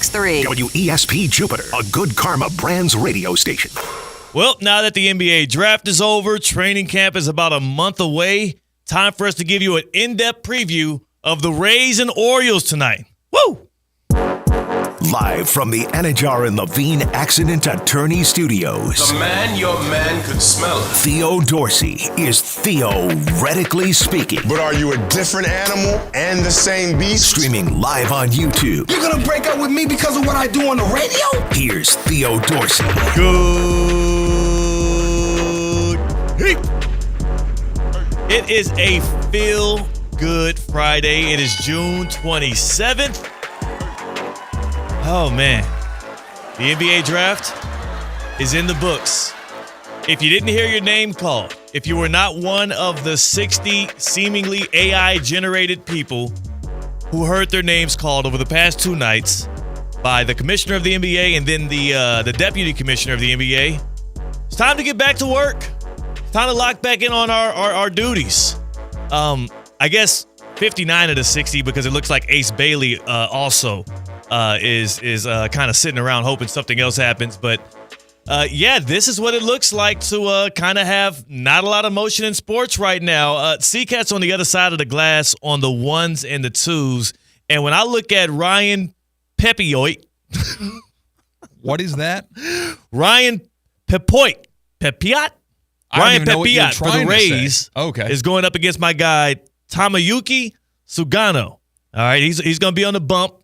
106.3. WESP Jupiter, a good karma brands radio station. Well, now that the NBA draft is over, training camp is about a month away. Time for us to give you an in-depth preview of the Rays and Orioles tonight. Woo! Live from the Anajar and Levine Accident Attorney Studios. The man your man could smell it. Theo Dorsey is theoretically speaking. But are you a different animal and the same beast? Streaming live on YouTube. You're gonna break up with me because of what I do on the radio? Here's Theo Dorsey. Good. It is a feel-good Friday. It is June 27th. Oh, man. The NBA draft is in the books. If you didn't hear your name called, if you were not one of the 60 seemingly AI-generated people who heard their names called over the past 2 nights by the commissioner of the NBA and then the deputy commissioner of the NBA, it's time to get back to work. It's time to lock back in on our duties. I guess 59 of the 60 because it looks like Ace Bailey also is kind of sitting around hoping something else happens. But, this is what it looks like to kind of have not a lot of motion in sports right now. C-Cat's on the other side of the glass on the 1s and the 2s. And when I look at Ryan Pepiot. What is that? Ryan Pepiot. Ryan Pepiot for the Rays is going up against my guy, Tomoyuki Sugano. All right, he's going to be on the bump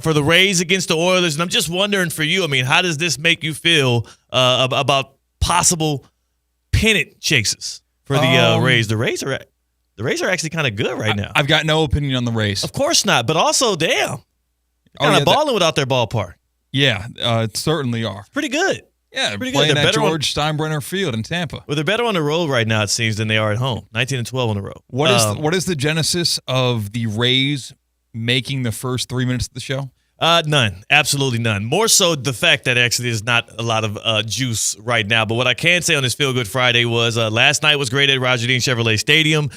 for the Rays against the Oilers. And I'm just wondering for you, I mean, how does this make you feel about possible pennant chases for the Rays? The Rays are actually kind of good right now. I've got no opinion on the Rays. Of course not, but also, damn, kind of balling without their ballpark. Yeah, certainly are. It's pretty good. Yeah, pretty playing good. at George Steinbrenner Field in Tampa. Well, they're better on the road right now, it seems, than they are at home. 19-12 on the road. What is the genesis of the Rays making the first 3 minutes of the show? None. Absolutely none. More so the fact that actually there's not a lot of juice right now. But what I can say on this Feel Good Friday was last night was great at Roger Dean Chevrolet Stadium.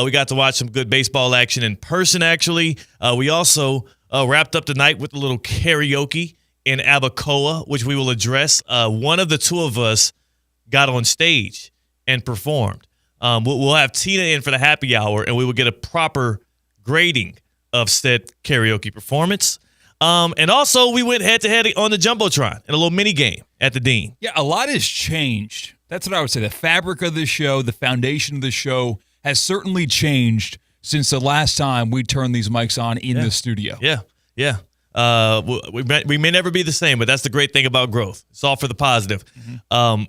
We got to watch some good baseball action in person, actually. We also wrapped up the night with a little karaoke in Abacoa, which we will address. One of the two of us got on stage and performed. We'll have Tina in for the happy hour, and we will get a proper grading of said karaoke performance. And also, we went head-to-head on the Jumbotron in a little mini game at the Dean. Yeah, a lot has changed. That's what I would say. The fabric of the show, the foundation of the show has certainly changed since the last time we turned these mics on in the studio. Yeah. We may never be the same, but that's the great thing about growth. It's all for the positive. Mm-hmm.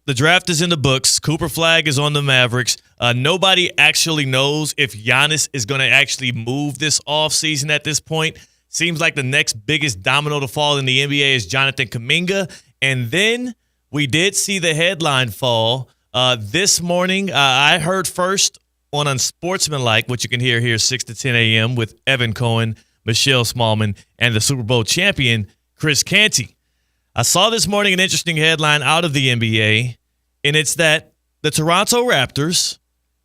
The draft is in the books. Cooper Flagg is on the Mavericks. Nobody actually knows if Giannis is going to actually move this offseason at this point. Seems like the next biggest domino to fall in the NBA is Jonathan Kuminga. And then we did see the headline fall this morning. I heard first on Unsportsmanlike, which you can hear here 6 to 10 a.m. with Evan Cohen, Michelle Smallman, and the Super Bowl champion, Chris Canty. I saw this morning an interesting headline out of the NBA, and it's that the Toronto Raptors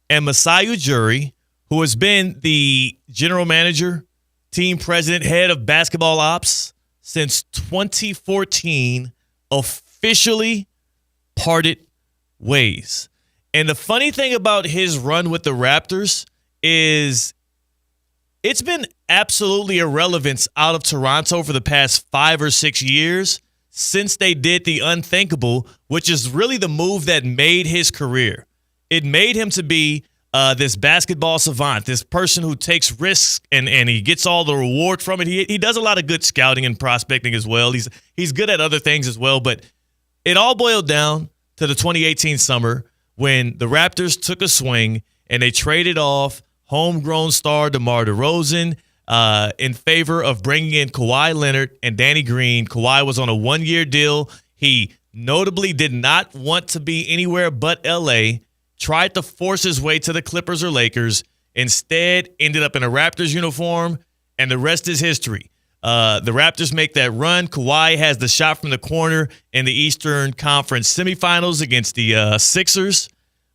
and Masai Ujiri, who has been the general manager, team president, head of basketball ops since 2014, officially parted ways. And the funny thing about his run with the Raptors is it's been absolutely irrelevant out of Toronto for the past 5 or 6 years since they did the unthinkable, which is really the move that made his career. It made him to be this basketball savant, this person who takes risks and he gets all the reward from it. He does a lot of good scouting and prospecting as well. He's good at other things as well, but it all boiled down to the 2018 summer when the Raptors took a swing and they traded off homegrown star DeMar DeRozan in favor of bringing in Kawhi Leonard and Danny Green. Kawhi was on a 1-year deal. He notably did not want to be anywhere but L.A., tried to force his way to the Clippers or Lakers, instead ended up in a Raptors uniform, and the rest is history. The Raptors make that run. Kawhi has the shot from the corner in the Eastern Conference semifinals against the Sixers,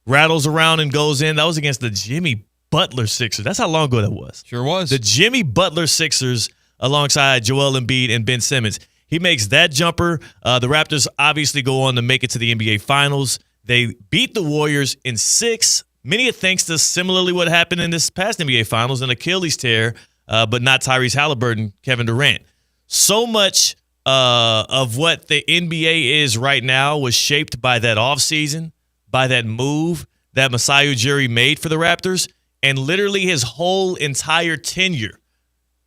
rattles around and goes in. That was against the Jimmy Butler Sixers. That's how long ago that was. Sure was. The Jimmy Butler Sixers alongside Joel Embiid and Ben Simmons. He makes that jumper. The Raptors obviously go on to make it to the NBA Finals. They beat the Warriors in 6. Many thanks to similarly what happened in this past NBA Finals, an Achilles tear, but not Tyrese Halliburton, Kevin Durant. So much of what the NBA is right now was shaped by that offseason, by that move that Masai Ujiri made for the Raptors, and literally his whole entire tenure,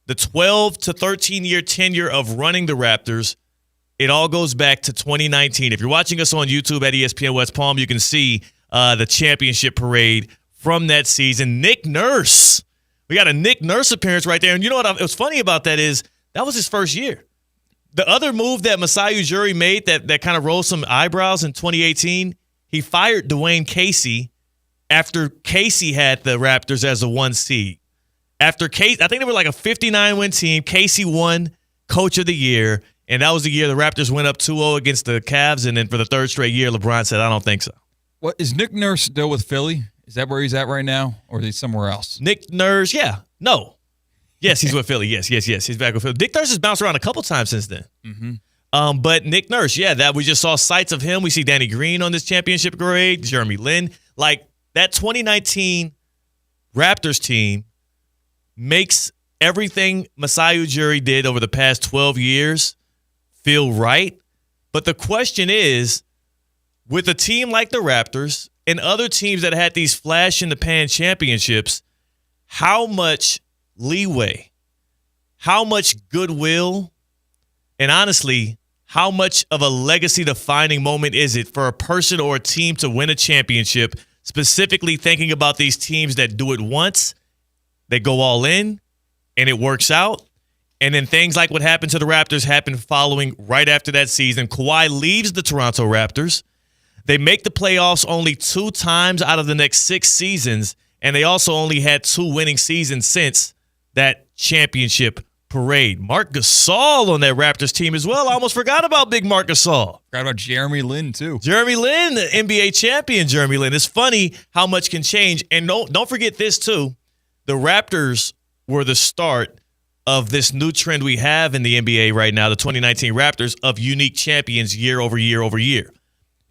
the 12 to 13-year tenure of running the Raptors, it all goes back to 2019. If you're watching us on YouTube at ESPN West Palm, you can see the championship parade from that season. Nick Nurse. We got a Nick Nurse appearance right there. And you know what was funny about that is that was his first year. The other move that Masai Ujiri made that kind of rolled some eyebrows in 2018, he fired Dwayne Casey after Casey had the Raptors as a 1 seed. After Casey, I think they were like a 59-win team. Casey won Coach of the Year, and that was the year the Raptors went up 2-0 against the Cavs, and then for the third straight year, LeBron said, I don't think so. What is Nick Nurse still with Philly? Is that where he's at right now, or is he somewhere else? Nick Nurse, yeah. No. Yes, he's with Philly. Yes. He's back with Philly. Nick Nurse has bounced around a couple times since then. Mm-hmm. But Nick Nurse, yeah, that we just saw sights of him. We see Danny Green on this championship parade, Jeremy Lin. Like, that 2019 Raptors team makes everything Masai Ujiri did over the past 12 years feel right. But the question is, with a team like the Raptors and other teams that had these flash-in-the-pan championships, how much leeway, how much goodwill, and honestly, how much of a legacy-defining moment is it for a person or a team to win a championship, specifically thinking about these teams that do it once, they go all in, and it works out, and then things like what happened to the Raptors happen following right after that season. Kawhi leaves the Toronto Raptors. They make the playoffs only 2 times out of the next 6 seasons, and they also only had 2 winning seasons since that championship parade. Marc Gasol on that Raptors team as well. I almost forgot about big Marc Gasol. Forgot about Jeremy Lin, too. Jeremy Lin, the NBA champion Jeremy Lin. It's funny how much can change. And don't forget this, too. The Raptors were the start of this new trend we have in the NBA right now, the 2019 Raptors, of unique champions year over year over year.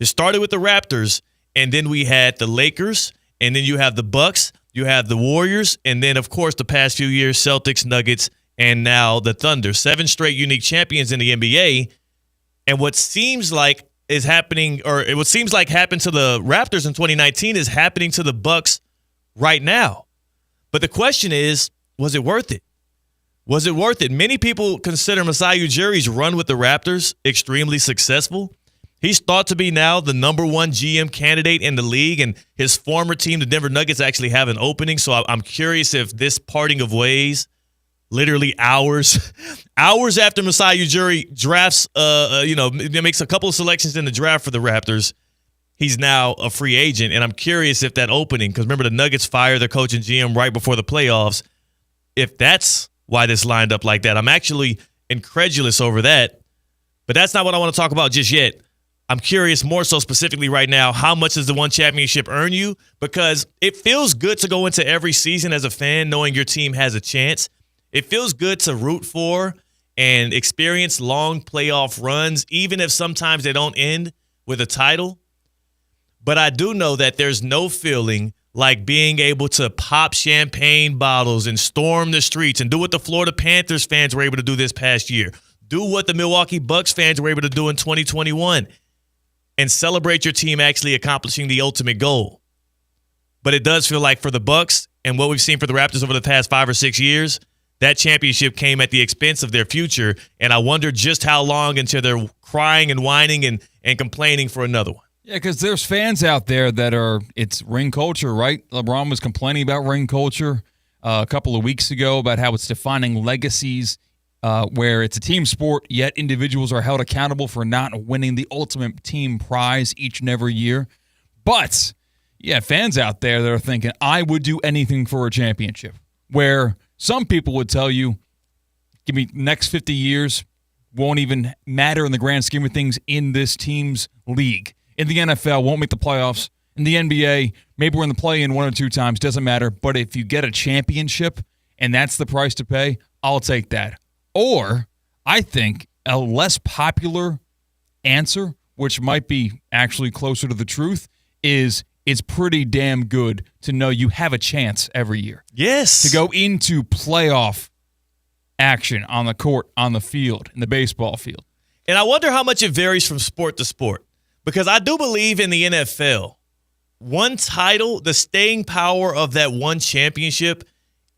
It started with the Raptors, and then we had the Lakers, and then you have the Bucks, you have the Warriors, and then, of course, the past few years, Celtics, Nuggets, and now the Thunder. 7 straight unique champions in the NBA. And what seems like is happening, or what seems like happened to the Raptors in 2019 is happening to the Bucks right now. But the question is, was it worth it? Was it worth it? Many people consider Masai Ujiri's run with the Raptors extremely successful. He's thought to be now the number 1 GM candidate in the league, and his former team, the Denver Nuggets, actually have an opening. So I'm curious if this parting of ways, literally hours after Masai Ujiri drafts, makes a couple of selections in the draft for the Raptors, he's now a free agent. And I'm curious if that opening, because remember the Nuggets fired their coach and GM right before the playoffs, if that's why this lined up like that. I'm actually incredulous over that, but that's not what I want to talk about just yet. I'm curious more so specifically right now, how much does the one championship earn you? Because it feels good to go into every season as a fan knowing your team has a chance. It feels good to root for and experience long playoff runs, even if sometimes they don't end with a title. But I do know that there's no feeling like being able to pop champagne bottles and storm the streets and do what the Florida Panthers fans were able to do this past year. Do what the Milwaukee Bucks fans were able to do in 2021 and celebrate your team actually accomplishing the ultimate goal. But it does feel like for the Bucks and what we've seen for the Raptors over the past 5 or 6 years, that championship came at the expense of their future, and I wonder just how long until they're crying and whining and complaining for another one. Yeah, because there's fans out there that it's ring culture, right? LeBron was complaining about ring culture a couple of weeks ago about how it's defining legacies where it's a team sport, yet individuals are held accountable for not winning the ultimate team prize each and every year. But, yeah, fans out there that are thinking, I would do anything for a championship, where some people would tell you, give me next 50 years, won't even matter in the grand scheme of things in this team's league. In the NFL, won't make the playoffs. In the NBA, maybe we're in the play-in 1 or 2 times, doesn't matter. But if you get a championship and that's the price to pay, I'll take that. Or I think a less popular answer, which might be actually closer to the truth, is it's pretty damn good to know you have a chance every year. Yes. To go into playoff action on the court, on the field, in the baseball field. And I wonder how much it varies from sport to sport. Because I do believe in the NFL, one title, the staying power of that one championship,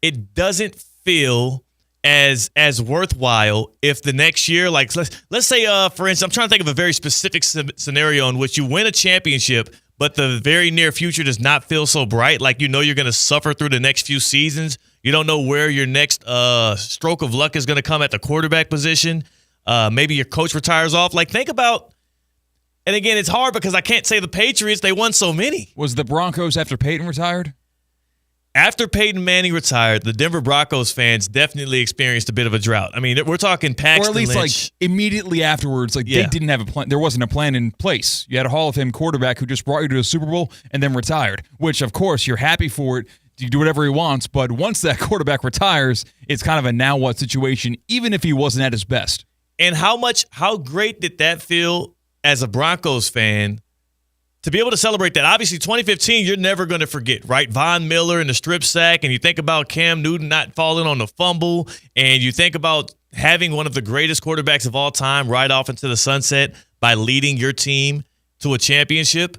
it doesn't feel as worthwhile if the next year, like let's say, for instance, I'm trying to think of a very specific scenario in which you win a championship, but the very near future does not feel so bright. Like you're going to suffer through the next few seasons. You don't know where your next stroke of luck is going to come at the quarterback position. Maybe your coach retires off. Like think about, and again, it's hard because I can't say the Patriots, they won so many. Was the Broncos after Peyton retired? After Peyton Manning retired, the Denver Broncos fans definitely experienced a bit of a drought. I mean, we're talking Paxton Or at least Lynch. like immediately afterwards, like they didn't have a plan. There wasn't a plan in place. You had a Hall of Fame quarterback who just brought you to a Super Bowl and then retired, which of course you're happy for it. You do whatever he wants, but once that quarterback retires, it's kind of a now what situation, even if he wasn't at his best. And how great did that feel as a Broncos fan to be able to celebrate that? Obviously, 2015, you're never going to forget, right? Von Miller and the strip sack, and you think about Cam Newton not falling on the fumble, and you think about having one of the greatest quarterbacks of all time ride off into the sunset by leading your team to a championship.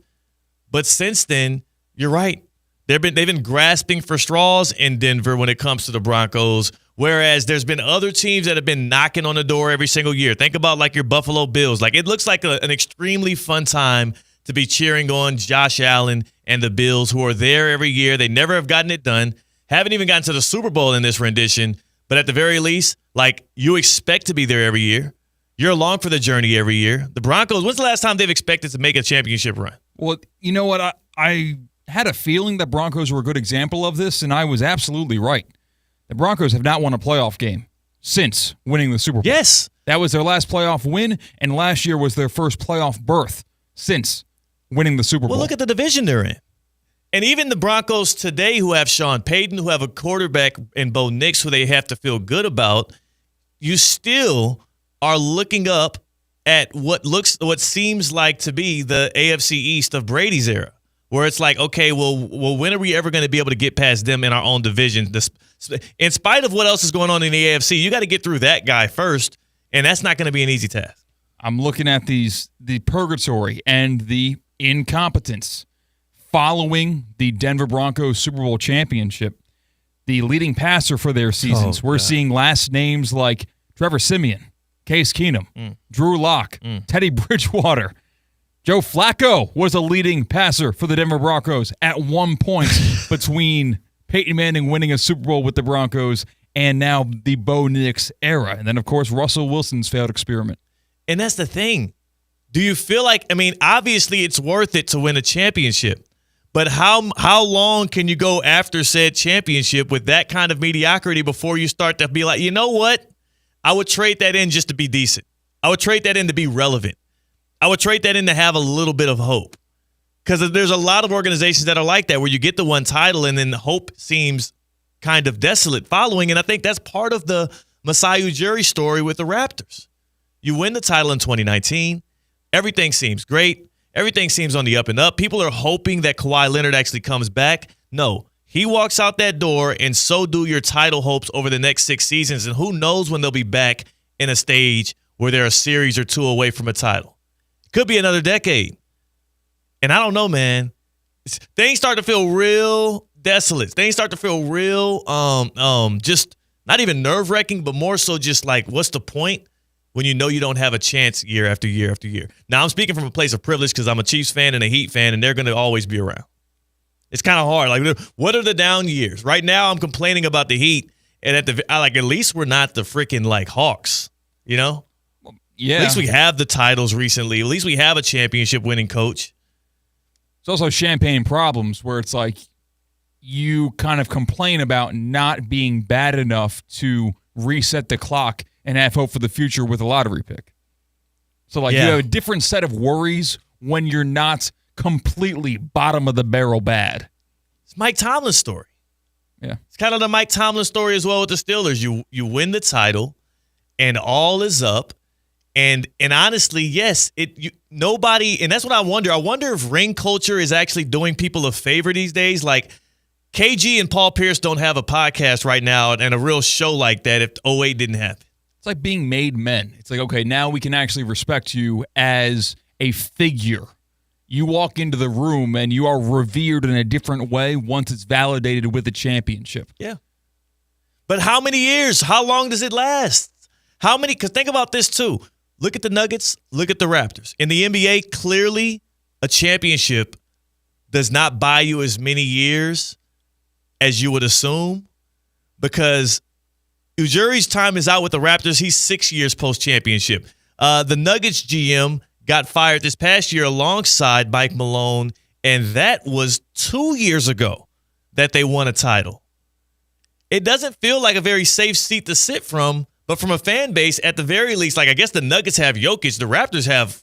But since then, you're right. They've been grasping for straws in Denver when it comes to the Broncos, whereas there's been other teams that have been knocking on the door every single year. Think about like your Buffalo Bills. Like it looks like an extremely fun time to be cheering on Josh Allen and the Bills, who are there every year. They never have gotten it done. Haven't even gotten to the Super Bowl in this rendition. But at the very least, like you expect to be there every year. You're along for the journey every year. The Broncos, when's the last time they've expected to make a championship run? Well, you know what? I had a feeling that Broncos were a good example of this, and I was absolutely right. The Broncos have not won a playoff game since winning the Super Bowl. Yes. That was their last playoff win, and last year was their first playoff berth since winning the Super Bowl. Well, look at the division they're in. And even the Broncos today, who have Sean Payton, who have a quarterback in Bo Nix, who they have to feel good about, you still are looking up at what seems like to be the AFC East of Brady's era, where it's like, okay, well, when are we ever going to be able to get past them in our own division? In spite of what else is going on in the AFC, you got to get through that guy first, and that's not going to be an easy task. I'm looking at the purgatory and the incompetence following the Denver Broncos Super Bowl championship. The leading passer for their seasons, we're seeing last names like Trevor Siemian, Case Keenum, Drew Lock, Teddy Bridgewater. Joe Flacco was a leading passer for the Denver Broncos at one point between Peyton Manning winning a Super Bowl with the Broncos and now the Bo Nix era. And then, of course, Russell Wilson's failed experiment. And that's the thing. Do you feel like, I mean, obviously it's worth it to win a championship, but how long can you go after said championship with that kind of mediocrity before you start to be like, you know what? I would trade that in just to be decent. I would trade that in to be relevant. I would trade that in to have a little bit of hope. Because there's a lot of organizations that are like that, where you get the one title and then hope seems kind of desolate following. And I think that's part of the Masai Ujiri story with the Raptors. You win the title in 2019. Everything seems great. Everything seems on the up and up. People are hoping that Kawhi Leonard actually comes back. No, he walks out that door, and so do your title hopes over the next 6 seasons. And who knows when they'll be back in a stage where they're a series or two away from a title. Could be another decade. And I don't know, man. Things start to feel real desolate. Things start to feel real, just not even nerve-wracking, but more so just like, what's the point when you know you don't have a chance year after year after year? Now, I'm speaking from a place of privilege because I'm a Chiefs fan and a Heat fan, and they're going to always be around. It's kind of hard. Like, what are the down years? Right now, I'm complaining about the Heat, and at least we're not the freaking like Hawks, you know? Yeah. At least we have the titles recently. At least we have a championship-winning coach. It's also champagne problems where it's like you kind of complain about not being bad enough to reset the clock and have hope for the future with a lottery pick. So, like, you have a different set of worries when you're not completely bottom of the barrel bad. It's Mike Tomlin's story. Yeah. It's kind of the Mike Tomlin story as well with the Steelers. You win the title, and all is up. And honestly, yes, nobody, and that's what I wonder. I wonder if ring culture is actually doing people a favor these days. Like KG and Paul Pierce don't have a podcast right now and a real show like that if 08 didn't happen. It's like being made men. It's like, okay, now we can actually respect you as a figure. You walk into the room and you are revered in a different way once it's validated with a championship. Yeah. But how many years? How long does it last? How many? Because think about this too. Look at the Nuggets. Look at the Raptors. In the NBA, clearly a championship does not buy you as many years as you would assume, because Ujiri's time is out with the Raptors. He's 6 years post-championship. The Nuggets GM got fired this past year alongside Mike Malone, and that was 2 years ago that they won a title. It doesn't feel like a very safe seat to sit from, but from a fan base, at the very least, like I guess the Nuggets have Jokic, the Raptors have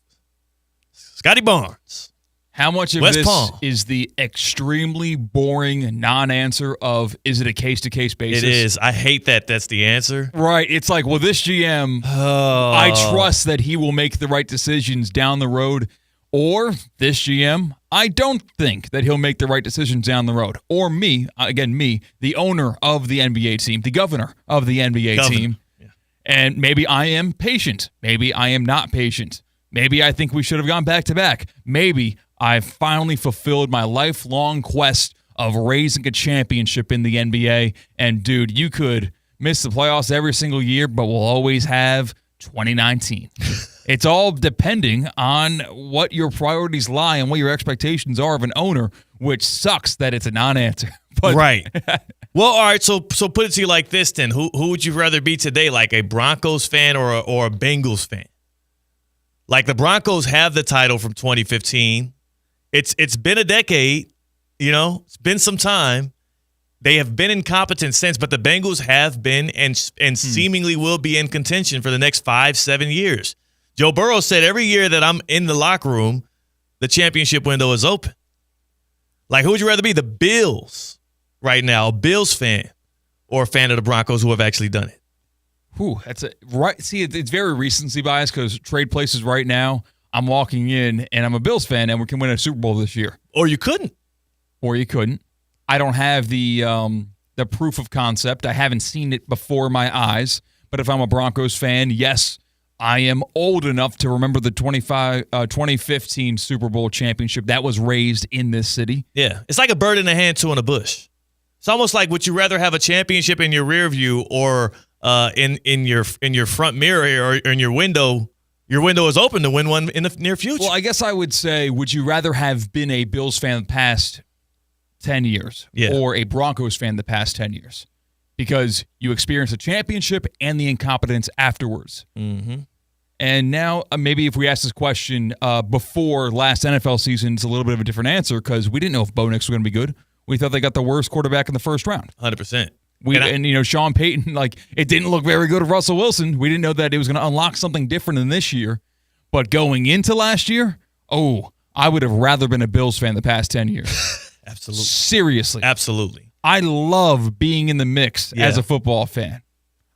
Scotty Barnes. How much of West this Palm. is the extremely boring non-answer of, is it a case-to-case basis? It is. I hate that that's the answer. Right. It's like, well, this GM, I trust that he will make the right decisions down the road. Or this GM, I don't think that he'll make the right decisions down the road. Or me, the owner of the NBA team, the governor of the NBA team. Yeah. And maybe I am patient. Maybe I am not patient. Maybe I think we should have gone back-to-back. Maybe I've finally fulfilled my lifelong quest of raising a championship in the NBA. And, dude, you could miss the playoffs every single year, but we'll always have 2019. It's all depending on what your priorities lie and what your expectations are of an owner, which sucks that it's a non-answer. But right. Well, all right, so put it to you like this then. Who would you rather be today, like a Broncos fan or a Bengals fan? Like the Broncos have the title from 2015. It's been a decade, it's been some time. They have been incompetent since, but the Bengals have been and seemingly will be in contention for the next 5-7 years. Joe Burrow said every year that I'm in the locker room, the championship window is open. Like, who would you rather be? The Bills right now, a Bills fan, or a fan of the Broncos who have actually done it? Whew, right. See, it's very recency bias because trade places right now, I'm walking in and I'm a Bills fan and we can win a Super Bowl this year. Or you couldn't. Or you couldn't. I don't have the proof of concept. I haven't seen it before my eyes. But if I'm a Broncos fan, yes, I am old enough to remember the 2015 Super Bowl championship that was raised in this city. Yeah, it's like a bird in the hand, two in a bush. It's almost like, would you rather have a championship in your rear view or in your front mirror or in your window? Your window is open to win one in the near future. Well, I guess I would say, would you rather have been a Bills fan the past 10 years or a Broncos fan the past 10 years? Because you experienced a championship and the incompetence afterwards. Mm-hmm. And now maybe if we ask this question before last NFL season, it's a little bit of a different answer because we didn't know if Bo Nix was going to be good. We thought they got the worst quarterback in the first round. 100%. Sean Payton, it didn't look very good of Russell Wilson. We didn't know that it was going to unlock something different in this year. But going into last year, I would have rather been a Bills fan the past 10 years. Absolutely. Seriously. Absolutely. I love being in the mix as a football fan.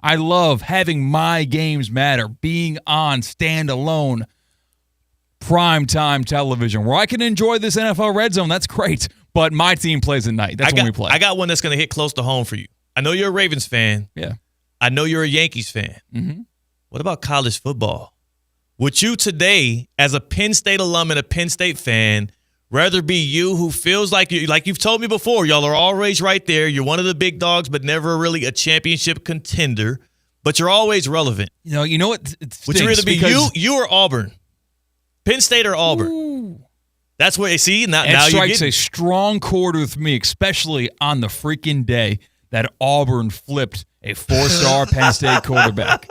I love having my games matter, being on standalone primetime television where I can enjoy this NFL Red Zone. That's great. But my team plays at night. That's when we play. I got one that's going to hit close to home for you. I know you're a Ravens fan. Yeah. I know you're a Yankees fan. Mm-hmm. What about college football? Would you today, as a Penn State alum and a Penn State fan, rather be you who feels like you've told me before, y'all are always right there. You're one of the big dogs, but never really a championship contender, but you're always relevant. You know what? Would you rather be you or Auburn? Penn State or Auburn? Ooh. That's what you see. Now you strikes a strong chord with me, especially on the freaking day that Auburn flipped a 4-star Penn State quarterback.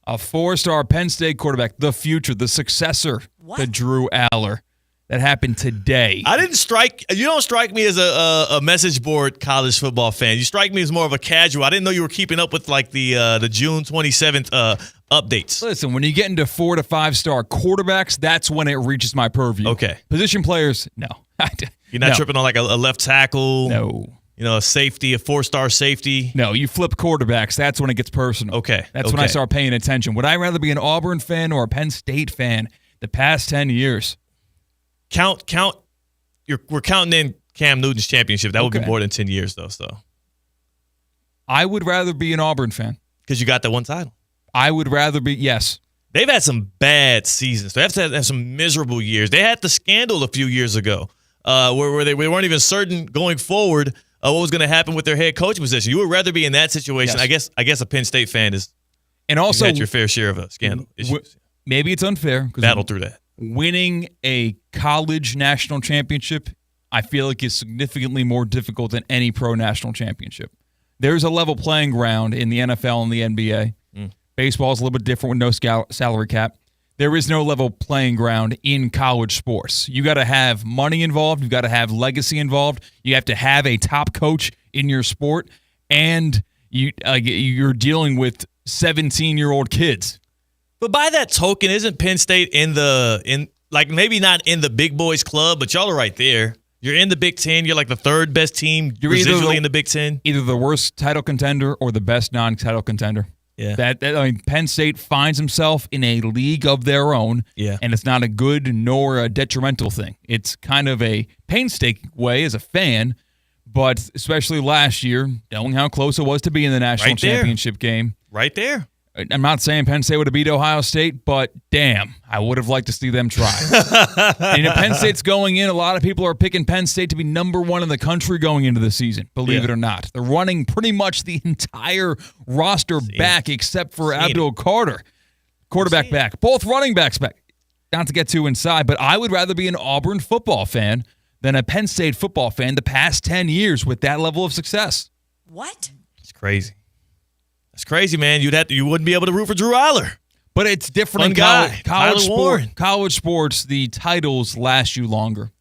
A 4-star Penn State quarterback, the future, the successor to Drew Aller. That happened today. You don't strike me as a message board college football fan. You strike me as more of a casual. I didn't know you were keeping up with the June 27th updates. Listen, when you get into 4 to 5-star quarterbacks, that's when it reaches my purview. Okay. Position players, no. You're not tripping on like a left tackle? No. a safety, a 4-star safety. No, you flip quarterbacks. That's when it gets personal. Okay. That's when I start paying attention. Would I rather be an Auburn fan or a Penn State fan the past 10 years? Count. We're counting in Cam Newton's championship. That would be more than 10 years, though. So I would rather be an Auburn fan. Because you got that one title. I would rather be, yes. They've had some bad seasons. They have to have some miserable years. They had the scandal a few years ago where they weren't even certain going forward what was going to happen with their head coaching position. You would rather be in that situation. Yes. I guess a Penn State fan is. And also, had your fair share of a scandal issues. Maybe it's unfair. Battle through that. Winning a college national championship, I feel like is significantly more difficult than any pro national championship. There's a level playing ground in the NFL and the NBA. Baseball is a little bit different with no salary cap. There is no level playing ground in college sports. You got to have money involved. You got to have legacy involved. You have to have a top coach in your sport, and you're dealing with 17-year-old kids. But by that token, isn't Penn State maybe not in the big boys club, but y'all are right there. You're in the Big Ten. You're like the third best team residually in the Big Ten. Either the worst title contender or the best non-title contender. Yeah. Penn State finds himself in a league of their own, and it's not a good nor a detrimental thing. It's kind of a painstaking way as a fan, but especially last year, knowing how close it was to be in the national championship game. Right there. I'm not saying Penn State would have beat Ohio State, but damn, I would have liked to see them try. And if Penn State's going in, a lot of people are picking Penn State to be number one in the country going into the season, believe it or not. They're running pretty much the entire roster back except for Abdul Carter, quarterback back. Both running backs back. Not to get too inside, but I would rather be an Auburn football fan than a Penn State football fan the past 10 years with that level of success. What? It's crazy. It's crazy, man. You wouldn't be able to root for Drew Eiler. But it's different in college sports. The titles last you longer.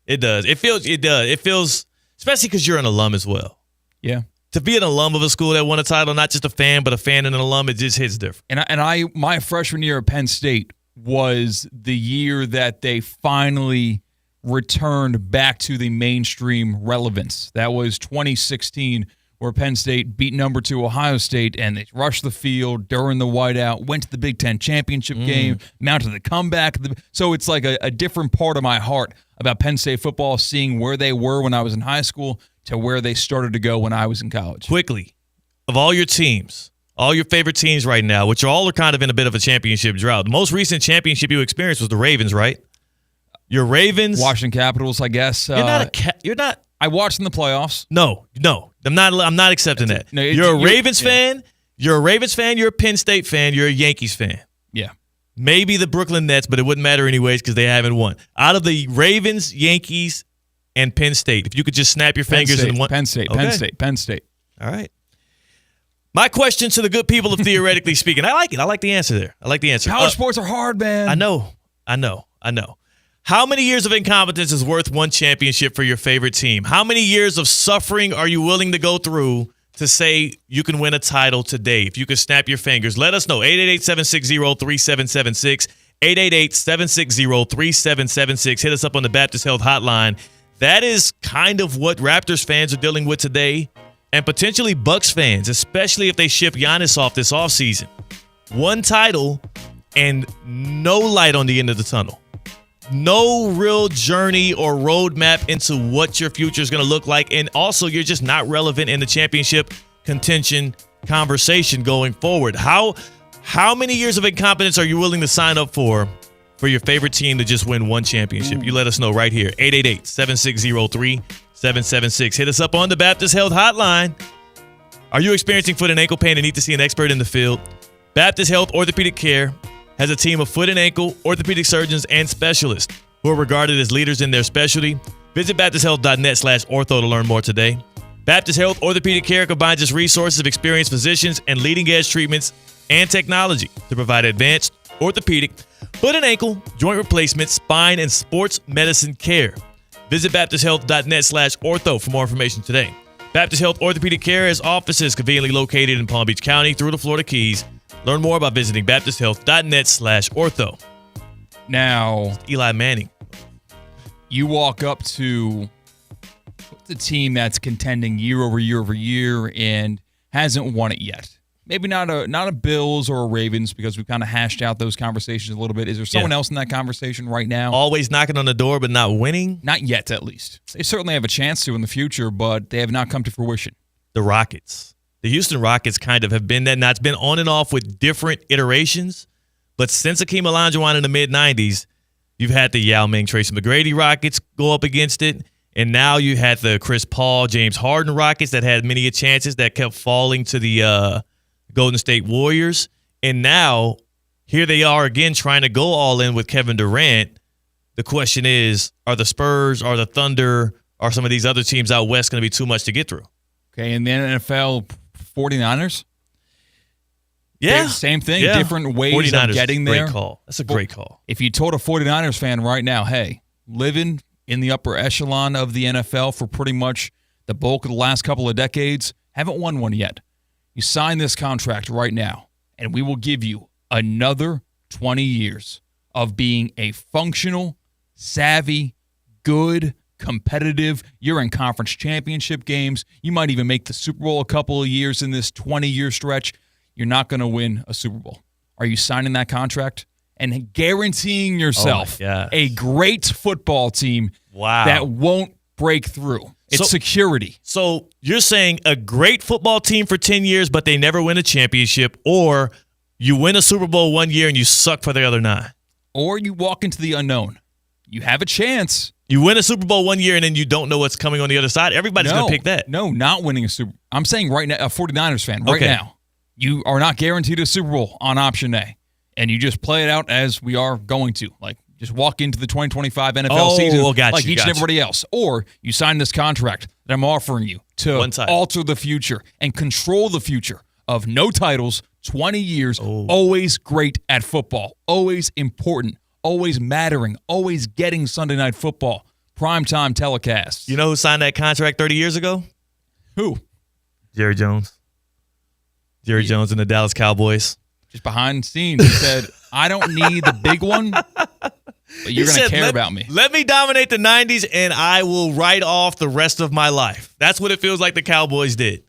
It does. It feels, especially because you're an alum as well. Yeah. To be an alum of a school that won a title, not just a fan, but a fan and an alum, it just hits different. And my freshman year at Penn State was the year that they finally returned back to the mainstream relevance. That was 2016. Where Penn State beat number 2 Ohio State, and they rushed the field during the whiteout, went to the Big Ten championship game, mounted the comeback. So it's like a different part of my heart about Penn State football, seeing where they were when I was in high school to where they started to go when I was in college. Quickly, of all your teams, all your favorite teams right now, which all are kind of in a bit of a championship drought, the most recent championship you experienced was the Ravens, right? Your Ravens. Washington Capitals, I guess. You're not. I watched in the playoffs. No. I'm not accepting that. No, you're a Ravens fan. You're a Ravens fan. You're a Penn State fan. You're a Yankees fan. Yeah. Maybe the Brooklyn Nets, but it wouldn't matter anyways because they haven't won. Out of the Ravens, Yankees, and Penn State, if you could just snap your fingers and one. Penn State. All right. My question to the good people of Theoretically Speaking. I like it. I like the answer there. College sports are hard, man. I know. How many years of incompetence is worth one championship for your favorite team? How many years of suffering are you willing to go through to say you can win a title today? If you could snap your fingers, let us know. 888-760-3776. 888-760-3776. Hit us up on the Baptist Health Hotline. That is kind of what Raptors fans are dealing with today, and potentially Bucks fans, especially if they ship Giannis off this offseason. One title and no light on the end of the tunnel. No real journey or roadmap into what your future is going to look like. And also, you're just not relevant in the championship contention conversation going forward. How many years of incompetence are you willing to sign up for your favorite team to just win one championship? You let us know right here. 888-760-3776. Hit us up on the Baptist Health Hotline. Are you experiencing foot and ankle pain and need to see an expert in the field? Baptist Health Orthopedic Care has a team of foot and ankle orthopedic surgeons and specialists who are regarded as leaders in their specialty. Visit BaptistHealth.net/ortho to learn more today. Baptist Health Orthopedic Care combines its resources of experienced physicians and leading-edge treatments and technology to provide advanced orthopedic, foot and ankle, joint replacement, spine, and sports medicine care. Visit BaptistHealth.net/ortho for more information today. Baptist Health Orthopedic Care has offices conveniently located in Palm Beach County through the Florida Keys. Learn more by visiting BaptistHealth.net/ortho. Now, Eli Manning. You walk up to It's a team that's contending year over year over year and hasn't won it yet. Maybe not a Bills or a Ravens, because we've kind of hashed out those conversations a little bit. Is there someone else in that conversation right now? Always knocking on the door, but not winning? Not yet, at least. They certainly have a chance to in the future, but they have not come to fruition. The Rockets. The Houston Rockets kind of have been that. Now, it's been on and off with different iterations, but since Akeem Olajuwon in the mid-'90s, you've had the Yao Ming, Tracy McGrady Rockets go up against it, and now you had the Chris Paul, James Harden Rockets that had many chances that kept falling to the Golden State Warriors. And now, here they are again trying to go all in with Kevin Durant. The question is, are the Spurs, are the Thunder, are some of these other teams out west going to be too much to get through? Okay, and then NFL 49ers? Yeah. Same thing, different ways of getting there. Great call. That's a great call. If you told a 49ers fan right now, hey, living in the upper echelon of the NFL for pretty much the bulk of the last couple of decades, haven't won one yet. You sign this contract right now, and we will give you another 20 years of being a functional, savvy, good, competitive. You're in conference championship games. You might even make the Super Bowl a couple of years in this 20-year stretch. You're not going to win a Super Bowl. Are you signing that contract and guaranteeing yourself a great football team that won't break through? It's security. So you're saying a great football team for 10 years, but they never win a championship, or you win a Super Bowl 1 year and you suck for the other 9. Or you walk into the unknown. You have a chance. You win a Super Bowl 1 year and then you don't know what's coming on the other side. Everybody's going to pick that. No, not winning a Super Bowl. I'm saying right now, a 49ers fan, right now, you are not guaranteed a Super Bowl on option A. And you just play it out as we are going to. Like, just walk into the 2025 NFL season like each and everybody else. Or you sign this contract that I'm offering you to alter the future and control the future of no titles, 20 years, always great at football, always important, always mattering, always getting Sunday Night Football, primetime telecasts. You know who signed that contract 30 years ago? Who? Jerry Jones. Jerry Jones and the Dallas Cowboys. Just behind the scenes, he said, I don't need the big one, but you're going to care about me. Let me dominate the 90s, and I will write off the rest of my life. That's what it feels like the Cowboys did.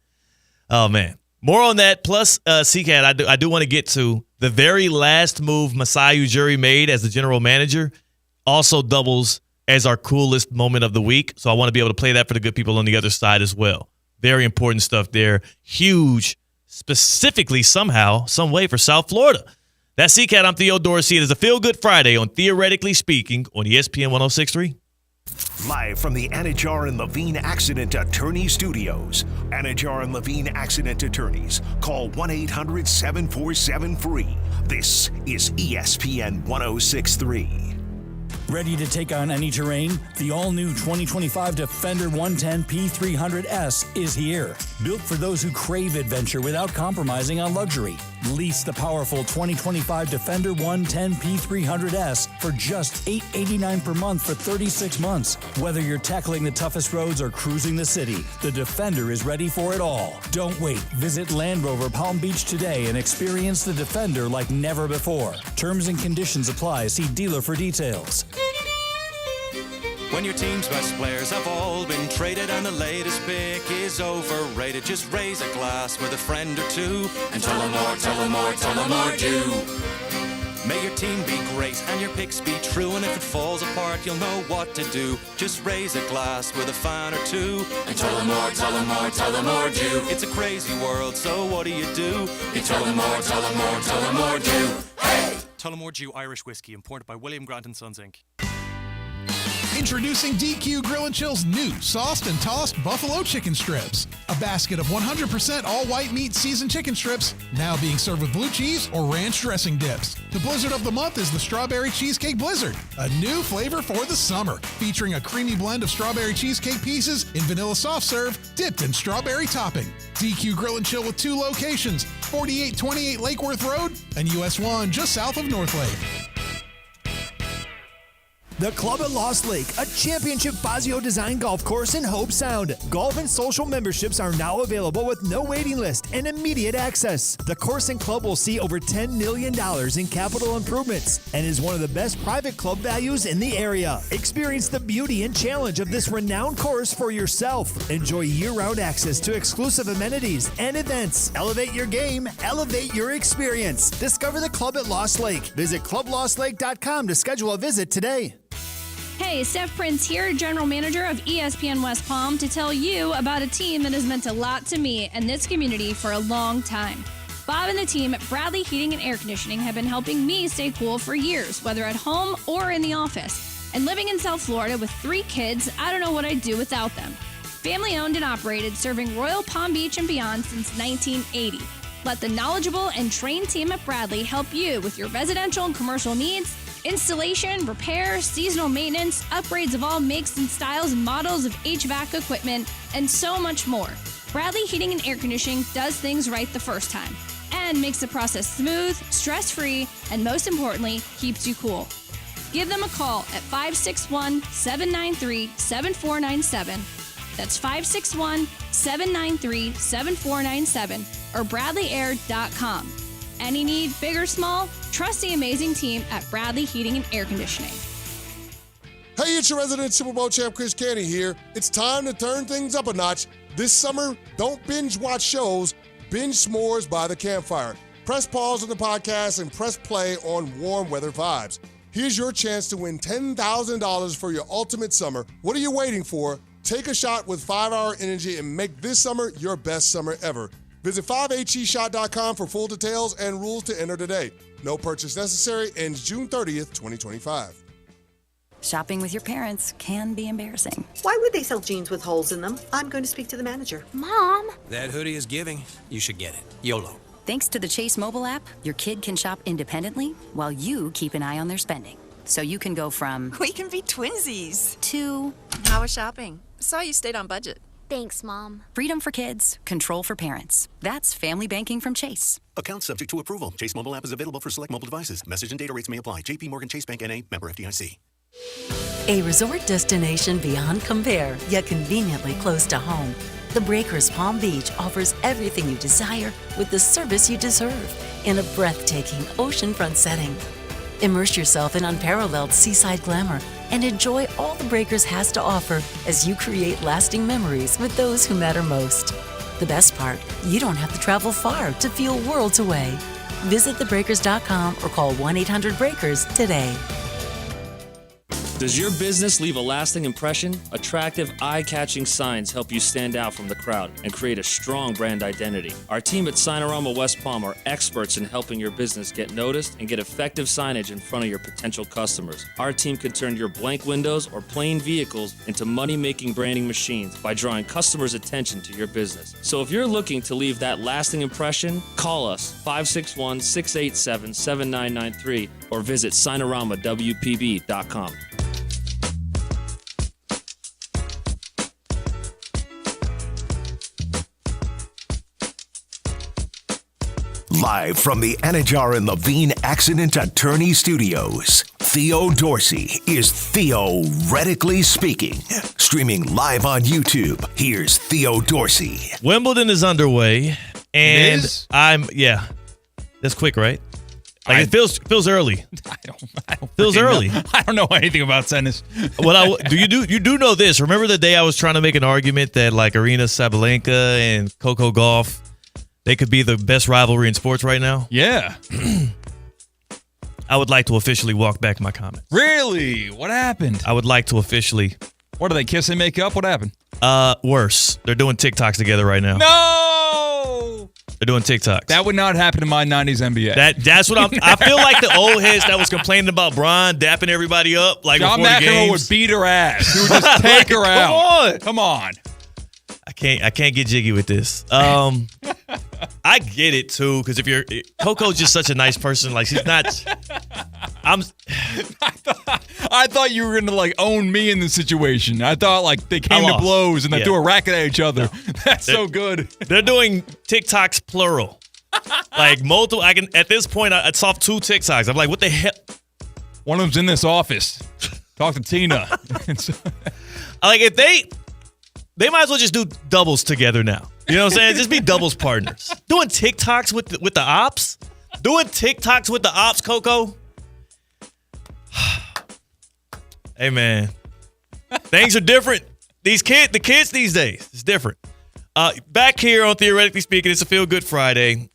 Oh, man. More on that. Plus, CCAT, I do want to get to the very last move Masai Ujiri made as the general manager also doubles as our coolest moment of the week. So I want to be able to play that for the good people on the other side as well. Very important stuff there. Huge, specifically somehow, some way for South Florida. That's CCAT. I'm Theo Dorsey. It is a Feel Good Friday on Theoretically Speaking on ESPN 106.3. Live from the Anajar and Levine Accident Attorney Studios. Anajar and Levine Accident Attorneys. Call 1-800-747-FREE. This is ESPN 106.3. Ready to take on any terrain? The all-new 2025 Defender 110 P300S is here. Built for those who crave adventure without compromising on luxury. Lease the powerful 2025 Defender 110 P300S for just $889 per month for 36 months. Whether you're tackling the toughest roads or cruising the city, the Defender is ready for it all. Don't wait. Visit Land Rover Palm Beach today and experience the Defender like never before. Terms and conditions apply. See dealer for details. When your team's best players have all been traded and the latest pick is overrated, just raise a glass with a friend or two and tell them more, tell them more, tell them more do. May your team be great and your picks be true, and if it falls apart, you'll know what to do. Just raise a glass with a fan or two and tell them more, tell them more, tell them more do. It's a crazy world, so what do? You tell them more, tell them more, tell them more do. Hey! Tullamore Dew Irish Whiskey, imported by William Grant & Sons, Inc. Introducing DQ Grill & Chill's new sauced and tossed buffalo chicken strips. A basket of 100% all-white meat seasoned chicken strips, now being served with blue cheese or ranch dressing dips. The blizzard of the month is the Strawberry Cheesecake Blizzard, a new flavor for the summer, featuring a creamy blend of strawberry cheesecake pieces in vanilla soft serve, dipped in strawberry topping. DQ Grill & Chill with 2 locations, 4828 Lake Worth Road and US 1 just south of North Lake. The Club at Lost Lake, a championship Fazio design golf course in Hope Sound. Golf and social memberships are now available with no waiting list and immediate access. The course and club will see over $10 million in capital improvements and is one of the best private club values in the area. Experience the beauty and challenge of this renowned course for yourself. Enjoy year-round access to exclusive amenities and events. Elevate your game, elevate your experience. Discover the Club at Lost Lake. Visit clublostlake.com to schedule a visit today. Hey, Steph Prince here, General Manager of ESPN West Palm, to tell you about a team that has meant a lot to me and this community for a long time. Bob and the team at Bradley Heating and Air Conditioning have been helping me stay cool for years, whether at home or in the office. And living in South Florida with 3 kids, I don't know what I'd do without them. Family owned and operated, serving Royal Palm Beach and beyond since 1980. Let the knowledgeable and trained team at Bradley help you with your residential and commercial needs, installation, repair, seasonal maintenance, upgrades of all makes and styles and models of HVAC equipment, and so much more. Bradley Heating and Air Conditioning does things right the first time and makes the process smooth, stress-free, and most importantly, keeps you cool. Give them a call at 561-793-7497. That's 561-793-7497 or bradleyair.com. Any need, big or small, trust the amazing team at Bradley Heating and Air Conditioning. Hey, it's your resident Super Bowl champ, Chris Canty here. It's time to turn things up a notch. This summer, don't binge watch shows, binge s'mores by the campfire. Press pause on the podcast and press play on Warm Weather Vibes. Here's your chance to win $10,000 for your ultimate summer. What are you waiting for? Take a shot with 5-Hour Energy and make this summer your best summer ever. Visit 5HEshot.com for full details and rules to enter today. No purchase necessary. Ends June 30th, 2025. Shopping with your parents can be embarrassing. Why would they sell jeans with holes in them? I'm going to speak to the manager. Mom! That hoodie is giving. You should get it. YOLO. Thanks to the Chase mobile app, your kid can shop independently while you keep an eye on their spending. So you can go from... We can be twinsies. ...to... How was shopping? Saw you stayed on budget. Thanks, Mom. Freedom for kids, control for parents. That's family banking from Chase. Account subject to approval. Chase mobile app is available for select mobile devices. Message and data rates may apply. JP Morgan Chase Bank N.A. Member FDIC. A resort destination beyond compare, yet conveniently close to home. The Breakers Palm Beach offers everything you desire with the service you deserve in a breathtaking oceanfront setting. Immerse yourself in unparalleled seaside glamour and enjoy all the Breakers has to offer as you create lasting memories with those who matter most. The best part, you don't have to travel far to feel worlds away. Visit thebreakers.com or call 1-800-BREAKERS today. Does your business leave a lasting impression? Attractive, eye-catching signs help you stand out from the crowd and create a strong brand identity. Our team at Signorama West Palm are experts in helping your business get noticed and get effective signage in front of your potential customers. Our team can turn your blank windows or plain vehicles into money-making branding machines by drawing customers' attention to your business. So if you're looking to leave that lasting impression, call us 561-687-7993 or visit signoramawpb.com. Live from the Anajar and Levine Accident Attorney Studios, Theo Dorsey is theoretically speaking. Streaming live on YouTube, here's Theo Dorsey. Wimbledon is underway, and that's quick, right? Like it feels early. I don't feels early. I don't know anything about tennis. You do know this. Remember the day I was trying to make an argument that like Arina Sabalenka and Coco Gauff, they could be the best rivalry in sports right now? Yeah. I would like to officially walk back my comments. Really? What happened? I would like to officially. What, do they kiss and make up? What happened? Worse. They're doing TikToks together right now. No! They're doing TikToks. That would not happen in my 90s NBA. That's what I feel like the old heads that was complaining about Bron dapping everybody up like John before the games. McEnroe would beat her ass. He would just take her out. Come on. I can't get jiggy with this. I get it too, because Coco's just such a nice person. Like she's not. I thought you were gonna like own me in this situation. I thought like they came to blows and they threw a racket at each other. No. That's so good. They're doing TikToks plural, like multiple. At this point I saw 2 TikToks. I'm like, what the hell? One of them's in this office. Talk to Tina. Like if they might as well just do doubles together now. You know what I'm saying? Just be doubles partners. Doing TikToks with the ops. Doing TikToks with the ops, Coco. Hey man, things are different. The kids these days, it's different. Back here on Theoretically Speaking, it's a Feel Good Friday.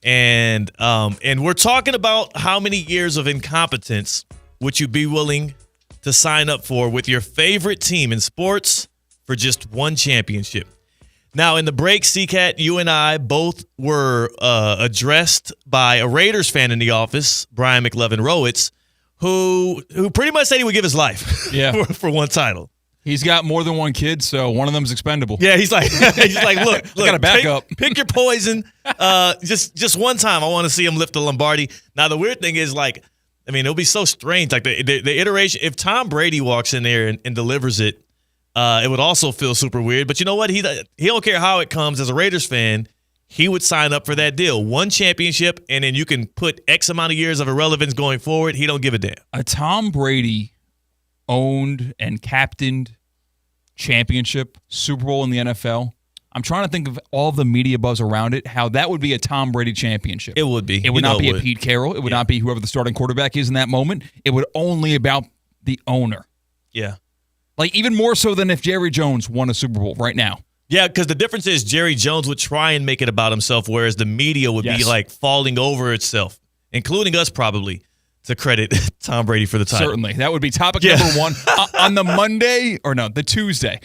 And we're talking about how many years of incompetence would you be willing to sign up for with your favorite team in sports for just one championship. Now, in the break, C-Cat, you and I both were addressed by a Raiders fan in the office, Brian McLevin-Rowitz, who pretty much said he would give his life for one title. He's got more than one kid, so one of them's expendable. Yeah, he's like, look, got a backup. Pick your poison. Just one time, I want to see him lift the Lombardi. Now, the weird thing is, like, I mean, it'll be so strange. Like the iteration, if Tom Brady walks in there and delivers it, it would also feel super weird. But you know what? He don't care how it comes. As a Raiders fan, he would sign up for that deal. One championship, and then you can put X amount of years of irrelevance going forward. He don't give a damn. A Tom Brady owned and captained championship, Super Bowl in the NFL. I'm trying to think of all the media buzz around it, how that would be a Tom Brady championship. It would be. It would not be a Pete Carroll. It would not be whoever the starting quarterback is in that moment. It would only about the owner. Yeah. Like even more so than if Jerry Jones won a Super Bowl right now. Yeah, because the difference is Jerry Jones would try and make it about himself, whereas the media would be like falling over itself, including us probably, to credit Tom Brady for the title. Certainly. That would be topic number one. On the Monday, or no, the Tuesday.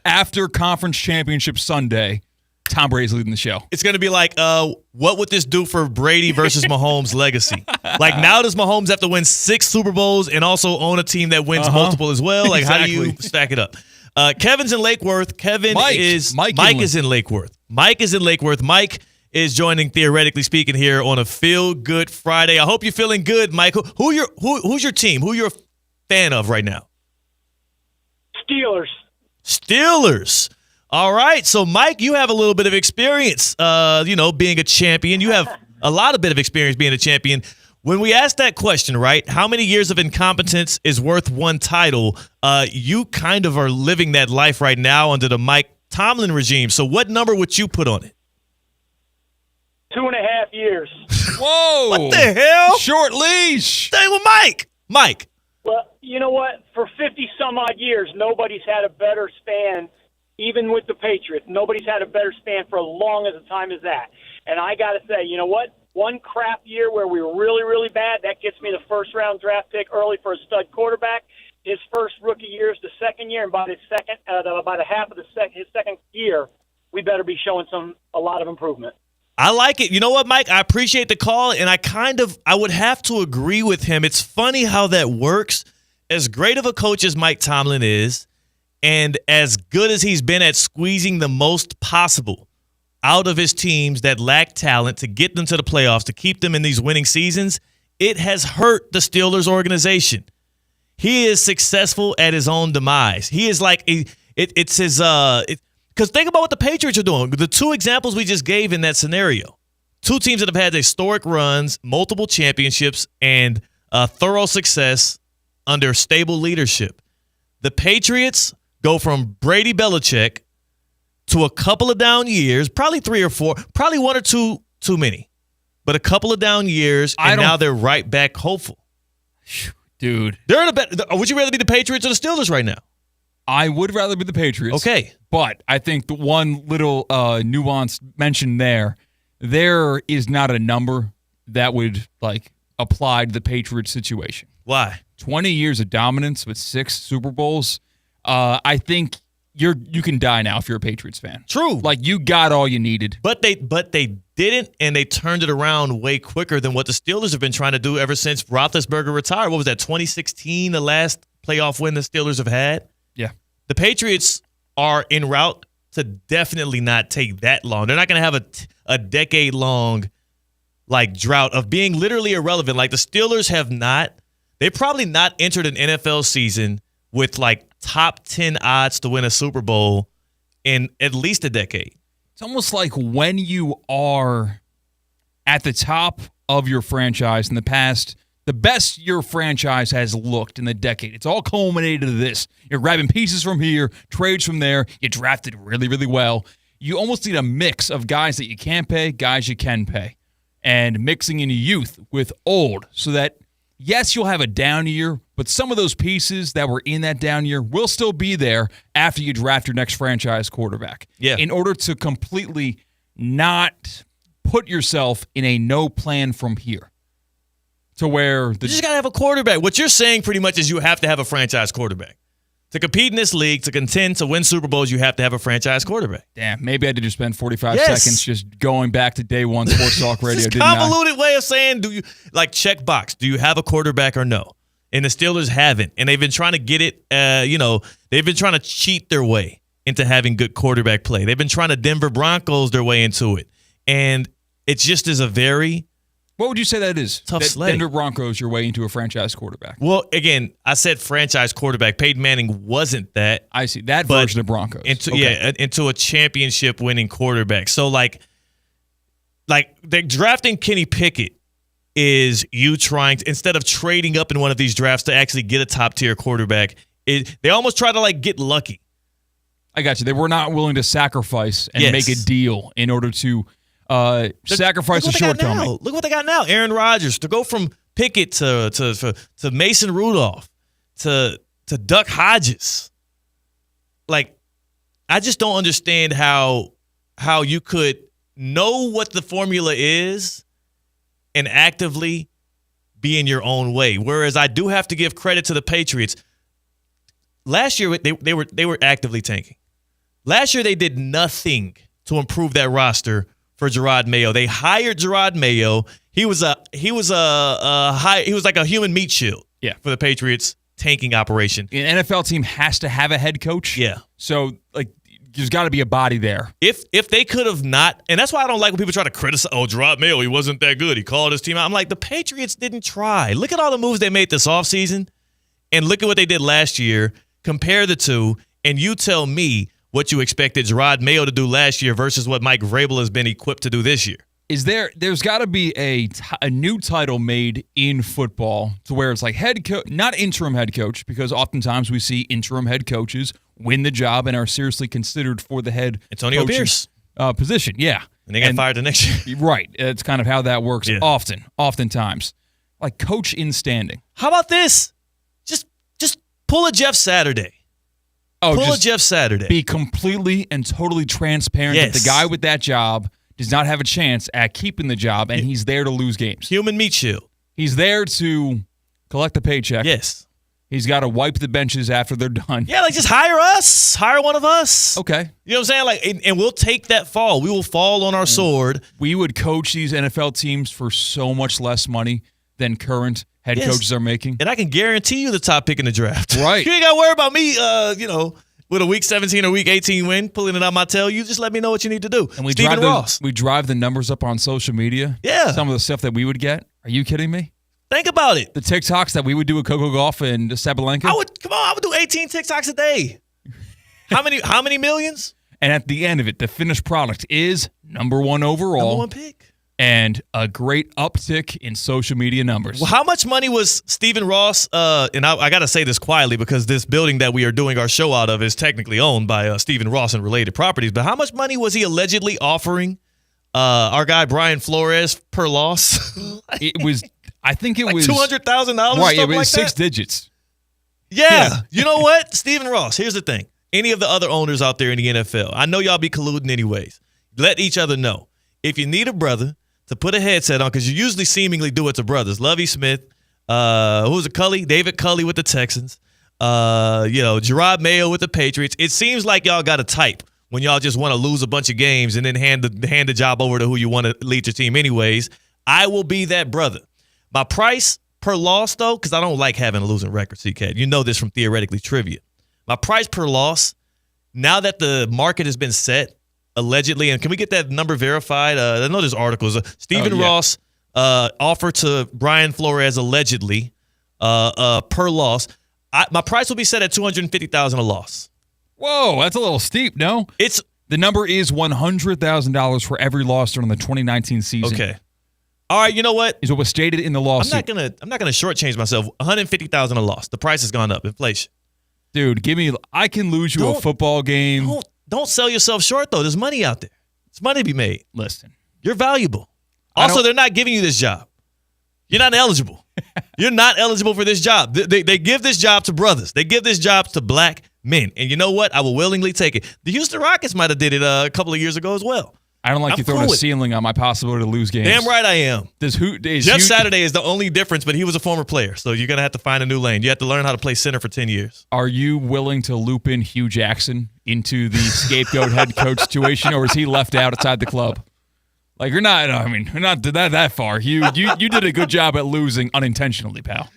After Conference Championship Sunday, Tom Brady's leading the show. It's going to be like, what would this do for Brady versus Mahomes' legacy? Like, now does Mahomes have to win 6 Super Bowls and also own a team that wins multiple as well? Like, How do you stack it up? Kevin's in Lake Worth. Mike is in Lake Worth. Mike is in Lake Worth. Mike is joining Theoretically Speaking here on a Feel Good Friday. I hope you're feeling good, Mike. Who's your team? Who you're a fan of right now? Steelers. All right. So, Mike, you have a little bit of experience, being a champion. You have a lot of bit of experience being a champion. When we ask that question, right, how many years of incompetence is worth one title? You kind of are living that life right now under the Mike Tomlin regime. So what number would you put on it? 2.5 years. Whoa. What the hell? Short leash. Stay with Mike. Well, you know what? For 50-some-odd years, nobody's had a better span, even with the Patriots. Nobody's had a better span for as long as a time as that. And I got to say, you know what? One crap year where we were really, really bad, that gets me the first-round draft pick early for a stud quarterback. His first rookie year is the second year, and by the half of his second year, we better be showing a lot of improvement. I like it. You know what, Mike? I appreciate the call, and I would have to agree with him. It's funny how that works. As great of a coach as Mike Tomlin is, and as good as he's been at squeezing the most possible out of his teams that lack talent to get them to the playoffs, to keep them in these winning seasons, it has hurt the Steelers organization. He is successful at his own demise. He is like it's his because think about what the Patriots are doing. The 2 examples we just gave in that scenario. 2 teams that have had historic runs, multiple championships, and thorough success under stable leadership. The Patriots go from Brady Belichick to a couple of down years, probably 3 or 4, probably 1 or 2 too many, but a couple of down years, and now they're right back hopeful. Dude. They're in a better. Would you rather be the Patriots or the Steelers right now? I would rather be the Patriots. Okay. But I think the one little nuance mentioned there is not a number that would apply to the Patriots situation. Why? 20 years of dominance with 6 Super Bowls. I think you can die now if you're a Patriots fan. True. Like, you got all you needed. But they didn't, and they turned it around way quicker than what the Steelers have been trying to do ever since Roethlisberger retired. What was that, 2016, the last playoff win the Steelers have had? Yeah. The Patriots are en route to definitely not take that long. They're not going to have a decade-long drought of being literally irrelevant. Like, the Steelers have not. They've probably not entered an NFL season with top 10 odds to win a Super Bowl in at least a decade. It's almost like when you are at the top of your franchise in the past the best your franchise has looked in the decade. It's all culminated to this. You're grabbing pieces from here, trades from there. You drafted really, really well. You almost need a mix of guys that you can't pay, guys you can pay, and mixing in youth with old so that, yes, you'll have a down year, but some of those pieces that were in that down year will still be there after you draft your next franchise quarterback. Yeah. In order to completely not put yourself in a no plan from here. To where you just got to have a quarterback. What you're saying pretty much is you have to have a franchise quarterback. To compete in this league, to contend, to win Super Bowls, you have to have a franchise quarterback. Damn, maybe I did just spend 45 seconds just going back to day one Sports Talk Radio. It's a convoluted way of saying, do you check box? Do you have a quarterback or no? And the Steelers haven't, and they've been trying to get it. They've been trying to cheat their way into having good quarterback play. They've been trying to Denver Broncos their way into it, and it just is a very What would you say that is? Tough slate. Denver Broncos your way into a franchise quarterback. Well, again, I said franchise quarterback. Peyton Manning wasn't that. I see. That version of Broncos. Into a championship winning quarterback. So like they're drafting Kenny Pickett is you trying to, instead of trading up in one of these drafts to actually get a top tier quarterback, they almost try to get lucky. I got you. They were not willing to sacrifice and make a deal in order to sacrifice a shortcoming. Look what they got now. Aaron Rodgers, to go from Pickett to Mason Rudolph to Duck Hodges. I just don't understand how you could know what the formula is and actively be in your own way. Whereas I do have to give credit to the Patriots. Last year they were actively tanking. Last year they did nothing to improve that roster for Gerard Mayo. They hired Gerard Mayo. He was like a human meat shield for the Patriots tanking operation. An NFL team has to have a head coach. Yeah. So there's got to be a body there. If they could have not, and that's why I don't like when people try to criticize, Gerard Mayo, he wasn't that good. He called his team out. I'm like, the Patriots didn't try. Look at all the moves they made this offseason, and look at what they did last year. Compare the two, and you tell me what you expected Gerard Mayo to do last year versus what Mike Vrabel has been equipped to do this year. There's got to be a new title made in football to where it's like head coach, not interim head coach, because oftentimes we see interim head coaches win the job and are seriously considered for the head Antonio Pierce position. Yeah. And they got fired the next year. Right. It's kind of how that works oftentimes. Like coach in standing. How about this? Just pull a Jeff Saturday. Pull a Jeff Saturday. Be completely and totally transparent that the guy with that job does not have a chance at keeping the job, and he's there to lose games. Human meat shield. He's there to collect a paycheck. Yes. He's got to wipe the benches after they're done. Yeah, just hire us. Hire one of us. Okay. You know what I'm saying? And we'll take that fall. We will fall on our sword. We would coach these NFL teams for so much less money than current head coaches are making. And I can guarantee you the top pick in the draft. Right. You ain't got to worry about me, with a week 17 or week 18 win, pulling it out my tail. You just let me know what you need to do. And we drive the numbers up on social media. Yeah. Some of the stuff that we would get. Are you kidding me? Think about it. The TikToks that we would do with Coco Gauff and Sabalenka. I would do 18 TikToks a day. How many millions? And at the end of it, the finished product is number one overall. Number one pick. And a great uptick in social media numbers. Well, how much money was Stephen Ross, and I got to say this quietly because this building that we are doing our show out of is technically owned by Stephen Ross and related properties, but how much money was he allegedly offering our guy Brian Flores per loss? I think it was $200,000. Right, it was 6 digits. Yeah. You know what? Stephen Ross, here's the thing. Any of the other owners out there in the NFL, I know y'all be colluding anyways. Let each other know. If you need a brother to put a headset on, because you usually seemingly do it to brothers. Lovie Smith, who was it, Culley? David Culley with the Texans. Gerard Mayo with the Patriots. It seems like y'all got a type when y'all just want to lose a bunch of games and then hand the job over to who you want to lead your team anyways. I will be that brother. My price per loss, though, because I don't like having a losing record, CK. You know this from Theoretically Trivia. My price per loss, now that the market has been set, allegedly, and can we get that number verified? I know there's articles. Stephen Ross offer to Brian Flores allegedly per loss. My price will be set at $250,000 a loss. Whoa, that's a little steep. No, the number is $100,000 for every loss during the 2019 season. Okay, All right, you know what? Is what was stated in the lawsuit. I'm not gonna shortchange myself. $150,000 a loss. The price has gone up. Inflation. Dude, I can lose you a football game. Don't sell yourself short though. There's money out there. There's money to be made. Listen, you're valuable. Also, they're not giving you this job. You're not eligible. You're not eligible for this job. They give this job to brothers. They give this job to black men. And you know what? I will willingly take it. The Houston Rockets might have did it a couple of years ago as well. I don't like you throwing a ceiling on my possibility to lose games. Damn right I am. Jeff Saturday is the only difference, but he was a former player, so you're going to have to find a new lane. You have to learn how to play center for 10 years. Are you willing to loop in Hugh Jackson into the scapegoat head coach situation, or is he left outside the club? Like, you're not that far. You did a good job at losing unintentionally, pal.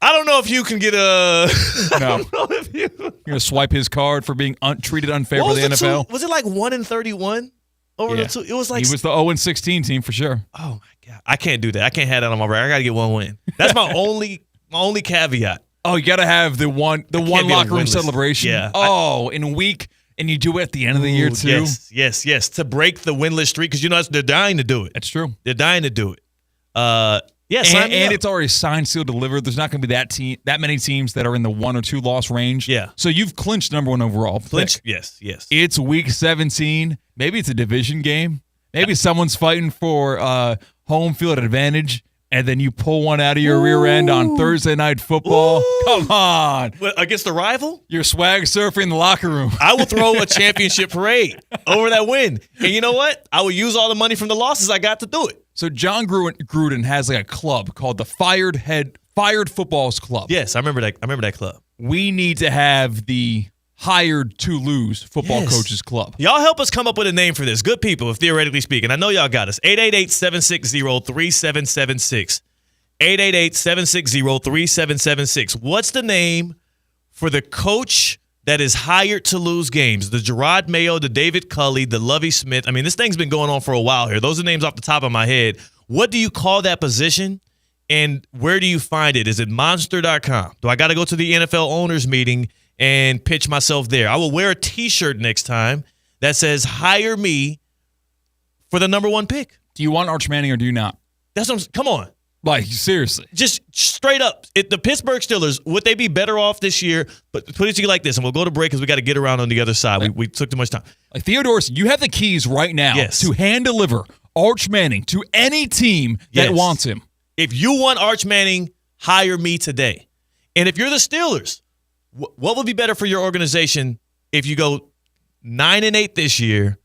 I don't know if you can get a... No. You're going to swipe his card for being treated unfair by the NFL? Was it like 1-31? Over the two, it was like he was the 0-16 team for sure. Oh my God, I can't do that. I can't have that on my record. I got to get one win. That's my only caveat. Oh, you got to have the one locker room celebration. Yeah. In a week, and you do it at the end of the year too. Yes. To break the winless streak, because they're dying to do it. That's true. They're dying to do it. And it's already signed, sealed, delivered. There's not going to be that many teams that are in the 1 or 2 loss range. Yeah. So you've clinched number 1 overall. Clinched. Yes. It's week 17. Maybe it's a division game. Maybe someone's fighting for home field advantage, and then you pull one out of your rear end on Thursday Night Football. Come on. Against the rival? You're swag surfing in the locker room. I will throw a championship parade over that win. And you know what? I will use all the money from the losses I got to do it. So John Gruden has like a club called the Fired Footballs Club. Yes, I remember that club. We need to have the Hired to Lose Football Coaches Club. Y'all help us come up with a name for this. Good people, if theoretically speaking. I know y'all got us. 888-760-3776. 888-760-3776. What's the name for the coach that is hired to lose games? The Gerard Mayo, the David Culley, the Lovie Smith. I mean, this thing's been going on for a while here. Those are names off the top of my head. What do you call that position? And where do you find it? Is it monster.com? Do I got to go to the NFL owners meeting and pitch myself there? I will wear a T-shirt next time that says, hire me for the number 1 pick. Do you want Arch Manning or do you not? Come on. Like, seriously. Just straight up. The Pittsburgh Steelers, would they be better off this year? But put it to you like this, and we'll go to break because we got to get around on the other side. We took too much time. Like, Theodorus, you have the keys right now to hand deliver Arch Manning to any team that wants him. If you want Arch Manning, hire me today. And if you're the Steelers, what would be better for your organization if you go 9-8 this year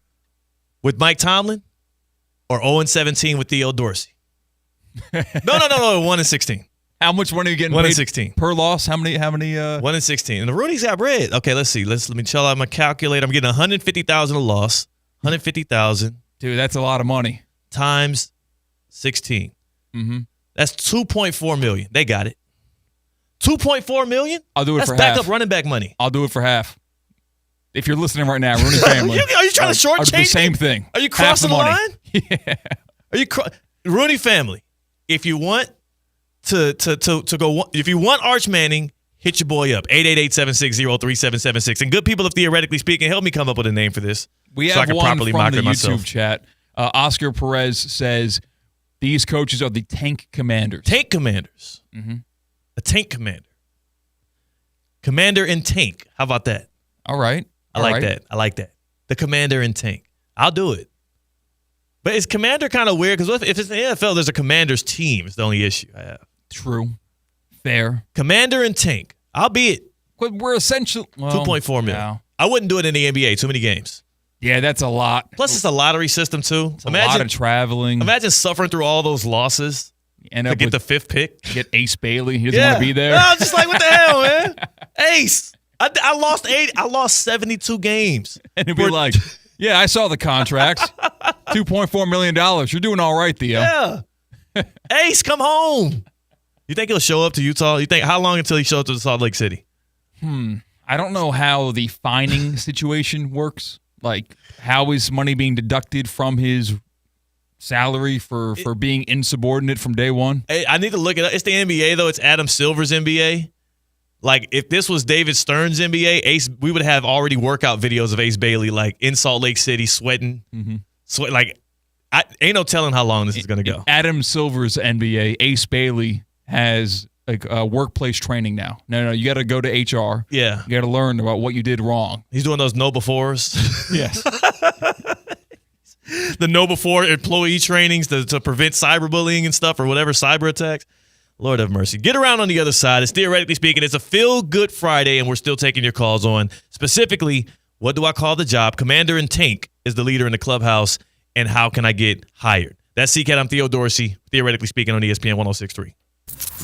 with Mike Tomlin or 0-17 with Theo Dorsey? No, 1-16. How much money are you getting 1-16 per loss? How many 1-16. And the Rooney's got bread. Okay, let's see. Let me tell. I'm gonna calculate. I'm getting $150,000 a loss. $150,000. Dude, that's a lot of money. Times 16. Mm-hmm. That's $2.4 million. They got it. $2.4 million? I'll do it for half. That's backup running back money. I'll do it for half. If you're listening right now, Rooney family. Are you trying to shortchange the same thing? Are you crossing the line? Yeah. Are you Rooney family? If you want to go, if you want Arch Manning, hit your boy up. 888-760-3776. And good people, if theoretically speaking, help me come up with a name for this. We so have I can one properly from market the myself. YouTube chat. Oscar Perez says these coaches are the tank commanders. Tank commanders. Mm-hmm. A tank commander. Commander in tank. How about that? All right. I like that. The commander in tank. I'll do it. But is commander kind of weird? Because if it's the NFL, there's a commander's team. It's the only issue I have. True. Fair. Commander and tank. I'll be it. But we're essentially... Well, 2.4 million. No. I wouldn't do it in the NBA. Too many games. Yeah, that's a lot. Plus, it's a lottery system, too. It's a lot of traveling. Imagine suffering through all those losses to get the 5th pick. Get Ace Bailey. He doesn't want to be there. No, just like, what the hell, man? Ace. I lost 8. I lost 72 games. And it'd be like... Yeah, I saw the contracts. $2.4 million. You're doing all right, Theo. Yeah. Ace, come home. You think he'll show up to Utah? You think how long until he shows up to Salt Lake City? I don't know how the fining situation works. Like, how is money being deducted from his salary for being insubordinate from day one? Hey, I need to look it up. It's the NBA, though. It's Adam Silver's NBA. Like, if this was David Stern's NBA, Ace, we would have already workout videos of Ace Bailey, like, in Salt Lake City, sweating. Mm-hmm. Like, Ain't no telling how long this is going to go. Adam Silver's NBA, Ace Bailey, has workplace training now. No, you got to go to HR. Yeah. You got to learn about what you did wrong. He's doing those know-befores. Yes. The know-before employee trainings to prevent cyberbullying and stuff or whatever, cyber attacks. Lord have mercy. Get around on the other side. It's Theoretically Speaking. It's a feel-good Friday, and we're still taking your calls on. Specifically, what do I call the job? Commander in Tank is the leader in the clubhouse, and how can I get hired? That's CCAT. I'm Theo Dorsey. Theoretically Speaking on ESPN 106.3.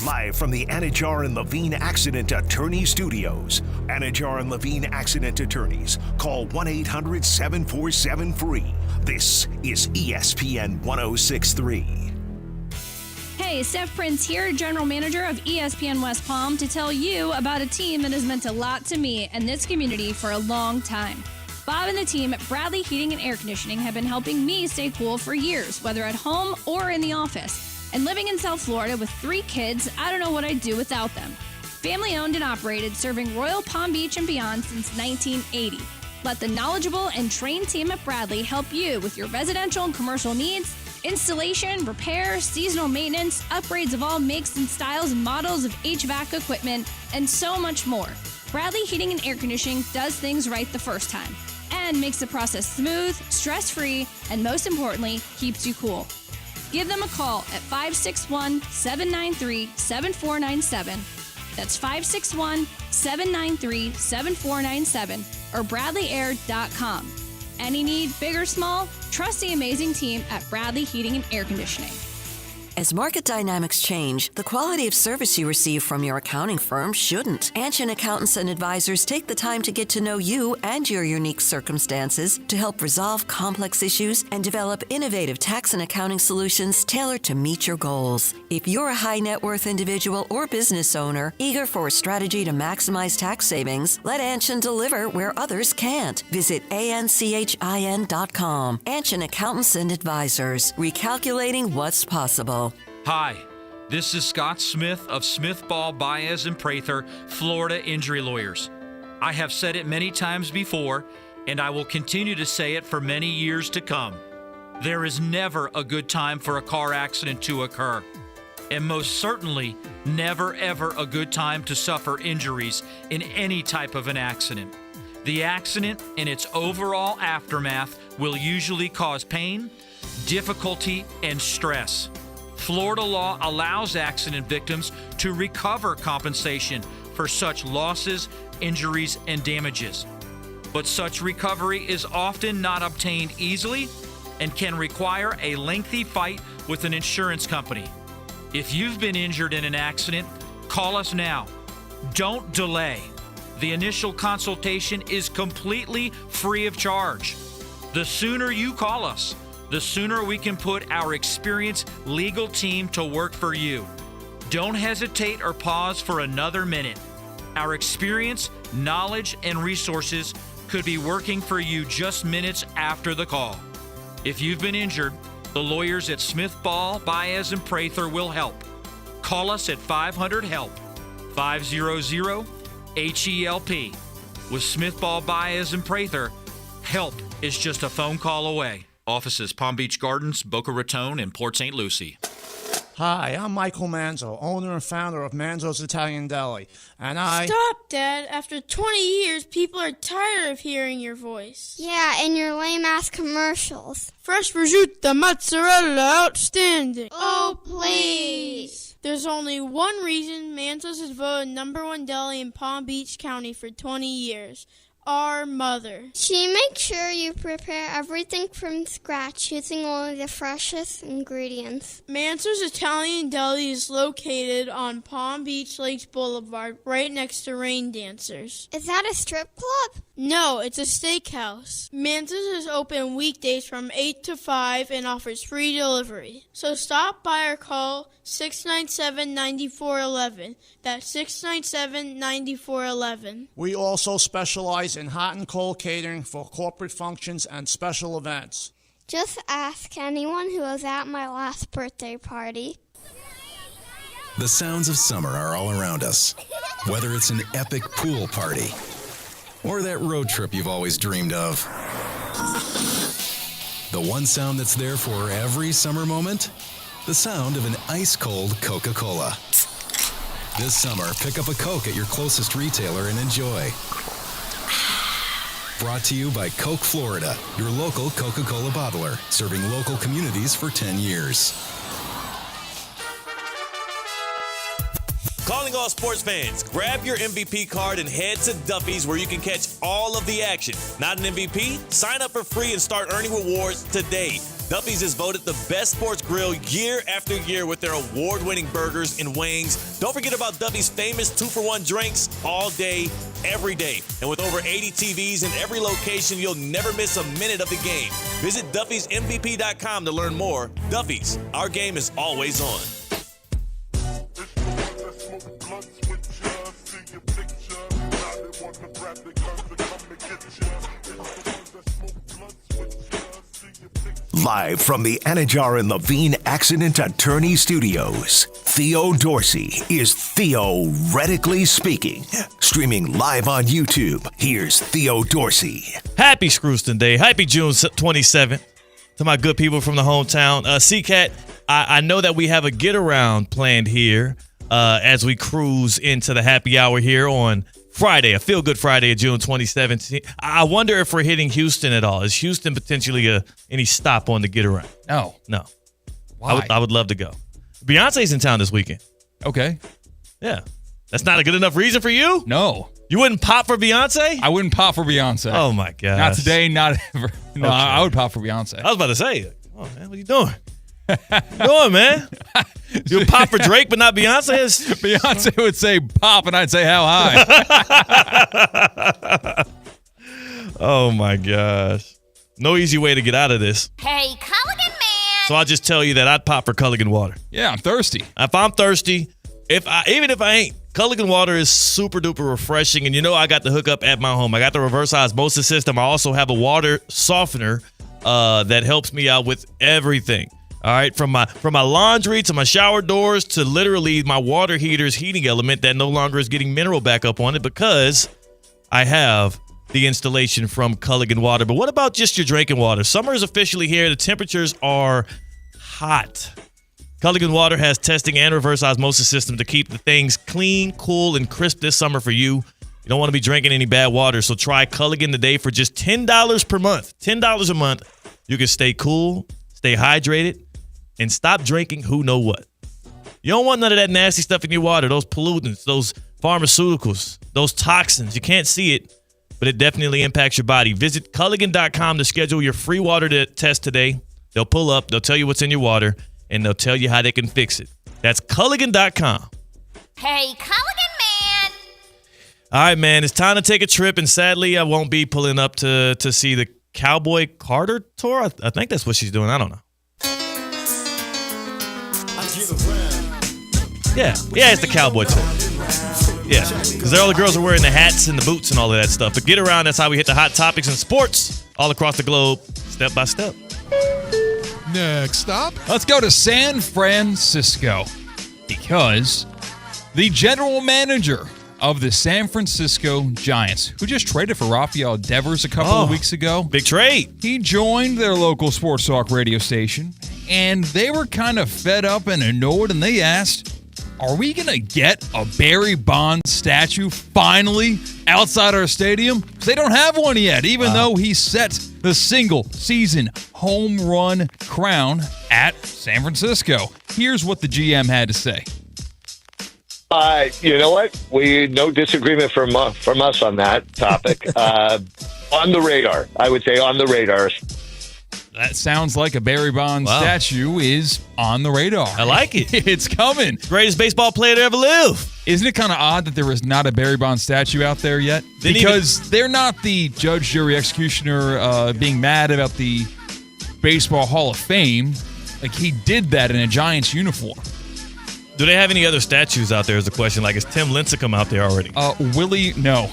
Live from the Anajar and Levine Accident Attorney Studios. Anajar and Levine Accident Attorneys. Call 1-800-747-FREE. This is ESPN 106.3. Hey, Steph Prince here, General Manager of ESPN West Palm, to tell you about a team that has meant a lot to me and this community for a long time. Bob and the team at Bradley Heating and Air Conditioning have been helping me stay cool for years, whether at home or in the office. And living in South Florida with 3 kids, I don't know what I'd do without them. Family owned and operated, serving Royal Palm Beach and beyond since 1980. Let the knowledgeable and trained team at Bradley help you with your residential and commercial needs, installation, repair, seasonal maintenance, upgrades of all makes and styles and models of HVAC equipment, and so much more. Bradley Heating and Air Conditioning does things right the first time and makes the process smooth, stress-free, and most importantly, keeps you cool. Give them a call at 561-793-7497. That's 561-793-7497 or bradleyair.com. Any need, big or small, trust the amazing team at Bradley Heating and Air Conditioning. As market dynamics change, the quality of service you receive from your accounting firm shouldn't. Anshin Accountants and Advisors take the time to get to know you and your unique circumstances to help resolve complex issues and develop innovative tax and accounting solutions tailored to meet your goals. If you're a high net worth individual or business owner eager for a strategy to maximize tax savings, let Anshin deliver where others can't. Visit anchin.com. Anshin Accountants and Advisors, recalculating what's possible. Hi, this is Scott Smith of Smith, Ball, Baez, and Prather, Florida Injury Lawyers. I have said it many times before, and I will continue to say it for many years to come. There is never a good time for a car accident to occur, and most certainly never ever a good time to suffer injuries in any type of an accident. The accident and its overall aftermath will usually cause pain, difficulty, and stress. Florida law allows accident victims to recover compensation for such losses, injuries, and damages. But such recovery is often not obtained easily and can require a lengthy fight with an insurance company. If you've been injured in an accident, call us now. Don't delay. The initial consultation is completely free of charge. The sooner you call us, the sooner we can put our experienced legal team to work for you. Don't hesitate or pause for another minute. Our experience, knowledge, and resources could be working for you just minutes after the call. If you've been injured, the lawyers at Smith, Ball, Baez, and Prather will help. Call us at 500-HELP, 500-HELP. With Smith, Ball, Baez, and Prather, help is just a phone call away. Offices Palm Beach Gardens, Boca Raton, and Port St. Lucie. Hi, I'm Michael Manzo, owner and founder of Manzo's Italian Deli, and Stop, Dad. After 20 years, people are tired of hearing your voice. Yeah, and your lame-ass commercials. Fresh prosciutto, mozzarella, outstanding. Oh, please. There's only one reason Manzo's is voted #1 deli in Palm Beach County for 20 years. Our mother. She makes sure you prepare everything from scratch using only the freshest ingredients. Manzo's Italian Deli is located on Palm Beach Lakes Boulevard, right next to Rain Dancers. Is that a strip club? No, it's a steakhouse. Manzo's is open weekdays from 8 to 5 and offers free delivery. So stop by or call 697-9411. That's 697-9411. we also specialize in hot and cold catering for corporate functions and special events. Just ask anyone who was at my last birthday party. The sounds of summer are all around us. Whether it's an epic pool party or that road trip you've always dreamed of. The one sound that's there for every summer moment? The sound of an ice-cold Coca-Cola. This summer, pick up a Coke at your closest retailer and enjoy. Brought to you by Coke Florida, your local Coca-Cola bottler, serving local communities for 10 years. Calling all sports fans, grab your MVP card and head to Duffy's where you can catch all of the action. Not an MVP? Sign up for free and start earning rewards today. Duffy's is voted the best sports grill year after year with their award-winning burgers and wings. Don't forget about Duffy's famous 2-for-1 drinks all day, every day. And with over 80 TVs in every location, you'll never miss a minute of the game. Visit Duffy'sMVP.com to learn more. Duffy's, our game is always on. Live from the Anajar and Levine Accident Attorney Studios, Theo Dorsey is theoretically speaking. Streaming live on YouTube, here's Theo Dorsey. Happy Screwston Day. Happy June 27th to my good people from the hometown. C-Cat, I know that we have a get-around planned here as we cruise into the happy hour here on Friday, a feel-good Friday of June 2017. I wonder if we're hitting Houston at all. Is Houston potentially any stop on the get-around? No. Why? I would love to go. Beyonce's in town this weekend. Okay. Yeah. That's not a good enough reason for you? No. You wouldn't pop for Beyonce? I wouldn't pop for Beyonce. Oh, my God. Not today, not ever. No, Okay. I would pop for Beyonce. I was about to say, come on, man, what are you doing? What you doing, man? You would pop for Drake, but not Beyonce? Beyonce would say pop, and I'd say how high. Oh, my gosh. No easy way to get out of this. Hey, Culligan man! So I'll just tell you that I'd pop for Culligan water. Yeah, I'm thirsty. If I'm thirsty, even if I ain't, Culligan water is super duper refreshing. And I got the hookup at my home. I got the reverse osmosis system. I also have a water softener that helps me out with everything. All right, from my laundry to my shower doors to literally my water heater's heating element that no longer is getting mineral back up on it because I have the installation from Culligan Water. But what about just your drinking water? Summer is officially here. The temperatures are hot. Culligan Water has testing and reverse osmosis system to keep the things clean, cool, and crisp this summer for you. You don't want to be drinking any bad water, so try Culligan today for just $10 per month. $10 a month. You can stay cool, stay hydrated, and stop drinking who know what. You don't want none of that nasty stuff in your water, those pollutants, those pharmaceuticals, those toxins. You can't see it, but it definitely impacts your body. Visit Culligan.com to schedule your free water test today. They'll pull up, they'll tell you what's in your water, and they'll tell you how they can fix it. That's Culligan.com. Hey, Culligan man! All right, man, it's time to take a trip, and sadly, I won't be pulling up to see the Cowboy Carter tour. I think that's what she's doing. I don't know. Yeah, it's the Cowboy tour. Yeah, because all the girls are wearing the hats and the boots and all of that stuff. But get around, that's how we hit the hot topics in sports all across the globe, step by step. Next stop. Let's go to San Francisco because the general manager of the San Francisco Giants, who just traded for Rafael Devers a couple of weeks ago. Big trade. He joined their local sports talk radio station, and they were kind of fed up and annoyed, and they asked, are we going to get a Barry Bonds statue finally outside our stadium? Because they don't have one yet, even though he set the single-season home run crown at San Francisco. Here's what the GM had to say. You know what? No disagreement from us on that topic. On the radar, I would say on the radar. That sounds like a Barry Bonds statue is on the radar. I like it. It's coming. Greatest baseball player to ever live. Isn't it kind of odd that there is not a Barry Bonds statue out there yet? Because they're not the judge, jury, executioner being mad about the Baseball Hall of Fame. Like, he did that in a Giants uniform. Do they have any other statues out there is the question. Like, is Tim Lincecum out there already? Willie, no.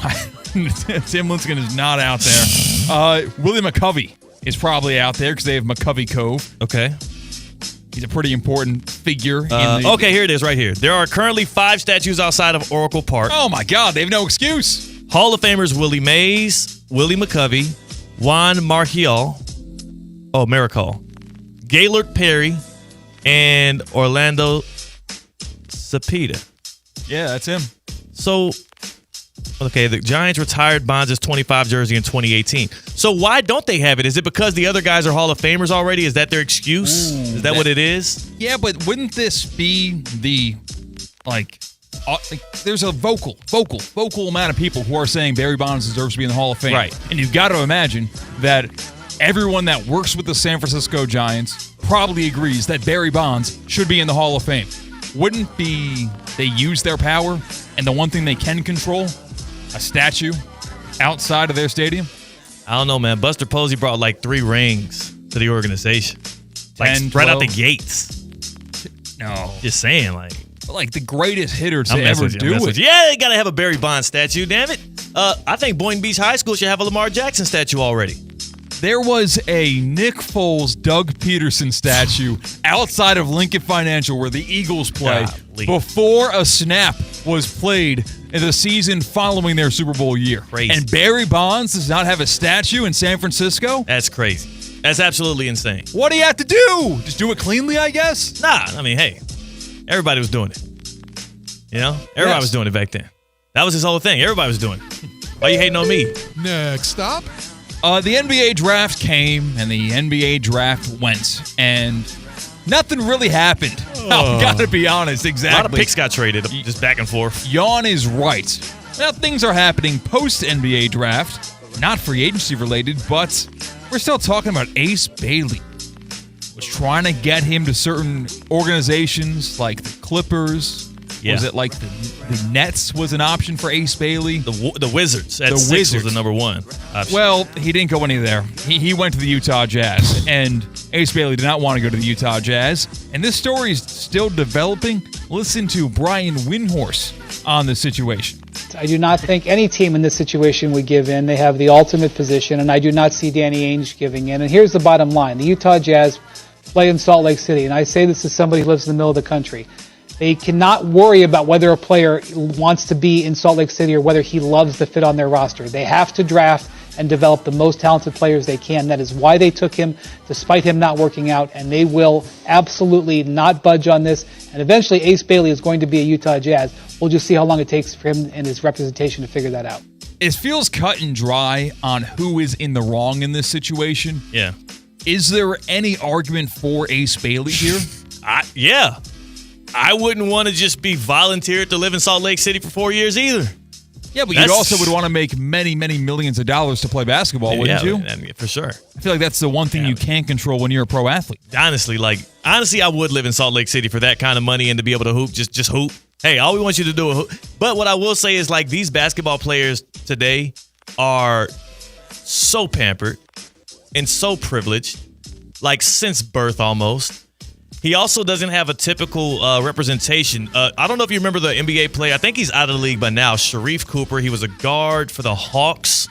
Tim Lincecum is not out there. Willie McCovey is probably out there because they have McCovey Cove. Okay. He's a pretty important figure. Okay, here it is right here. There are currently 5 statues outside of Oracle Park. Oh, my God. They have no excuse. Hall of Famers Willie Mays, Willie McCovey, Juan Marchiol, Maricol. Gaylord Perry and Orlando Cepeda. Yeah, that's him. So, okay, the Giants retired Bonds' 25 jersey in 2018. So why don't they have it? Is it because the other guys are Hall of Famers already? Is that their excuse? Is that what it is? Yeah, but wouldn't this be the, there's a vocal amount of people who are saying Barry Bonds deserves to be in the Hall of Fame. Right. And you've got to imagine that everyone that works with the San Francisco Giants probably agrees that Barry Bonds should be in the Hall of Fame. Wouldn't be they use their power and the one thing they can control, a statue outside of their stadium? I don't know, man. Buster Posey brought 3 rings to the organization. Right out the gates. No. Just saying, the greatest hitter to ever do it. Yeah, they got to have a Barry Bonds statue, damn it. I think Boynton Beach High School should have a Lamar Jackson statue already. There was a Nick Foles, Doug Peterson statue outside of Lincoln Financial where the Eagles play before a snap was played in the season following their Super Bowl year. Crazy. And Barry Bonds does not have a statue in San Francisco? That's crazy. That's absolutely insane. What do you have to do? Just do it cleanly, I guess? Nah, I mean, hey, everybody was doing it. You know? Everybody was doing it back then. That was his whole thing. Everybody was doing it. Why you hating on me? Next stop. The NBA draft came and the NBA draft went, and nothing really happened. I've got to be honest, exactly. A lot of picks got traded, just back and forth. Yawn is right. Now, things are happening post-NBA draft, not free agency related, but we're still talking about Ace Bailey. Was trying to get him to certain organizations like the Clippers. Yeah. Was it the Nets was an option for Ace Bailey? The Wizards at 6 was the number one option. Well, he didn't go any there. He went to the Utah Jazz, and Ace Bailey did not want to go to the Utah Jazz. And this story is still developing. Listen to Brian Windhorst on the situation. I do not think any team in this situation would give in. They have the ultimate position, and I do not see Danny Ainge giving in. And here's the bottom line. The Utah Jazz play in Salt Lake City, and I say this as somebody who lives in the middle of the country. They cannot worry about whether a player wants to be in Salt Lake City or whether he loves the fit on their roster. They have to draft and develop the most talented players they can. That is why they took him, despite him not working out, and they will absolutely not budge on this. And eventually Ace Bailey is going to be a Utah Jazz. We'll just see how long it takes for him and his representation to figure that out. It feels cut and dry on who is in the wrong in this situation. Yeah. Is there any argument for Ace Bailey here? Yeah. I wouldn't want to just be volunteered to live in Salt Lake City for 4 years either. Yeah, but you also would want to make many, many millions of dollars to play basketball, wouldn't you? For sure. I feel like that's the one thing you can't control when you're a pro athlete. Honestly, I would live in Salt Lake City for that kind of money and to be able to hoop, just hoop. Hey, all we want you to do is hoop. But what I will say is these basketball players today are so pampered and so privileged, since birth almost. He also doesn't have a typical representation. I don't know if you remember the NBA player. I think he's out of the league by now. Sharif Cooper. He was a guard for the Hawks,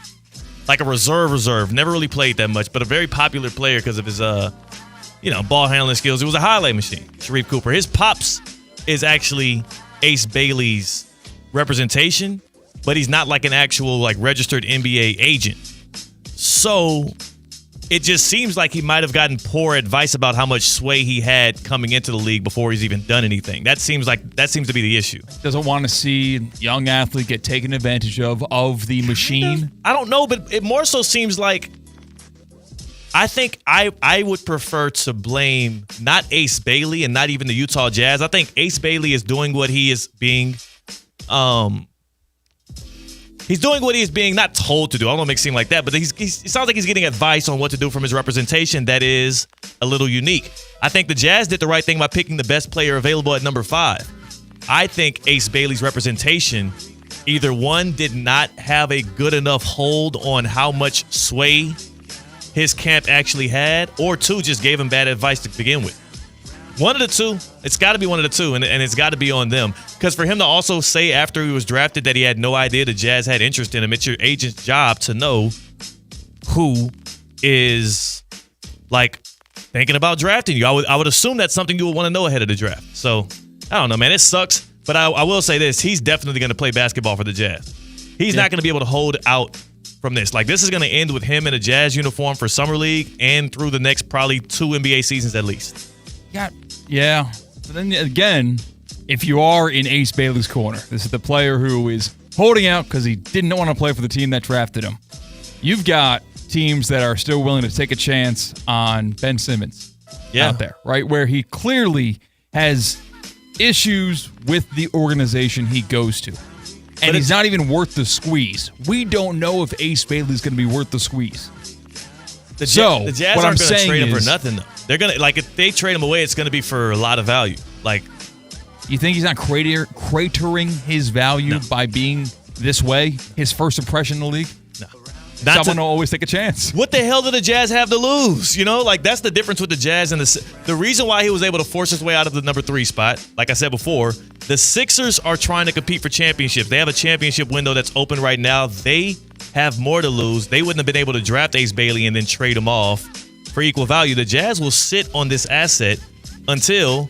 like a reserve. Never really played that much, but a very popular player because of his, ball handling skills. It was a highlight machine. Sharif Cooper. His pops is actually Ace Bailey's representation, but he's not an actual registered NBA agent. So it just seems like he might have gotten poor advice about how much sway he had coming into the league before he's even done anything. That seems to be the issue. Doesn't want to see young athlete get taken advantage of the machine. I don't know, but it more so seems like I think I would prefer to blame not Ace Bailey and not even the Utah Jazz. I think Ace Bailey is doing what he is being he's doing what he's being not told to do. I don't want to make it seem like that, but it sounds like he's getting advice on what to do from his representation that is a little unique. I think the Jazz did the right thing by picking the best player available at number 5. I think Ace Bailey's representation, either one, did not have a good enough hold on how much sway his camp actually had, or 2, just gave him bad advice to begin with. One of the two. It's got to be one of the two, and it's got to be on them. Because for him to also say after he was drafted that he had no idea the Jazz had interest in him, it's your agent's job to know who is, thinking about drafting you. I would assume that's something you would want to know ahead of the draft. So, I don't know, man. It sucks. But I will say this. He's definitely going to play basketball for the Jazz. He's not going to be able to hold out from this. Like, this is going to end with him in a Jazz uniform for Summer League and through the next probably 2 NBA seasons at least. Yeah. But then again, if you are in Ace Bailey's corner, this is the player who is holding out because he didn't want to play for the team that drafted him. You've got teams that are still willing to take a chance on Ben Simmons out there, right? Where he clearly has issues with the organization he goes to. And he's not even worth the squeeze. We don't know if Ace Bailey's going to be worth the squeeze. The Jazz aren't going to trade him for nothing, though. They're going to, like, if they trade him away, it's going to be for a lot of value. Like, you think he's not cratering his value by being this way? His first impression in the league? No. Someone will always take a chance. What the hell do the Jazz have to lose? You know, like, that's the difference with the Jazz and the reason why he was able to force his way out of the number 3 spot. Like I said before, the Sixers are trying to compete for championships. They have a championship window that's open right now. They have more to lose. They wouldn't have been able to draft Ace Bailey and then trade him off for equal value. The Jazz will sit on this asset until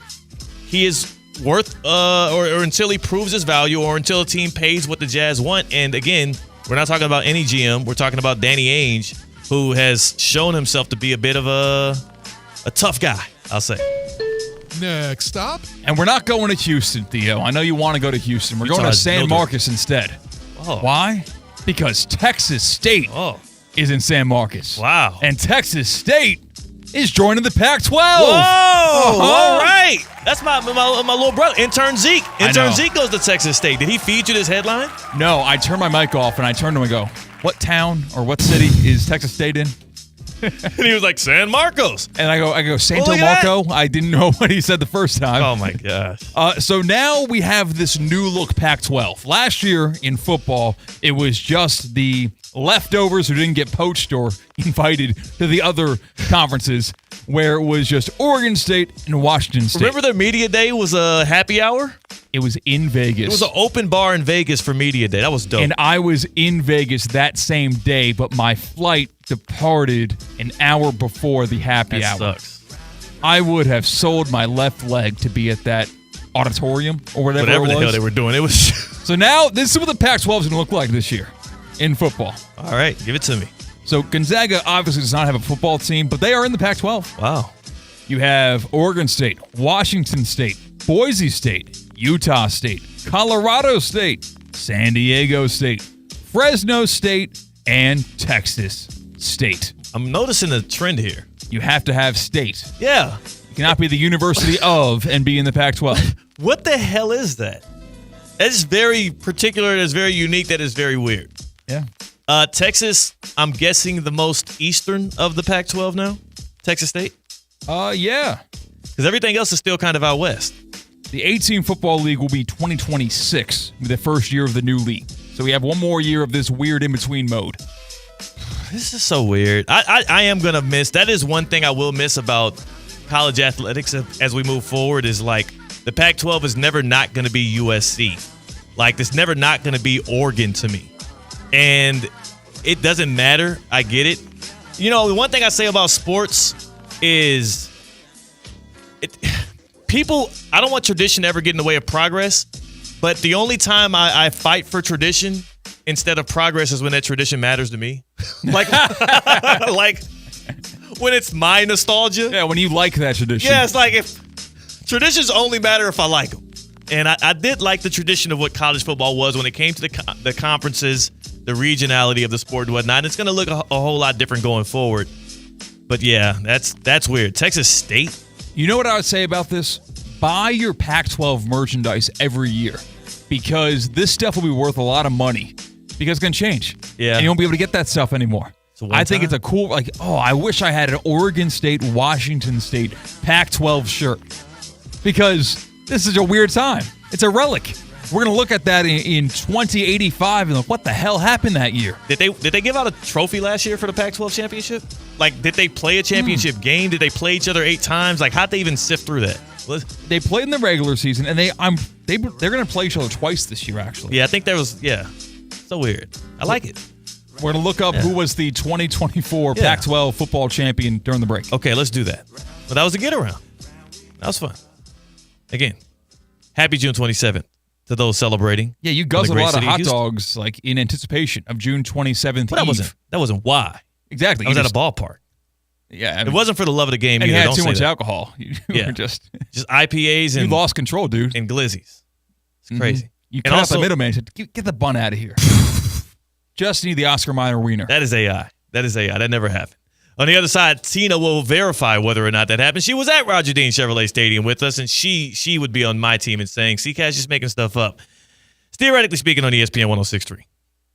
he is worth, or until he proves his value, or until a team pays what the Jazz want. And again, we're not talking about any GM. We're talking about Danny Ainge, who has shown himself to be a bit of a tough guy, I'll say. Next stop. And we're not going to Houston, Theo. I know you want to go to Houston. We're going to San Marcos instead. Oh. Why? Because Texas State is in San Marcos. Wow. And Texas State is joining the Pac-12. Whoa! All right. That's my little brother, intern Zeke. Intern Zeke goes to Texas State. Did he feed you this headline? No, I turned my mic off and I turned to him and go, what town or what city is Texas State in? And he was like, San Marcos. And I go, Santo Marco? I didn't know what he said the first time. Oh, my gosh. So now we have this new look Pac-12. Last year in football, it was just the leftovers who didn't get poached or invited to the other conferences, where it was just Oregon State and Washington State. Remember their media day was a happy hour? It was in Vegas. It was an open bar in Vegas for media day. That was dope. And I was in Vegas that same day, but my flight departed an hour before the happy hour. That sucks. I would have sold my left leg to be at that auditorium or whatever it was. the hell they were doing. It was. So now this is what the Pac-12 is going to look like this year in football. All right, give it to me. So Gonzaga obviously does not have a football team, but they are in the Pac-12. Wow. You have Oregon State, Washington State, Boise State, Utah State, Colorado State, San Diego State, Fresno State, and Texas State. I'm noticing a trend here. You have to have state. Yeah. You cannot be the University of and be in the Pac-12. What the hell is that? That's very particular. That's very unique. That is very weird. Yeah. Texas, I'm guessing the most eastern of the Pac-12 now? Texas State? Yeah. Because everything else is still kind of out west. The 18 Football League will be 2026, the first year of the new league. So we have one more year of this weird in-between mode. This is so weird. I am going to miss. That is one thing I will miss about college athletics as we move forward is, like, the Pac-12 is never not going to be USC. Like, it's never not going to be Oregon to me. And it doesn't matter. I get it. You know, the one thing I say about sports is I don't want tradition to ever get in the way of progress, but the only time I fight for tradition instead of progress is when that tradition matters to me. like when it's my nostalgia. Yeah, when you like that tradition. Yeah, it's like if traditions only matter if I like them. And I did like the tradition of what college football was when it came to the conferences, the regionality of the sport and whatnot. It's going to look a whole lot different going forward. But yeah, that's weird. Texas State. You know what I would say about this? Buy your Pac-12 merchandise every year, because this stuff will be worth a lot of money because it's going to change. Yeah. And you won't be able to get that stuff anymore. I think it's a cool, I wish I had an Oregon State, Washington State Pac-12 shirt, because this is a weird time. It's a relic. We're going to look at that in 2085 and what the hell happened that year? Did they give out a trophy last year for the Pac-12 championship? Like, did they play a championship game? Did they play each other 8 times? Like, how'd they even sift through that? They played in the regular season, and they're going to play each other twice this year, actually. Yeah, I think so weird. I like it. We're going to look up who was the 2024 Pac-12 football champion during the break. Okay, let's do that. Well, that was a get-around. That was fun. Again, happy June 27th. to those celebrating. Yeah, you in the guzzle a great lot of city hot Houston. dogs like in anticipation of June 27th. But that wasn't why. Exactly. I was at a ballpark. Yeah, it wasn't for the love of the game. And either. you had Don't too say much that. alcohol. You were just IPAs and you lost control, dude. And glizzies. It's crazy. You And cut out also- the middleman. and said, Get the bun out of here. Just need the Oscar Mayer wiener. That is AI. That never happened. On the other side, Tina will verify whether or not that happened. She was at Roger Dean Chevrolet Stadium with us, and she would be on my team and saying, "C-Cash just making stuff up." It's Theoretically Speaking on ESPN 106.3.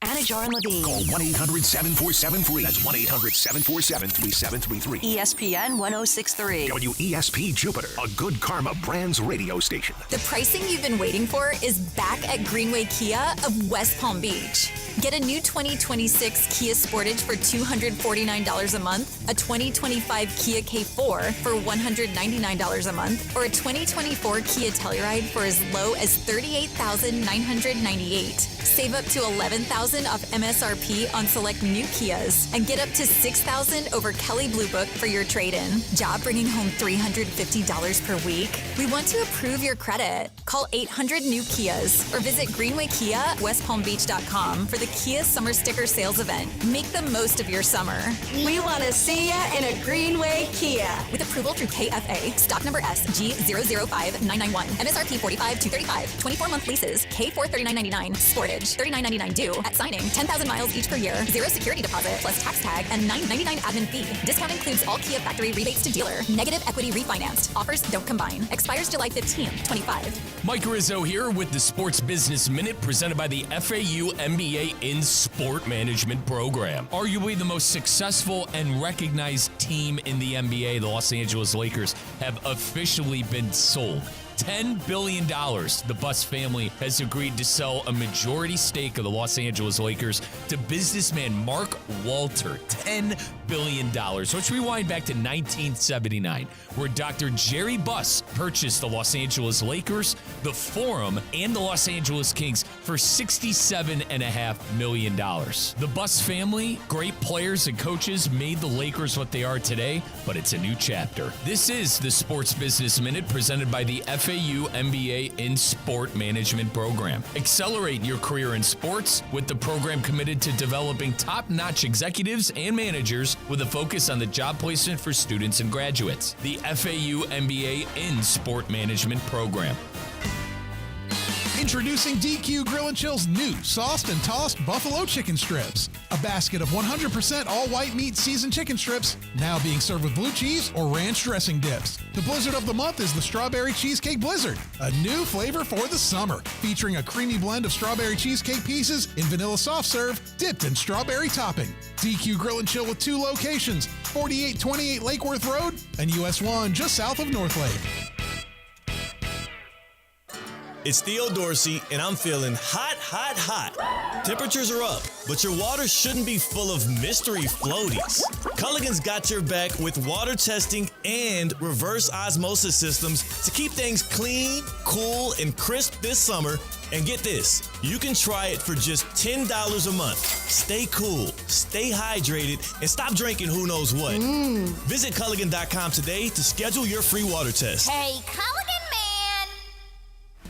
Anajar and Levine. Call 1-800-747-FREE. That's 1-800-747-3733. ESPN 1063. WESP Jupiter, a Good Karma Brands radio station. The pricing you've been waiting for is back at Greenway Kia of West Palm Beach. Get a new 2026 Kia Sportage for $249 a month, a 2025 Kia K4 for $199 a month, or a 2024 Kia Telluride for as low as $38,998. Save up to $11,000 off MSRP on select new Kias and get up to $6,000 over Kelley Blue Book for your trade-in. Job bringing home $350 per week? We want to approve your credit. Call 800-NEW-KIAs or visit Greenway Kia at westpalmbeach.com for the Kia Summer Sticker Sales Event. Make the most of your summer. We want to see ya in a Greenway Kia. With approval through KFA, stock number SG005991, MSRP $45,235, 24-month leases, K4 $39.99, Sportage $39.99 due at signing, 10,000 miles each per year, 0 security deposit plus tax tag and $9.99 admin fee. Discount includes all Kia factory rebates to dealer. Negative equity refinanced. Offers don't combine. Expires July 15, 25. Mike Rizzo here with the Sports Business Minute presented by the FAU MBA in Sport Management Program. Arguably the most successful and recognized team in the NBA, the Los Angeles Lakers, have officially been sold. $10 billion. The Buss family has agreed to sell a majority stake of the Los Angeles Lakers to businessman Mark Walter. $10 billion. Let's rewind back to 1979, where Dr. Jerry Buss purchased the Los Angeles Lakers, the Forum, and the Los Angeles Kings for $67.5 million. The Buss family, great players and coaches, made the Lakers what they are today, but it's a new chapter. This is the Sports Business Minute presented by the FAU MBA in Sport Management Program. Accelerate your career in sports with the program committed to developing top-notch executives and managers with a focus on the job placement for students and graduates. The FAU MBA in Sport Management Program. Introducing DQ Grill and Chill's new sauced and tossed buffalo chicken strips. A basket of 100% all-white meat seasoned chicken strips, now being served with blue cheese or ranch dressing dips. The blizzard of the month is the Strawberry Cheesecake Blizzard, a new flavor for the summer, featuring a creamy blend of strawberry cheesecake pieces in vanilla soft serve, dipped in strawberry topping. DQ Grill and Chill with 2 locations, 4828 Lake Worth Road and US 1 just south of North Lake. It's Theo Dorsey, and I'm feeling hot, hot, hot. Temperatures are up, but your water shouldn't be full of mystery floaties. Culligan's got your back with water testing and reverse osmosis systems to keep things clean, cool, and crisp this summer. And get this, you can try it for just $10 a month. Stay cool, stay hydrated, and stop drinking who knows what. Visit Culligan.com today to schedule your free water test. Hey, Culligan man!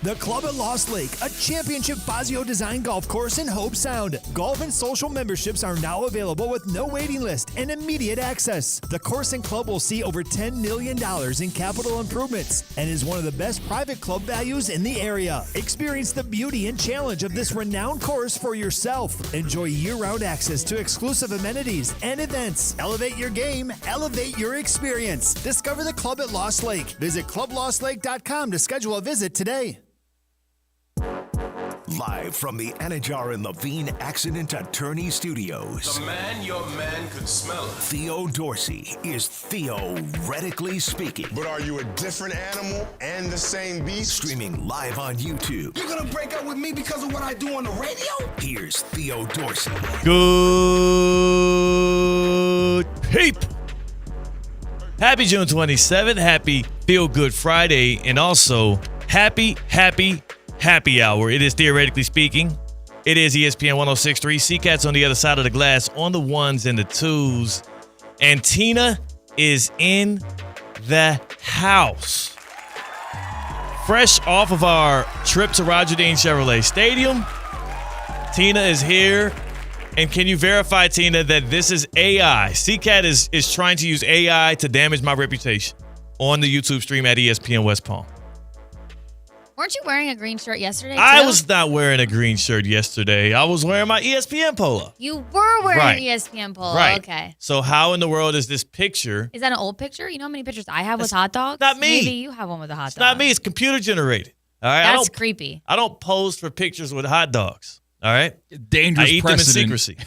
The Club at Lost Lake, a championship Fazio design golf course in Hope Sound. Golf and social memberships are now available with no waiting list and immediate access. The course and club will see over $10 million in capital improvements and is one of the best private club values in the area. Experience the beauty and challenge of this renowned course for yourself. Enjoy year-round access to exclusive amenities and events. Elevate your game, elevate your experience. Discover the Club at Lost Lake. Visit clublostlake.com to schedule a visit today. Live from the Anajar and Levine Accident Attorney Studios. The man your man could smell it. Theo Dorsey is Theoretically Speaking. But are you a different animal and the same beast? Streaming live on YouTube. You're gonna break up with me because of what I do on the radio? Here's Theo Dorsey. Good people. Happy June 27th. Happy Feel Good Friday. And also, happy hour. It is Theoretically Speaking. It is ESPN 106.3. C-Cat's on the other side of the glass on the ones and the twos. And Tina is in the house. fresh off of our trip to Roger Dean Chevrolet Stadium. Tina is here. And can you verify, Tina, that this is AI? CCAT is trying to use AI to damage my reputation on the YouTube stream at ESPN West Palm. Weren't you wearing a green shirt yesterday, too? I was not wearing a green shirt yesterday. I was wearing my ESPN polo. You were wearing Right. an ESPN polo. Right. Okay. So how in the world is this picture? Is that an old picture? You know how many pictures I have with hot dogs? not me. Maybe you have one with a hot It's dog. not me. It's computer generated. All right. That's creepy. I don't pose for pictures with hot dogs. All right. Dangerous I eat precedent. them in secrecy.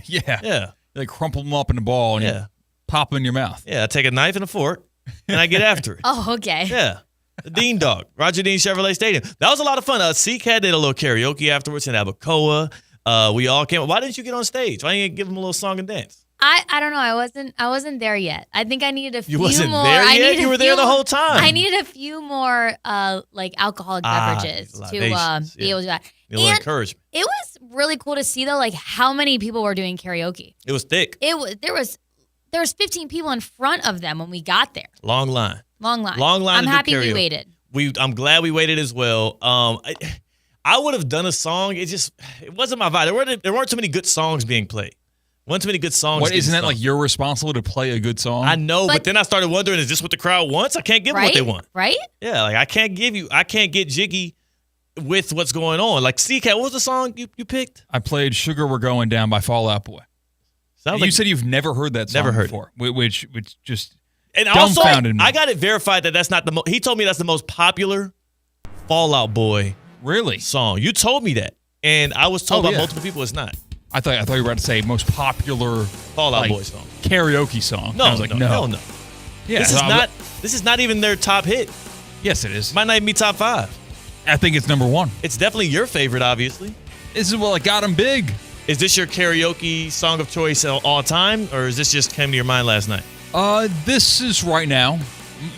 Yeah. Yeah. They crumple them up in a ball and you pop them in your mouth. Yeah. I take a knife and a fork and I get after it. Oh, okay. Yeah. The Dean Dog, Roger Dean Chevrolet Stadium. That was a lot of fun. CCAT did a little karaoke afterwards in Abacoa. We all came. Why didn't you get on stage? Why didn't you give them a little song and dance? I don't know. I wasn't there yet. I think I needed a few You wasn't more. there I yet? needed You a were there few- the whole time. I needed a few more like alcoholic beverages to libations, be able to do that. A little And encouragement. it was really cool to see though, like how many people were doing karaoke. It was thick. There was 15 people in front of them when we got there. Long line. Long line. Long line. I'm to do happy we karaoke. waited. I'm glad we waited as well. I would have done a song. It wasn't my vibe. There weren't too many good songs being played. Wasn't too many good songs. What, getting isn't that sung. like you're responsible to play a good song? I know, but then I started wondering, is this what the crowd wants? I can't give them what they want. Right? Yeah, like I can't get jiggy with what's going on. Like CCAT, what was the song you picked? I played Sugar We're Going Down by Fall Out Boy. Sounds You like- said you've never heard that song Never heard before, which just And also, dumbfounded me. I got it verified that that's not the he told me that's the most popular Fall Out Boy song. You told me that. And I was told by multiple people it's not. I thought you were about to say most popular Fall Out Boy song. Karaoke song. No, I was like, no. hell no. Yeah, This is not even their top hit. Yes, it is. Might not even be top 5. I think it's number 1. It's definitely your favorite, obviously. This is what got him big. Is this your karaoke song of choice all time, or is this just came to your mind last night? This is right now.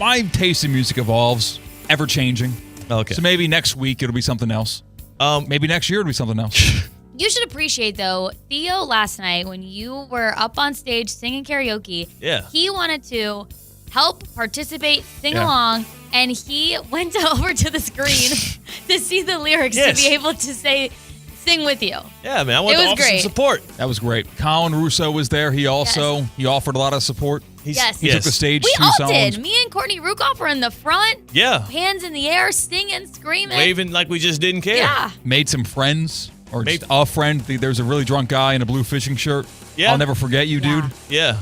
My taste in music evolves, ever changing. Okay. So maybe next week it'll be something else. Maybe next year it'll be something else. You should appreciate, though, Theo last night when you were up on stage singing karaoke, he wanted to help participate, sing along, and he went over to the screen to see the lyrics to be able to sing with you. Yeah, man. I want to offer some support. That was great. Colin Russo was there. He also he offered a lot of support. He took the stage. We 2 all songs. did. Me and Courtney Rukoff were in the front. Yeah. Hands in the air, singing, screaming. Waving like we just didn't care. Yeah. Made some friends, or just a friend. There's a really drunk guy in a blue fishing shirt. Yeah. I'll never forget you, dude. Yeah.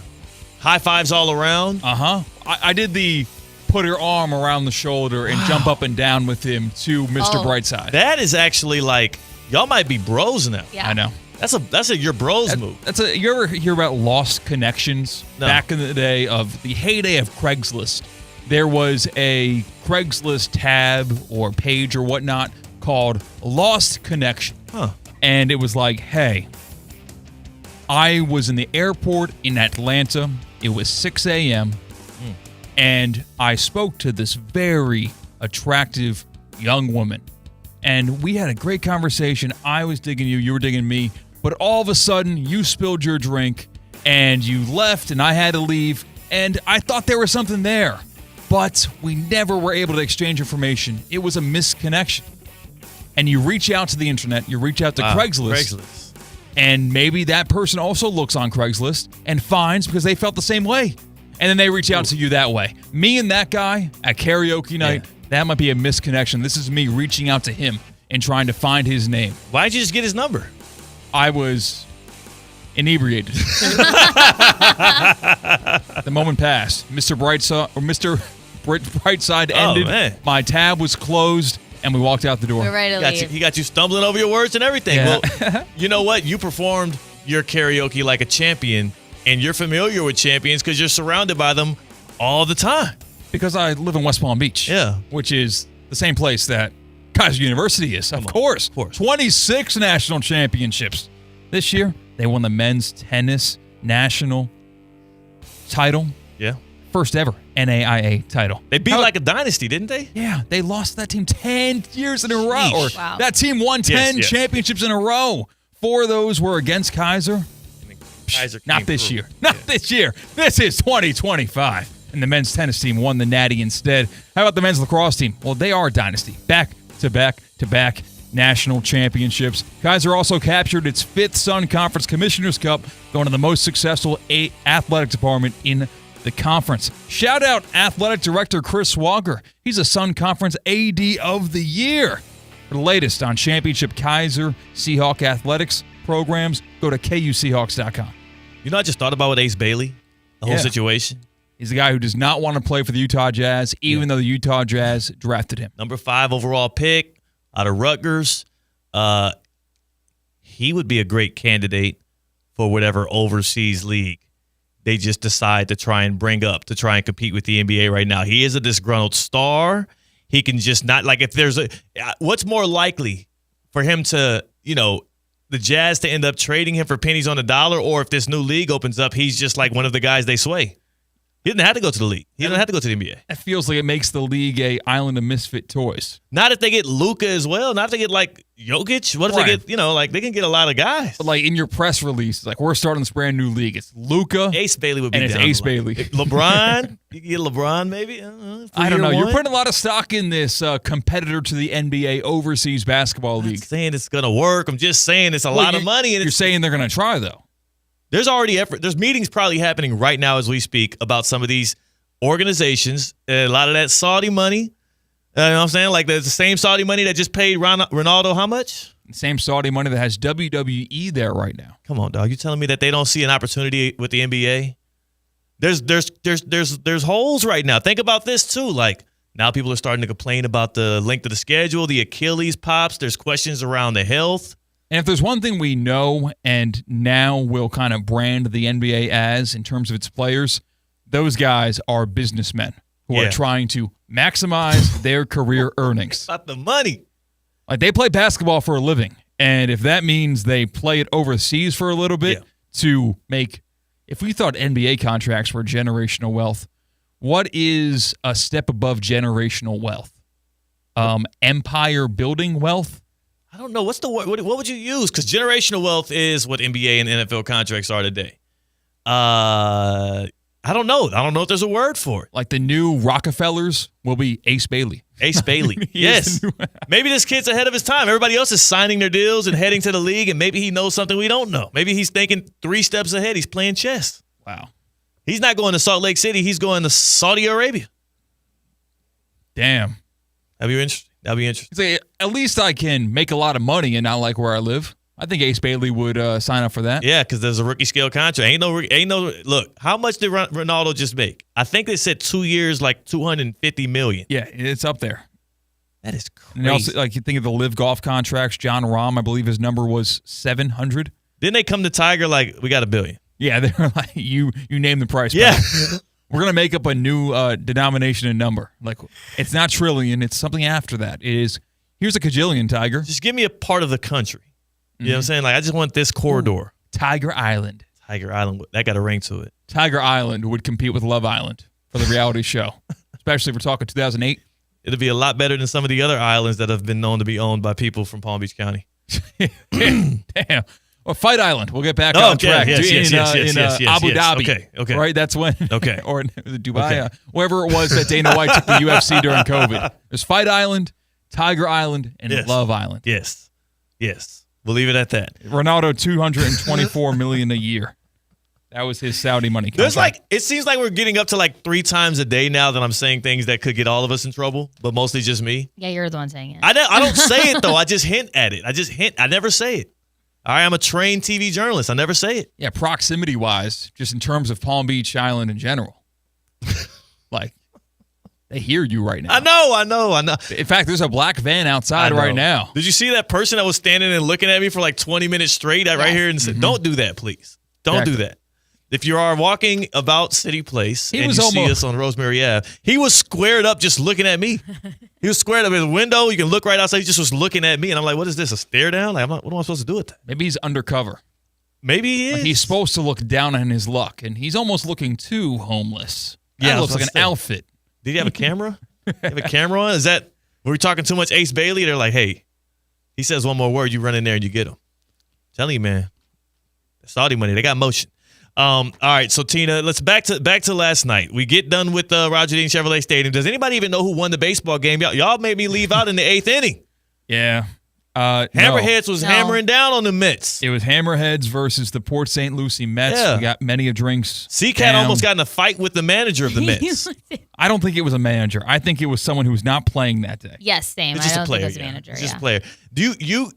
High fives all around. Uh-huh. I did the put your arm around the shoulder and jump up and down with him to Mr. Oh. Brightside. That is actually like, y'all might be bros now. Yeah. I know. That's a your bros move. You ever hear about lost connections? No. Back in the day of the heyday of Craigslist, there was a Craigslist tab or page or whatnot called Lost Connection. Huh. And it was like, hey, I was in the airport in Atlanta. It was 6 a.m. And I spoke to this very attractive young woman. And we had a great conversation. I was digging you. You were digging me. But all of a sudden, you spilled your drink and you left and I had to leave. And I thought there was something there. But we never were able to exchange information. It was a misconnection. And you reach out to the internet. You reach out to Craigslist. And maybe that person also looks on Craigslist and finds because they felt the same way. And then they reach out to you that way. Me and that guy at karaoke night, that might be a misconnection. This is me reaching out to him and trying to find his name. Why'd you just get his number? I was inebriated. The moment passed. Mr. Brightside ended. Man. My tab was closed, and we walked out the door. We're ready to leave. He got you stumbling over your words and everything. Yeah. Well, you know what? You performed your karaoke like a champion, and you're familiar with champions because you're surrounded by them all the time. Because I live in West Palm Beach. Yeah. Which is the same place that Kaiser University is. Of course. 26 national championships. This year, they won the men's tennis national title. Yeah. First ever NAIA title. They beat like a dynasty, didn't they? Yeah. They lost that team 10 years in a row. Sheesh. Wow. That team won 10 Yes. championships in a row. 4 of those were against Kaiser. Kaiser Not came this through. year. Not this year. This is 2025. and the men's tennis team won the Natty instead. How about the men's lacrosse team? Well, they are a dynasty. Back-to-back national championships. Kaiser also captured its 5th Sun Conference Commissioners Cup, going to the most successful athletic department in the conference. Shout out Athletic Director Chris Walker. He's a Sun Conference AD of the Year. For the latest on championship Kaiser Seahawk athletics programs, go to KUSeahawks.com. You know, I just thought about with Ace Bailey, the whole situation. He's the guy who does not want to play for the Utah Jazz, even though the Utah Jazz drafted him. Number 5 overall pick out of Rutgers. He would be a great candidate for whatever overseas league they just decide to try and bring up to try and compete with the NBA right now. He is a disgruntled star. He can just not, like, if there's what's more likely for him to, the Jazz to end up trading him for pennies on the dollar, or if this new league opens up, he's just like one of the guys they sway. He didn't have to go to the league. He didn't have to go to the NBA. It feels like it makes the league a island of misfit toys. Not if they get Luka as well. Not if they get, like, Jokic. What if they get, they can get a lot of guys. But, like, in your press release, like, we're starting this brand new league. It's Luka. Ace Bailey would be and down. it's Ace Bailey. LeBron. You get LeBron, maybe? I don't know. You're putting a lot of stock in this competitor to the NBA overseas basketball league. I'm not saying it's going to work. I'm just saying it's a lot of money. And you're saying they're going to try, though. There's already effort. There's meetings probably happening right now as we speak about some of these organizations. A lot of that Saudi money. You know what I'm saying? Like, there's the same Saudi money that just paid Ronaldo how much? Same Saudi money that has WWE there right now. Come on, dog. You telling me that they don't see an opportunity with the NBA? There's holes right now. Think about this too. Like, now people are starting to complain about the length of the schedule, the Achilles pops. There's questions around the health. And if there's one thing we know and now will kind of brand the NBA as in terms of its players, those guys are businessmen who are trying to maximize their career earnings. About the money. Like, they play basketball for a living. And if that means they play it overseas for a little bit to make, if we thought NBA contracts were generational wealth, what is a step above generational wealth? Empire building wealth? I don't know. What's the word? What would you use? Because generational wealth is what NBA and NFL contracts are today. I don't know. I don't know if there's a word for it. Like, the new Rockefellers will be Ace Bailey. Ace Bailey. Yes. Maybe this kid's ahead of his time. Everybody else is signing their deals and heading to the league, and maybe he knows something we don't know. Maybe he's thinking 3 steps ahead. He's playing chess. Wow. He's not going to Salt Lake City. He's going to Saudi Arabia. Damn. That'd be interesting. Say, at least I can make a lot of money and not like where I live. I think Ace Bailey would sign up for that. Yeah, because there's a rookie scale contract. Ain't no. Look, how much did Ronaldo just make? I think they said 2 years, like $250 million. Yeah, it's up there. That is crazy. And also, like, you think of the Live Golf contracts. John Rahm, I believe his number was 700. Didn't they come to Tiger like, we got $1 billion? Yeah, they're like, you name the price. Yeah. We're gonna make up a new denomination and number. Like, it's not trillion. It's something after that. It is. Here's a cajillion, Tiger. Just give me a part of the country. You know what I'm saying? Like, I just want this corridor. Ooh, Tiger Island. Tiger Island. That got a ring to it. Tiger Island would compete with Love Island for the reality show, especially if we're talking 2008. It'll be a lot better than some of the other islands that have been known to be owned by people from Palm Beach County. Damn. Well, Fight Island. We'll get back on track. Yes, Abu Dhabi. Okay. Right? That's when. Okay. Or Dubai. Wherever it was that Dana White took the UFC during COVID. There's Fight Island, Tiger Island, and Love Island. Yes. We'll leave it at that. Ronaldo, $224 million a year. That was his Saudi money contract. It seems like we're getting up to like 3 times a day now that I'm saying things that could get all of us in trouble, but mostly just me. Yeah, you're the one saying it. I don't say it, though. I just hint at it. I never say it. All right, I'm a trained TV journalist. I never say it. Yeah, proximity-wise, just in terms of Palm Beach Island in general. Like, they hear you right now. I know. In fact, there's a black van outside right now. Did you see that person that was standing and looking at me for like 20 minutes straight right here and said, don't do that, please. Don't do that. If you are walking about City Place and you see us on Rosemary Ave, he was squared up just looking at me. He was squared up in the window. You can look right outside. He just was looking at me. And I'm like, what is this, a stare down? Like, what am I supposed to do with that? Maybe he's undercover. Maybe he is. Like, he's supposed to look down on his luck, and he's almost looking too homeless. Yeah, that looks like an outfit. Did he have a camera? Have a camera on? Were we talking too much Ace Bailey? They're like, hey, he says one more word, you run in there and you get him. I'm telling you, man. Saudi money, they got motion. All right, so Tina, let's back to last night. We get done with Roger Dean Chevrolet Stadium. Does anybody even know who won the baseball game? Y'all made me leave out in the 8th inning. Yeah. Hammerheads was hammering down on the Mets. It was Hammerheads versus the Port St. Lucie Mets. Yeah. We got many of drinks. C-Cat almost got in a fight with the manager of the Mets. I don't think it was a manager. I think it was someone who was not playing that day. Yes, same. It's I just don't a player. think it was a manager. It's just a player.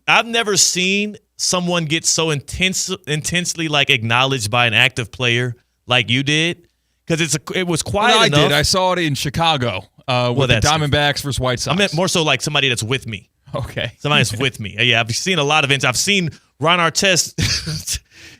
I've never seen someone get so intensely like acknowledged by an active player like you did, because it was quiet enough. I did. I saw it in Chicago with the Diamondbacks versus White Sox. I meant more so like somebody that's with me. Okay. Somebody that's with me. Yeah, I've seen a lot of events. I've seen Ron Artest,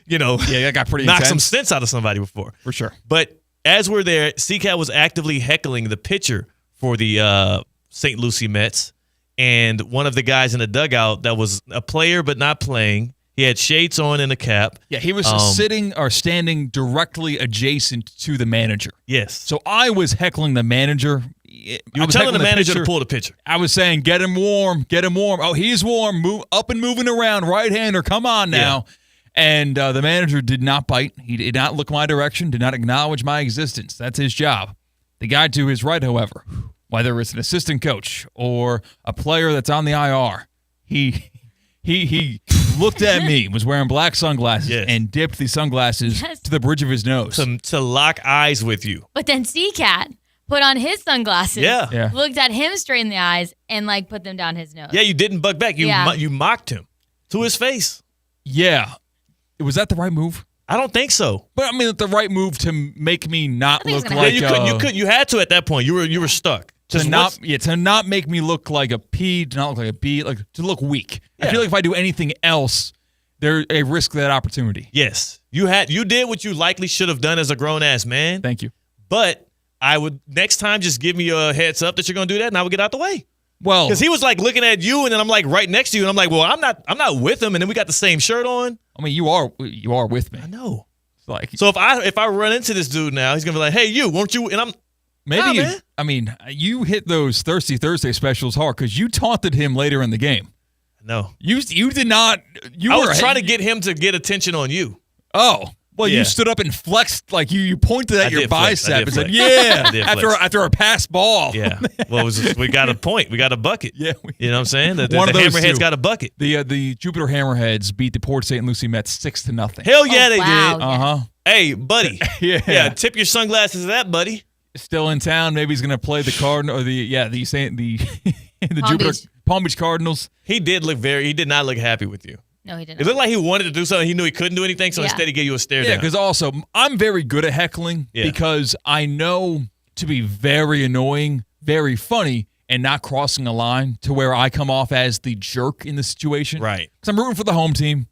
that got pretty knock intense. some sense out of somebody before. For sure. But as we're there, C-Cat was actively heckling the pitcher for the St. Lucie Mets. And one of the guys in the dugout that was a player but not playing, he had shades on and a cap. Yeah, he was sitting or standing directly adjacent to the manager. Yes. So I was heckling the manager. You were telling the manager to pull the pitcher. I was saying, get him warm, get him warm. Oh, he's warm. Move up and moving around. Right-hander, come on now. Yeah. And the manager did not bite. He did not look my direction, did not acknowledge my existence. That's his job. The guy to his right, however, whether it's an assistant coach or a player that's on the IR, he looked at me, was wearing black sunglasses, and dipped the sunglasses to the bridge of his nose. To lock eyes with you. But then C-Cat put on his sunglasses, Yeah. looked at him straight in the eyes, and put them down his nose. Yeah, you didn't bug back. You mocked him to his face. Yeah. Was that the right move? I don't think so. But I mean, the right move to make me not look like you couldn't. You had to at that point. You were stuck. To not make me look like a P, to not look like a B, to look weak. Yeah. I feel like if I do anything else, there's a risk of that opportunity. Yes. You did what you likely should have done as a grown-ass man. Thank you. But I would, next time, just give me a heads up that you're going to do that, and I would get out the way. Well, because he was looking at you, and then I'm right next to you, and I'm like, well, I'm not with him, and then we got the same shirt on. I mean, you are with me. I know. It's so if I run into this dude now, he's gonna be like, hey, you, won't you? And I'm you hit those Thirsty Thursday specials hard because you taunted him later in the game. No, you did not. I was trying to get him to get attention on you. Oh. Well, you stood up and flexed, you pointed at your bicep and said, yeah, after a pass ball. Yeah. Well, we got a point. We got a bucket. Yeah. You know what I'm saying? The Hammerheads got a bucket. The Jupiter Hammerheads beat the Port St. Lucie Mets 6-0. Hell yeah, they did. Uh-huh. Hey, buddy. Yeah. Tip your sunglasses to that, buddy. Still in town. Maybe he's going to play the Cardinal or the Jupiter Palm Beach Cardinals. He did not look happy with you. No, he didn't. It looked like he wanted to do something. He knew he couldn't do anything, so instead he gave you a stare down. Yeah, because also I'm very good at heckling because I know to be very annoying, very funny, and not crossing a line to where I come off as the jerk in the situation. Right. Because I'm rooting for the home team.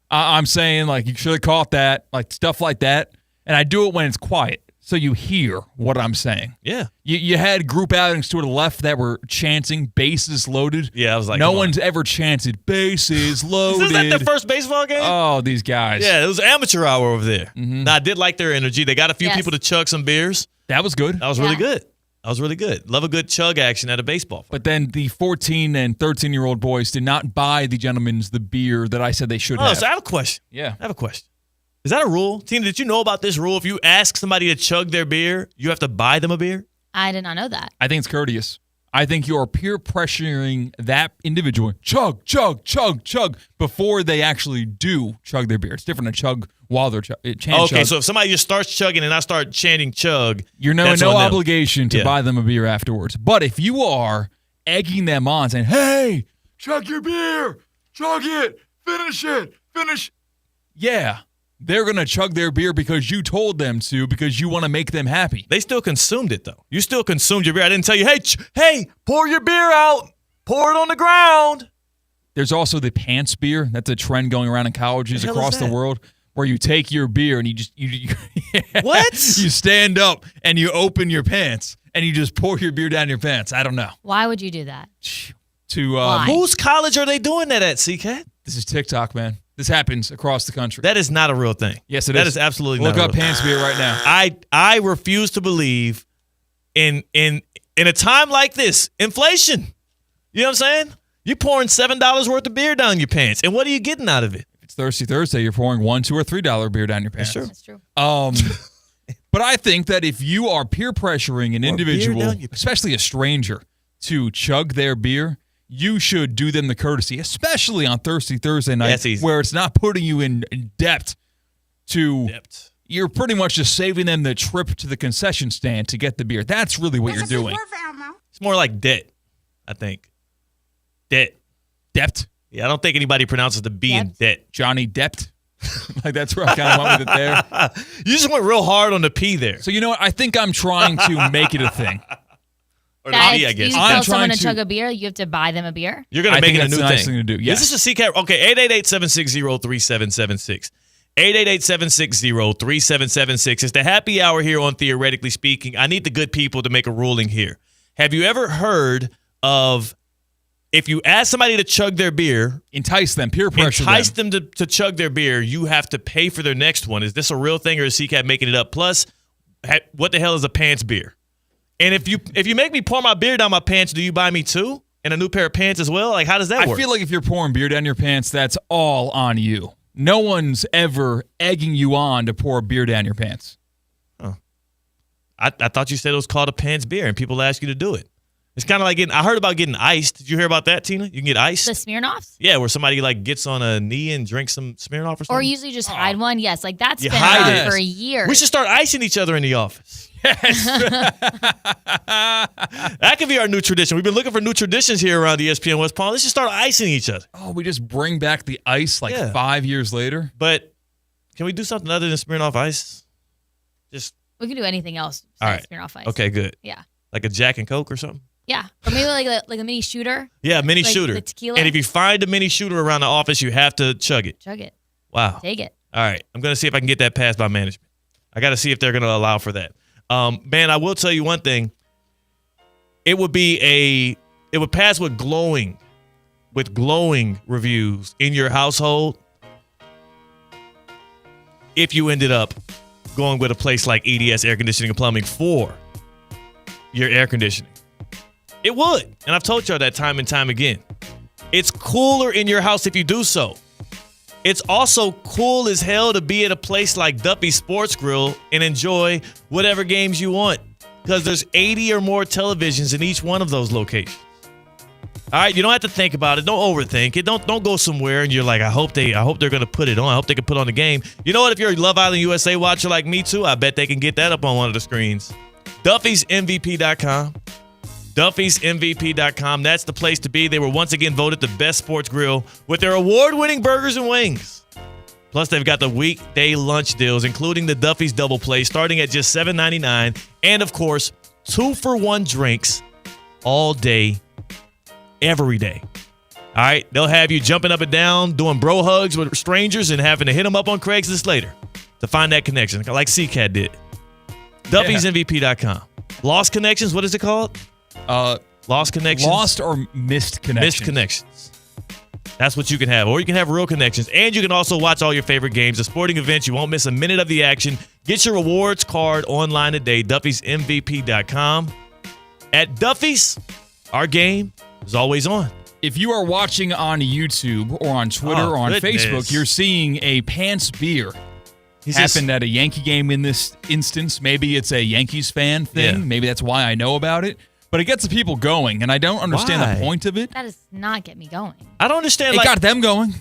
I'm saying, you should have caught that, stuff like that. And I do it when it's quiet, so you hear what I'm saying. Yeah. You had group outings to the left that were chanting bases loaded. Yeah, I was like, no one's ever chanted bases loaded. Is that their first baseball game? Oh, these guys. Yeah, it was amateur hour over there. Mm-hmm. Now, I did like their energy. They got a few people to chug some beers. That was good. That was really good. That was really good. Love a good chug action at a baseball field. But then the 14 and 13-year-old boys did not buy the gentlemen's the beer that I said they should have. So I have a question. Yeah. I have a question. Is that a rule? Tina, did you know about this rule? If you ask somebody to chug their beer, you have to buy them a beer? I did not know that. I think it's courteous. I think you are peer pressuring that individual. Chug, chug, chug, chug before they actually do chug their beer. It's different to chug while they're chanting. Okay, so if somebody just starts chugging and I start chanting chug, you're no obligation to buy them a beer afterwards. But if you are egging them on, saying, hey, chug your beer, chug it, finish. Yeah. They're going to chug their beer because you told them to, because you want to make them happy. They still consumed it, though. You still consumed your beer. I didn't tell you, hey, pour your beer out. Pour it on the ground. There's also the pants beer. That's a trend going around in colleges across the world, where you take your beer and you What? You stand up and you open your pants and you just pour your beer down your pants. I don't know. Why would you do that? Whose college are they doing that at, C-Cat? This is TikTok, man. This happens across the country. That is not a real thing. Yes, it is. That is absolutely not. Look up pants beer right now. I refuse to believe in a time like this, inflation. You know what I'm saying? You're pouring $7 worth of beer down your pants, and what are you getting out of it? It's Thirsty Thursday. You're pouring $1, $2, or $3 beer down your pants. That's true. But I think that if you are peer pressuring an individual, especially a stranger, to chug their beer, you should do them the courtesy, especially on Thirsty Thursday night, where it's not putting you in debt to. You're pretty much just saving them the trip to the concession stand to get the beer. That's really what you're doing. It's more like debt, I think. Debt. Debt? Yeah, I don't think anybody pronounces the B in debt. Johnny Dept. Like, that's where I kind of went with it there. You just went real hard on the P there. So, you know what? I think I'm trying to make it a thing. Or the P, I guess. You tell someone to chug a beer, you have to buy them a beer? You're going to make it a new nice thing to do. Yes. This is a CCAT. Okay, 888-760-3776. 888-760-3776. It's the happy hour here on Theoretically Speaking. I need the good people to make a ruling here. Have you ever heard of if you ask somebody to chug their beer, entice them, peer pressure them to chug their beer, you have to pay for their next one? Is this a real thing or is CCAT making it up? Plus, what the hell is a pants beer? And if you make me pour my beer down my pants, do you buy me two and a new pair of pants as well? Like, how does that work? I feel like if you're pouring beer down your pants, that's all on you. No one's ever egging you on to pour beer down your pants. Oh. I thought you said it was called a pants beer and people ask you to do it. It's kind of like I heard about getting iced. Did you hear about that, Tina? You can get iced. The Smirnoffs? Yeah, where somebody like gets on a knee and drinks some Smirnoff or something. Or usually just hide one. Yes, like that's been around for years. We should start icing each other in the office. Yes. That could be our new tradition. We've been looking for new traditions here around the ESPN West Palm. Let's just start icing each other. Oh, we just bring back the ice 5 years later? But can we do something other than Smirnoff Ice? We can do anything else besides Smirnoff Ice. Okay, good. Yeah. Like a Jack and Coke or something? Yeah. Or maybe like a mini shooter. Yeah, mini shooter. The tequila. And if you find a mini shooter around the office, you have to chug it. Chug it. Wow. Take it. All right. I'm going to see if I can get that passed by management. I got to see if they're going to allow for that. Man, I will tell you one thing. It would pass with glowing reviews in your household if you ended up going with a place like EDS Air Conditioning and Plumbing for your air conditioning. It would. And I've told y'all that time and time again. It's cooler in your house if you do so. It's also cool as hell to be at a place like Duffy's Sports Grill and enjoy whatever games you want because there's 80 or more televisions in each one of those locations. All right, you don't have to think about it. Don't overthink it. Don't go somewhere and you're like, I hope they're going to put it on. I hope they can put on the game. You know what? If you're a Love Island USA watcher like me too, I bet they can get that up on one of the screens. Duffy'sMVP.com. Duffy'sMVP.com. That's the place to be. They were once again voted the best sports grill with their award-winning burgers and wings. Plus, they've got the weekday lunch deals, including the Duffy's Double Play, starting at just $7.99. And, of course, 2-for-1 drinks all day, every day. All right? They'll have you jumping up and down, doing bro hugs with strangers, and having to hit them up on Craigslist later to find that connection, like CCAT did. Duffy'sMVP.com. Lost Connections, what is it called? Lost Connections. Lost or missed connections. Missed connections. That's what you can have. Or you can have real connections. And you can also watch all your favorite games, the sporting events. You won't miss a minute of the action. Get your rewards card online today, Duffy'sMVP.com. At Duffy's, our game is always on. If you are watching on YouTube or on Twitter or on Facebook, you're seeing a pants beer. Happened at a Yankee game in this instance. Maybe it's a Yankees fan thing. Yeah. Maybe that's why I know about it. But it gets the people going, and I don't understand the point of it. That does not get me going. I don't understand. It got them going.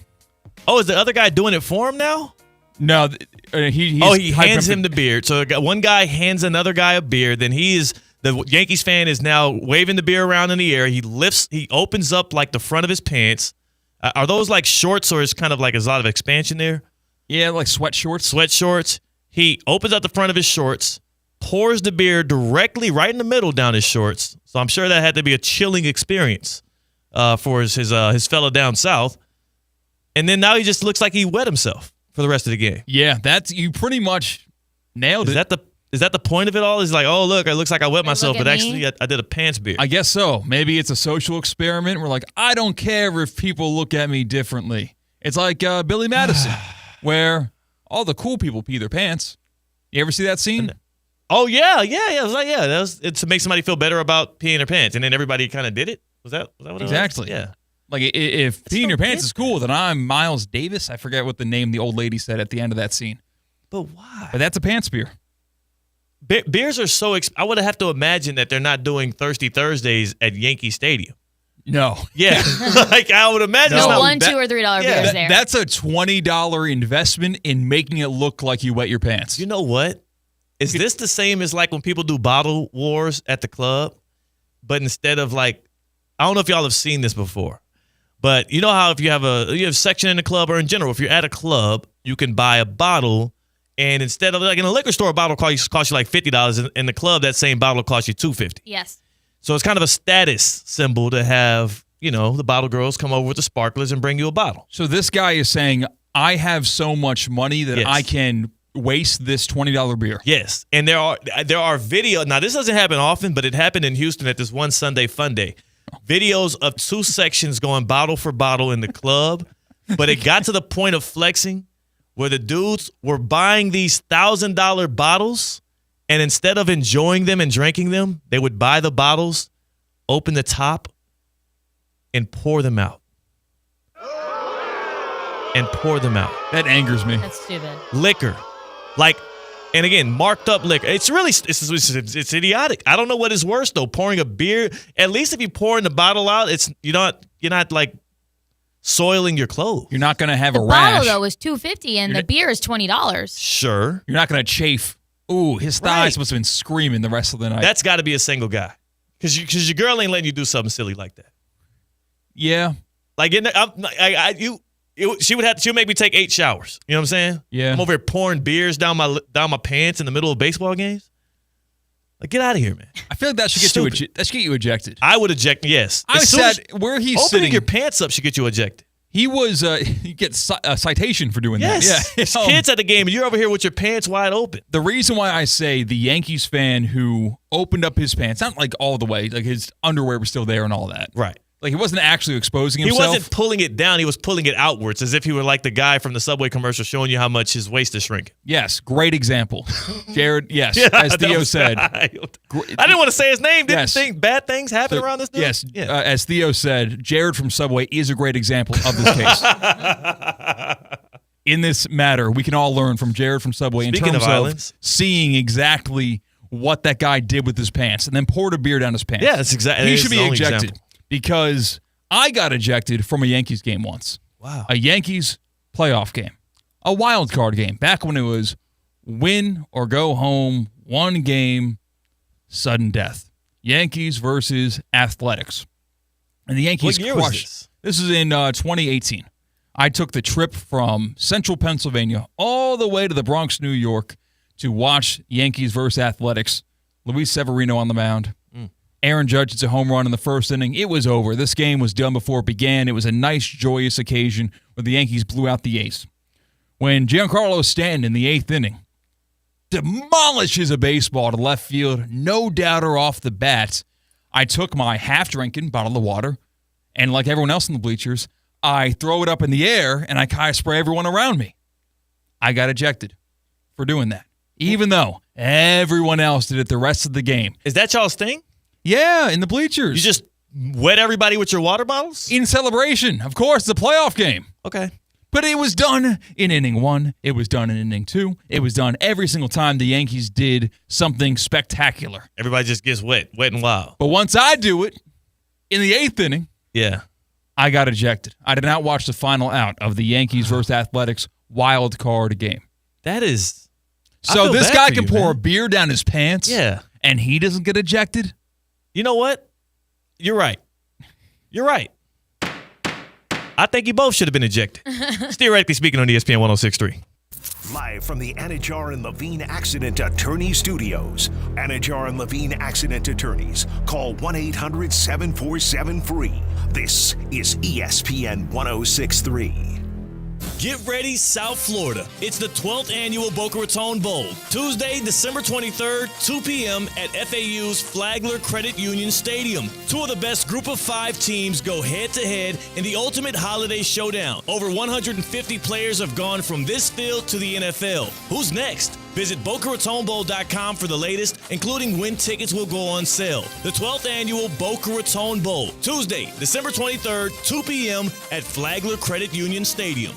Oh, is the other guy doing it for him now? No. He hands him the beer. So one guy hands another guy a beer. Then the Yankees fan is now waving the beer around in the air. He opens up like the front of his pants. Are those like shorts or is kind of like a lot of expansion there? Yeah, like sweat shorts. Sweat shorts. He opens up the front of his shorts, pours the beer directly right in the middle down his shorts. So I'm sure that had to be a chilling experience for his fellow down south. And then now he just looks like he wet himself for the rest of the game. Yeah, you pretty much nailed it. Is that the point of it all? Is like, oh, look, it looks like I wet myself, but actually I did a pants beer. I guess so. Maybe it's a social experiment. We're like, I don't care if people look at me differently. It's like Billy Madison, where all the cool people pee their pants. You ever see that scene? Oh, yeah. It was like, it's to make somebody feel better about peeing their pants. And then everybody kind of did it. Was that what it was? Exactly. Yeah. Like, if peeing your pants is cool, then I'm Miles Davis. I forget what the name the old lady said at the end of that scene. But why? But that's a pants beer. Beers are so I would have to imagine that they're not doing Thirsty Thursdays at Yankee Stadium. No. Yeah. Like, I would imagine. No, $1, $2, or $3 beers there. That's a $20 investment in making it look like you wet your pants. You know what? Is this the same as like when people do bottle wars at the club? But instead of like, I don't know if y'all have seen this before. But you know how if you have a section in the club, or in general, if you're at a club, you can buy a bottle, and instead of like in a liquor store, a bottle costs you like $50. In the club, that same bottle costs you $2.50. Yes. So it's kind of a status symbol to have, the bottle girls come over with the sparklers and bring you a bottle. So this guy is saying, I have so much money that I can waste this $20 beer. Yes, and there are videos. Now this doesn't happen often, but it happened in Houston at this one Sunday Fun Day. Videos of two sections going bottle for bottle in the club, but it got to the point of flexing where the dudes were buying these $1,000 bottles, and instead of enjoying them and drinking them, they would buy the bottles, open the top, and pour them out. That angers me. That's stupid. Liquor. And again, marked up liquor. It's idiotic. I don't know what is worse though. Pouring a beer. At least if you pour in the bottle out, you're not like soiling your clothes. You're not gonna have The a rash. bottle though is $2.50 and the beer is $20. Sure. You're not gonna chafe. Ooh, his thighs must have been screaming the rest of the night. That's got to be a single guy, because your girl ain't letting you do something silly like that. Yeah. Like she would make me take 8 showers. You know what I'm saying? Yeah. I'm over here pouring beers down my pants in the middle of baseball games. Like, get out of here, man. I feel like that should get you ejected. I would eject. Yes. I said where he's opening sitting. your pants up should get you ejected. He gets a citation for doing that. Yes. Yeah. It's kids at the game, and you're over here with your pants wide open. The reason why I say the Yankees fan who opened up his pants, not like all the way, like his underwear was still there and all that. Right. Like, he wasn't actually exposing himself. He wasn't pulling it down. He was pulling it outwards, as if he were like the guy from the Subway commercial showing you how much his waist is shrinking. Yes, great example. Jared, yes, as Theo said. I didn't want to say his name. Didn't think bad things happen around this dude? Yes, as Theo said, Jared from Subway is a great example of this case. In this matter, we can all learn from Jared from Subway in terms of seeing exactly what that guy did with his pants and then poured a beer down his pants. Yeah, that's exactly. He should be ejected. Because I got ejected from a Yankees game once. Wow. A Yankees playoff game. A wild card game. Back when it was win or go home, one game, sudden death. Yankees versus Athletics. And the Yankees What year crushed. was This is in 2018. I took the trip from central Pennsylvania all the way to the Bronx, New York to watch Yankees versus Athletics. Luis Severino on the mound. Aaron Judge hits a home run in the first inning. It was over. This game was done before it began. It was a nice, joyous occasion where the Yankees blew out the A's. When Giancarlo Stanton in the 8th inning demolishes a baseball to left field, no doubter off the bat, I took my half-drinking bottle of water, and like everyone else in the bleachers, I throw it up in the air, and I kind of spray everyone around me. I got ejected for doing that, even though everyone else did it the rest of the game. Is that y'all's thing? Yeah, in the bleachers. You just wet everybody with your water bottles? In celebration. Of course, it's a playoff game. Okay. But it was done in inning 1. It was done in inning 2. It was done every single time the Yankees did something spectacular. Everybody just gets wet and wild. But once I do it, in the 8th inning, I got ejected. I did not watch the final out of the Yankees versus Athletics wild card game. That is... So this guy can pour a beer down his pants, and he doesn't get ejected? You know what? You're right. I think you both should have been ejected. Theoretically speaking on ESPN 106.3. Live from the Anajar and Levine Accident Attorney Studios. Anajar and Levine Accident Attorneys. Call 1-800-747-FREE. This is ESPN 106.3. Get ready, South Florida. It's the 12th annual Boca Raton Bowl. Tuesday, December 23rd, 2 p.m. at FAU's Flagler Credit Union Stadium. Two of the best group of 5 teams go head-to-head in the ultimate holiday showdown. Over 150 players have gone from this field to the NFL. Who's next? Visit BocaRatonBowl.com for the latest, including when tickets will go on sale. The 12th annual Boca Raton Bowl, Tuesday, December 23rd, 2 p.m. at Flagler Credit Union Stadium.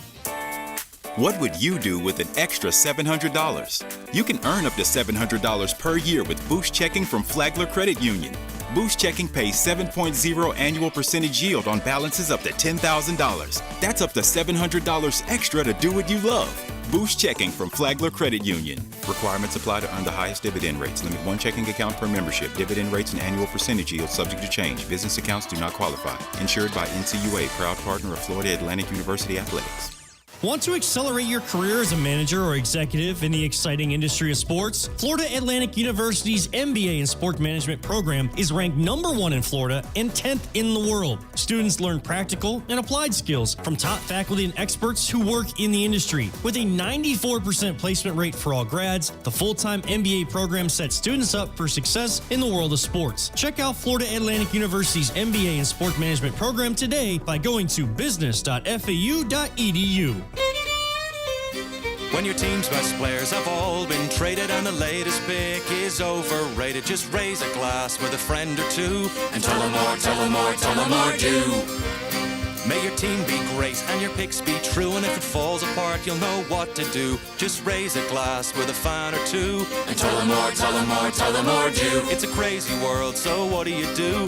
What would you do with an extra $700? You can earn up to $700 per year with Boost Checking from Flagler Credit Union. Boost Checking pays 7.0 annual percentage yield on balances up to $10,000. That's up to $700 extra to do what you love. Boost Checking from Flagler Credit Union. Requirements apply to earn the highest dividend rates. Limit one checking account per membership. Dividend rates and annual percentage yield subject to change. Business accounts do not qualify. Insured by NCUA, proud partner of Florida Atlantic University Athletics. Want to accelerate your career as a manager or executive in the exciting industry of sports? Florida Atlantic University's MBA in Sport Management program is ranked #1 in Florida and 10th in the world. Students learn practical and applied skills from top faculty and experts who work in the industry. With a 94% placement rate for all grads, the full-time MBA program sets students up for success in the world of sports. Check out Florida Atlantic University's MBA in Sport Management program today by going to business.fau.edu. When your team's best players have all been traded and the latest pick is overrated, just raise a glass with a friend or two and tell them more, tell them more, tell them more do. May your team be great and your picks be true, and if it falls apart, you'll know what to do. Just raise a glass with a fan or two and tell them more, tell them more, tell them more do. It's a crazy world, so what do? You tell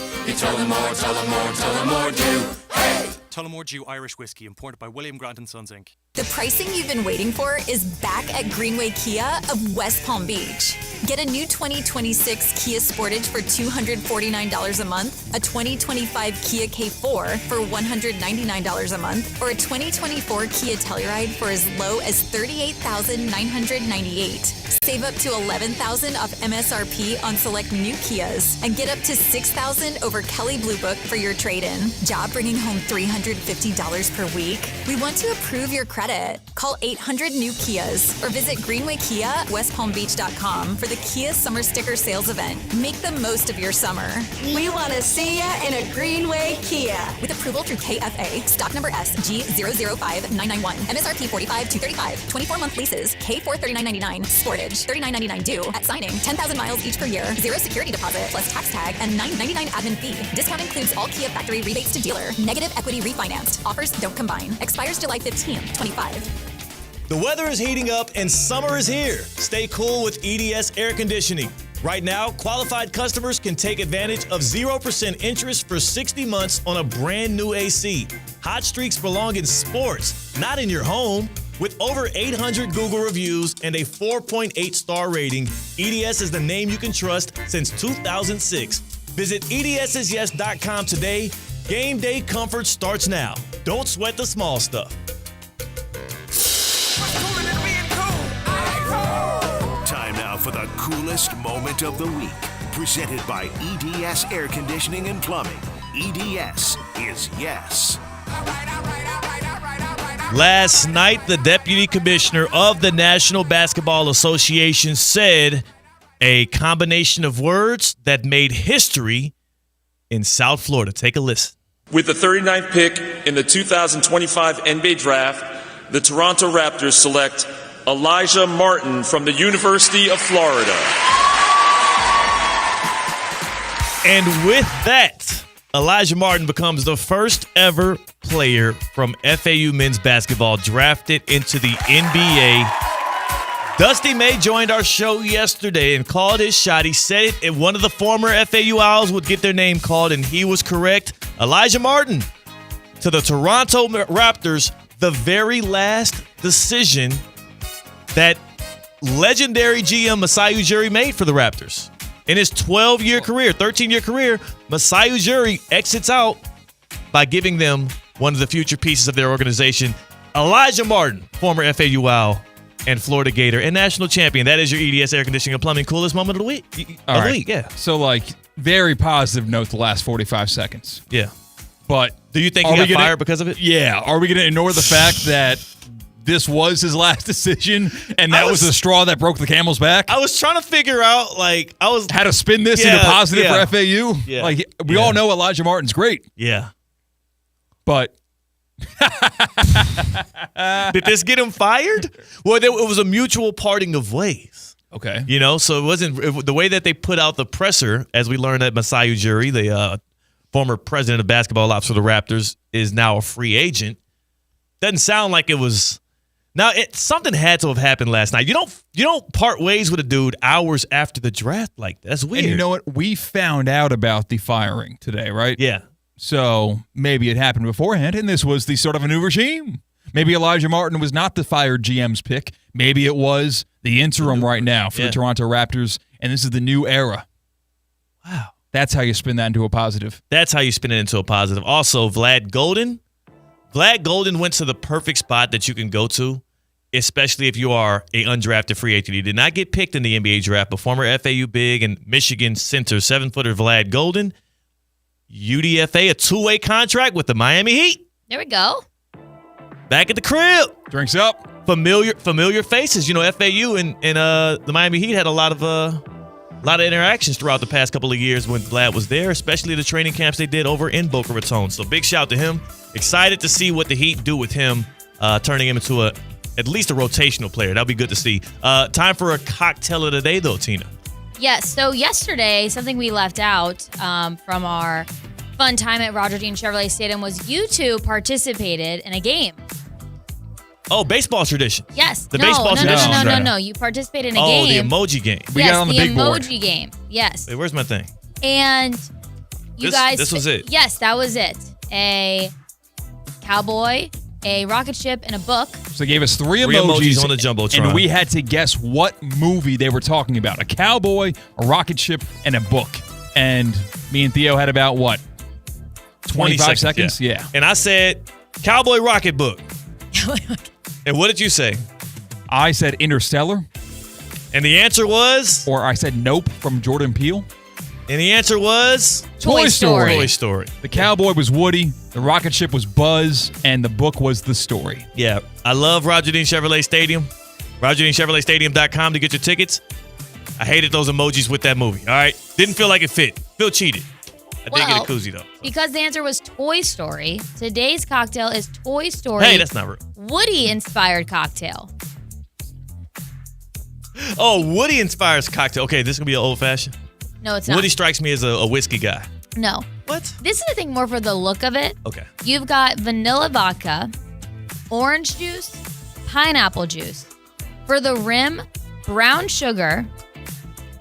them more, tell them more, tell them more do. Hey! Tullamore Dew Irish Whiskey, imported by William Grant & Sons, Inc. The pricing you've been waiting for is back at Greenway Kia of West Palm Beach. Get a new 2026 Kia Sportage for $249 a month, a 2025 Kia K4 for $199 a month, or a 2024 Kia Telluride for as low as $38,998. Save up to $11,000 off MSRP on select new Kias and get up to $6,000 over Kelley Blue Book for your trade-in. Job bringing home $350 per week? We want to approve your credit. Call 800-NEW-KIAs or visit Greenway Kia westpalmbeach.com for the Kia Summer Sticker Sales Event. Make the most of your summer. We want to see ya in a Greenway Kia. With approval through KFA, stock number SG005991. MSRP $45,235. 24-month leases. K4 $39.99. Sportage $39.99 due at signing. 10,000 miles each per year. 0 security deposit plus tax tag and $9.99 admin fee. Discount includes all Kia factory rebates to dealer. Negative equity refinanced. Offers don't combine. Expires July 15, 25. The weather is heating up and summer is here. Stay cool with EDS Air Conditioning. Right now, qualified customers can take advantage of 0% interest for 60 months on a brand new AC. Hot streaks belong in sports, not in your home. With over 800 Google reviews and a 4.8 star rating, EDS is the name you can trust since 2006. Visit EDSIsYes.com today. Game day comfort starts now. Don't sweat the small stuff. Time now for the coolest moment of the week. Presented by EDS Air Conditioning and Plumbing. EDS is yes. Last night, the deputy commissioner of the National Basketball Association said a combination of words that made history in South Florida. Take a listen. With the 39th pick in the 2025 NBA Draft, the Toronto Raptors select Elijah Martin from the University of Florida. And with that, Elijah Martin becomes the first ever player from FAU men's basketball drafted into the NBA. Dusty May joined our show yesterday and called his shot. He said it, if one of the former FAU Owls would get their name called, and he was correct. Elijah Martin to the Toronto Raptors, the very last decision that legendary GM Masai Ujiri made for the Raptors. In his 13-year career, Masai Ujiri exits out by giving them one of the future pieces of their organization, Elijah Martin, former FAU Owl and Florida Gator and national champion. That is your EDS Air Conditioning and Plumbing coolest moment of the week. Yeah. So, very positive note the last 45 seconds. Yeah. But do you think he got fired because of it? Yeah. Are we going to ignore the fact that this was his last decision, and that was the straw that broke the camel's back? I was trying to figure out, how to spin this into positive for FAU. Yeah. Like, we all know Elijah Martin's great. Yeah. But did this get him fired? Well, it was a mutual parting of ways. Okay. So it wasn't the way that they put out the presser, as we learned at Masai Ujiri, the former president of basketball ops for the Raptors, is now a free agent. Doesn't sound like it was. Now, something had to have happened last night. You don't part ways with a dude hours after the draft like that. That's weird. And you know what? We found out about the firing today, right? Yeah. So maybe it happened beforehand, and this was the start of a new regime. Maybe Elijah Martin was not the fired GM's pick. Maybe it was the interim right now for the Toronto Raptors, and this is the new era. Wow. That's how you spin that into a positive. That's how you spin it into a positive. Also, Vlad Golden went to the perfect spot that you can go to, especially if you are an undrafted free agent. He did not get picked in the NBA draft, but former FAU big and Michigan center, 7-footer Vlad Golden, UDFA, a 2-way contract with the Miami Heat. There we go. Back at the crib. Drinks up. Familiar faces. FAU and the Miami Heat had a lot of interactions throughout the past couple of years when Vlad was there, especially the training camps they did over in Boca Raton. So big shout to him. Excited to see what the Heat do with him, turning him into at least a rotational player. That'll be good to see. Time for a cocktail of the day, though, Tina. Yes. So yesterday, something we left out from our fun time at Roger Dean Chevrolet Stadium was you two participated in a game. Oh, baseball tradition. Yes. The baseball tradition. No. You participated in a game. Oh, the emoji game. We got on the big board. The emoji game. Yes. Wait, where's my thing? And you guys. This was it. Yes, that was it. A cowboy, a rocket ship, and a book. So they gave us three emojis on the Jumbotron. And we had to guess what movie they were talking about. A cowboy, a rocket ship, and a book. And me and Theo had about, 25 seconds? Yeah. And I said, Cowboy Rocket Book. And what did you say? I said Interstellar. And the answer was? Or I said Nope from Jordan Peele. And the answer was? Toy Story. Toy Story. The cowboy was Woody, the rocket ship was Buzz, and the book was The Story. Yeah. I love Roger Dean Chevrolet Stadium. RogerDeanChevroletStadium.com to get your tickets. I hated those emojis with that movie. All right. Didn't feel like it fit. Feel cheated. I did get a koozie, though. Because the answer was Toy Story, today's cocktail is Toy Story. Hey, that's not real. Woody-inspired cocktail. Oh, Woody-inspired cocktail. Okay, this is going to be an old-fashioned? No, it's not. Woody strikes me as a whiskey guy. No. What? This is the thing more for the look of it. Okay. You've got vanilla vodka, orange juice, pineapple juice. For the rim, brown sugar,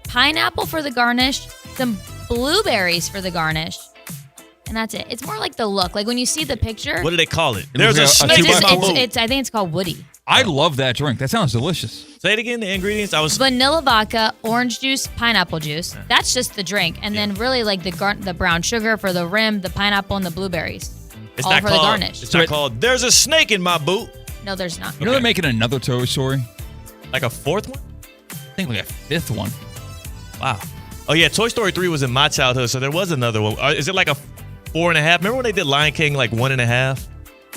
pineapple for the garnish, some blueberries for the garnish, and that's it. It's more like the look. Like when you see the picture. What do they call it? There's a snake in my boot. I think it's called Woody. I love that drink. That sounds delicious. Say it again, the ingredients. Vanilla vodka, orange juice, pineapple juice. That's just the drink. And then really like the brown sugar for the rim, the pineapple, and the blueberries. It's all not for called, the garnish. It's not called, there's a snake in my boot. No, there's not. You know they're making another Toy Story? Like a fourth one? I think like a fifth one. Wow. Oh, yeah, Toy Story 3 was in my childhood, so there was another one. Is it like a 4.5? Remember when they did Lion King like 1.5?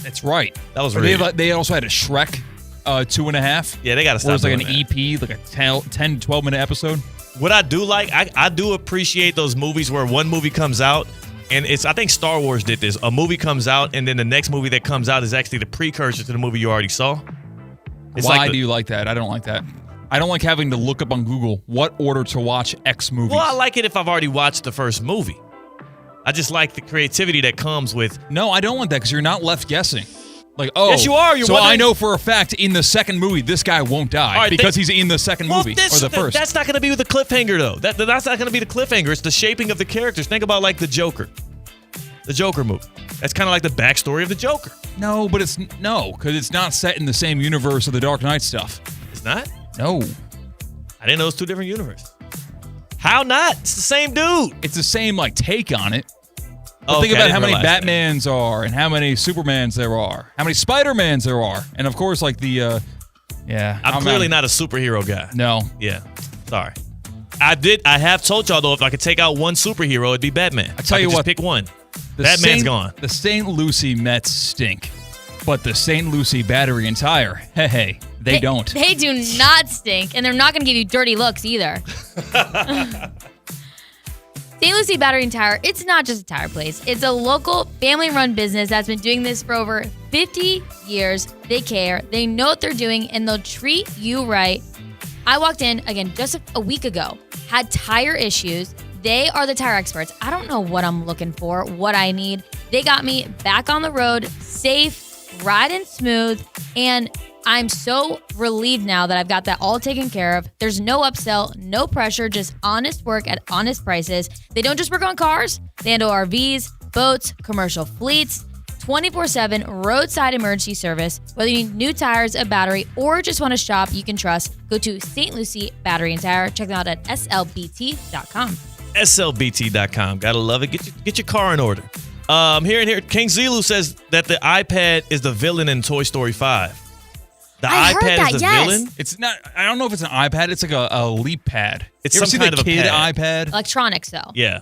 That's right. That was really They also had a Shrek 2.5. Yeah, they got to stop. It was like an EP, like a 10, 12-minute episode. What I do like, I do appreciate those movies where one movie comes out, and I think Star Wars did this. A movie comes out, and then the next movie that comes out is actually the precursor to the movie you already saw. Why do you like that? I don't like that. I don't like having to look up on Google what order to watch X movies. Well, I like it if I've already watched the first movie. I just like the creativity that comes with. No, I don't like that because you're not left guessing. Like, oh, yes, you are. So I know for a fact in the second movie this guy won't die because he's in the second movie or the first. That's not going to be the cliffhanger though. That's not going to be the cliffhanger. It's the shaping of the characters. Think about like the Joker movie. That's kind of like the backstory of the Joker. No, but because it's not set in the same universe of the Dark Knight stuff. It's not? No. I didn't know it's two different universes. How not? It's the same dude. It's the same like take on it. But think about how many Batmans are and how many Supermans there are, how many Spider-Mans there are. And of course, like the, I'm clearly not a superhero guy. No. Yeah. Sorry. I have told y'all, though, if I could take out one superhero, it'd be Batman. I tell you what. Just pick one. Batman's gone. The St. Lucie Mets stink. But the St. Lucie Battery and Tire, hey, they don't. They do not stink, and they're not going to give you dirty looks either. St. Lucie Battery and Tire, it's not just a tire place. It's a local family-run business that's been doing this for over 50 years. They care, they know what they're doing, and they'll treat you right. I walked in, again, just a week ago, had tire issues. They are the tire experts. I don't know what I'm looking for, what I need. They got me back on the road, safe, riding smooth, and I'm so relieved now that I've got that all taken care of. There's no upsell, no pressure, just honest work at honest prices. They don't just work on cars. They handle RVs, boats, commercial fleets, 24/7 roadside emergency service. Whether you need new tires, a battery, or just want a shop you can trust, go to St. Lucie Battery and Tire. Check them out at slbt.com. slbt.com. Gotta love it. Get your car in order. Here, King Zelu says that the iPad is the villain in Toy Story 5. I heard that, is the yes. villain? It's not. I don't know if it's an iPad. It's like a leap pad. It's you ever some see kind the of a kid pad. iPad? Electronics, though. Yeah.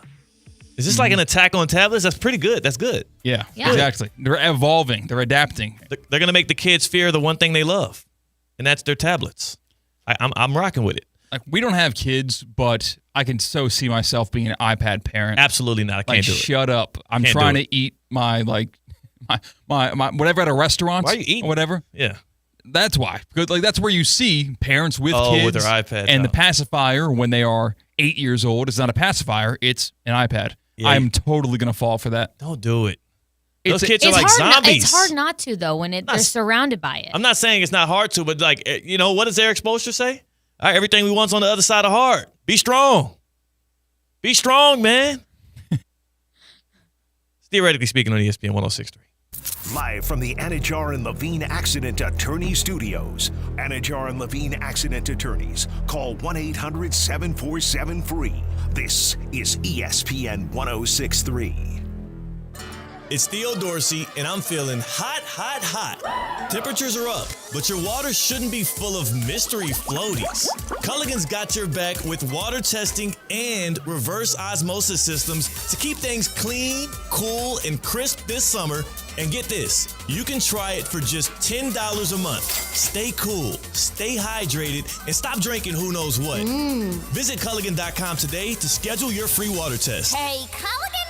Is this like an attack on tablets? That's pretty good. That's good. Yeah, Yeah. exactly. They're evolving. They're adapting. They're going to make the kids fear the one thing they love, and that's their tablets. I'm rocking with it. Like, we don't have kids, but I can so see myself being an iPad parent. Absolutely not. I can't do it. Shut up. I'm Can't trying do to eat my whatever at a restaurant. Why are you eating? Or whatever. Yeah. That's why. Like, that's where you see parents with Oh, kids with their iPads and the out. pacifier when they are 8 years old. It's not a pacifier. It's an iPad. Yeah, I'm totally going to fall for that. Don't do it. It's Those kids are like zombies. It's hard not to, though, when they're surrounded by it. I'm not saying it's not hard to, but what does Eric Spoelstra say? All right, everything we want's on the other side of hard. Be strong. Be strong, man. Theoretically speaking on ESPN 106.3. Live from the Anajar and Levine Accident Attorney Studios. Anajar and Levine Accident Attorneys. Call 1-800-747-FREE. This is ESPN 106.3. It's Theo Dorsey, and I'm feeling hot, hot, hot. Temperatures are up, but your water shouldn't be full of mystery floaties. Culligan's got your back with water testing and reverse osmosis systems to keep things clean, cool, and crisp this summer. And get this, you can try it for just $10 a month. Stay cool, stay hydrated, and stop drinking who knows what. Visit Culligan.com today to schedule your free water test. Hey, Culligan man!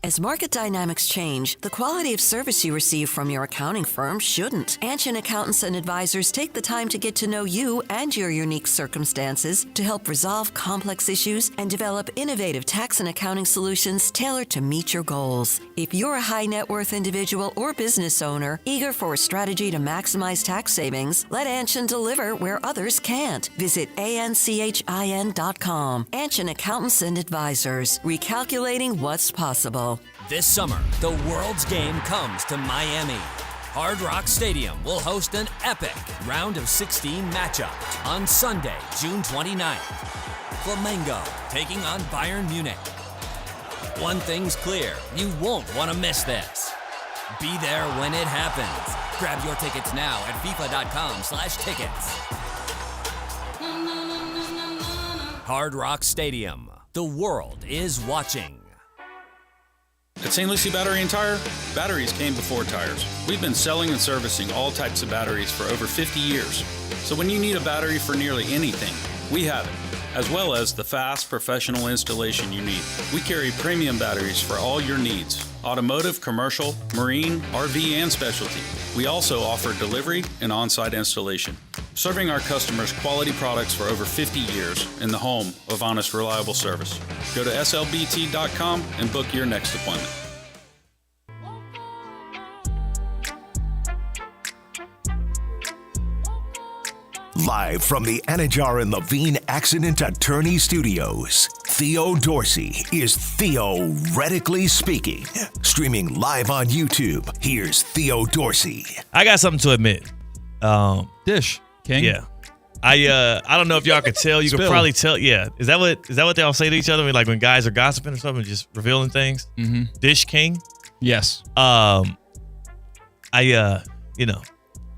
As market dynamics change, the quality of service you receive from your accounting firm shouldn't. Anshin Accountants and Advisors take the time to get to know you and your unique circumstances to help resolve complex issues and develop innovative tax and accounting solutions tailored to meet your goals. If you're a high net worth individual or business owner eager for a strategy to maximize tax savings, let Anshin deliver where others can't. Visit anchin.com. Anshin Accountants and Advisors, recalculating what's possible. This summer, the world's game comes to Miami. Hard Rock Stadium will host an epic round of 16 matchup on Sunday, June 29th. Flamengo taking on Bayern Munich. One thing's clear, you won't want to miss this. Be there when it happens. Grab your tickets now at FIFA.com/tickets. Hard Rock Stadium. The world is watching. At St. Lucie Battery and Tire, batteries came before tires. We've been selling and servicing all types of batteries for over 50 years. So when you need a battery for nearly anything, we have it, as well as the fast, professional installation you need. We carry premium batteries for all your needs: automotive, commercial, marine, RV, and specialty. We also offer delivery and on-site installation, serving our customers quality products for over 50 years in the home of honest, reliable service. Go to slbt.com and book your next appointment. Live from the Anajar and Levine Accident Attorney Studios, Theo Dorsey is theoretically speaking. Streaming live on YouTube, here's Theo Dorsey. I got something to admit. Dish King. Yeah. I don't know if y'all could tell. You could probably tell. Yeah. Is that what they all say to each other? Like when guys are gossiping or something, just revealing things? Mm-hmm. Dish King? Yes.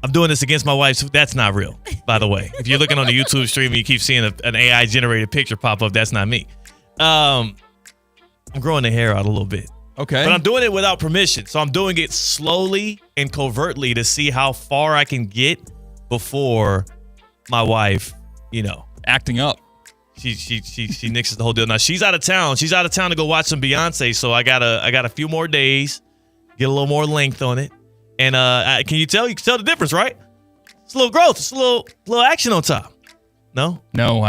I'm doing this against my wife. That's not real, by the way. If you're looking on the YouTube stream and you keep seeing an AI-generated picture pop up, that's not me. I'm growing the hair out a little bit. Okay. But I'm doing it without permission. So I'm doing it slowly and covertly to see how far I can get before my wife, acting up. She nixes the whole deal. Now she's out of town. She's out of town to go watch some Beyonce. So I got a few more days, get a little more length on it. And you can tell the difference, right? It's a little growth. It's a little action on top. No? No.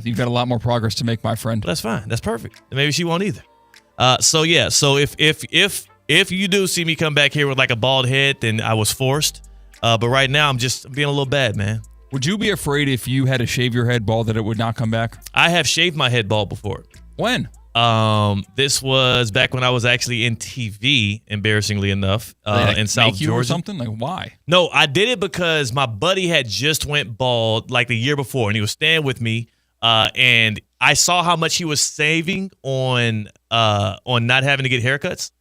You've got a lot more progress to make, my friend. That's fine. That's perfect. Maybe she won't either. So if you do see me come back here with like a bald head, then I was forced. But right now I'm just being a little bad, man. Would you be afraid if you had to shave your head bald that it would not come back? I have shaved my head bald before. When? This was back when I was actually in TV, embarrassingly enough, in South Georgia. Or something? Like, why? No, I did it because my buddy had just went bald like the year before, and he was staying with me, and I saw how much he was saving on not having to get haircuts.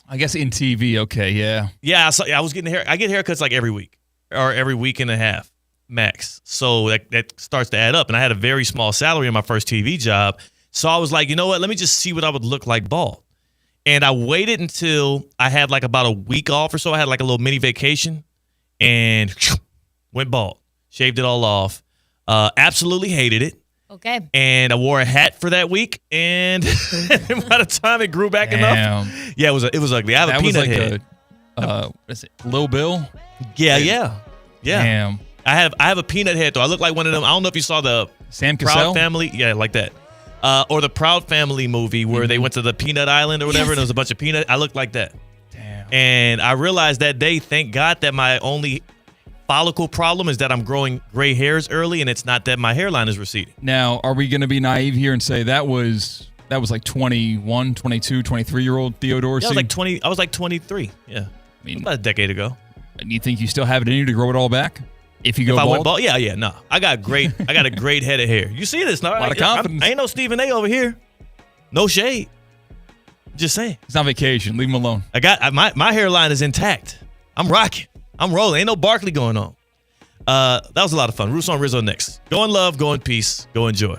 I guess in TV, okay, yeah. Yeah, I was getting I get haircuts like every week or every week and a half max. So that starts to add up, and I had a very small salary in my first TV job. So I was like, you know what? Let me just see what I would look like bald. And I waited until I had like about a week off or so. I had like a little mini vacation and went bald. Shaved it all off. Absolutely hated it. Okay. And I wore a hat for that week. And by the time it grew back enough. Yeah, it was ugly. I have a peanut head. What is it? Lil Bill? Yeah. Damn. I have a peanut head though. I look like one of them. I don't know if you saw the Sam Proud Cassell? Family. Yeah, like that. Or the Proud Family movie where they went to the Peanut Island or whatever, and there was a bunch of peanut. I looked like that. Damn. And I realized that day, thank God, that my only follicle problem is that I'm growing gray hairs early, and it's not that my hairline is receding. Now, are we going to be naive here and say that was like 21, 22, 23-year-old Theo Dorsey? Yeah, I was like 23. Yeah. I mean, about a decade ago. And you think you still have it in you to grow it all back? If you go bald? I went bald? Yeah, no. I got a great head of hair. You see this, no? A lot of confidence. I ain't no Stephen A over here. No shade. Just saying. It's on vacation. Leave him alone. I got my hairline is intact. I'm rocking. I'm rolling. Ain't no Barkley going on. That was a lot of fun. Russo and Rizzo next. Go in love, go in peace, go enjoy.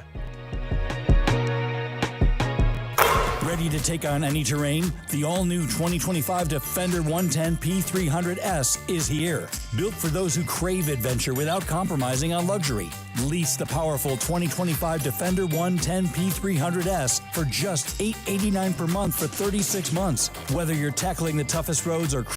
Ready to take on any terrain? The all-new 2025 Defender 110 P300S is here. Built for those who crave adventure without compromising on luxury. Lease the powerful 2025 Defender 110 P300S for just $889 per month for 36 months. Whether you're tackling the toughest roads or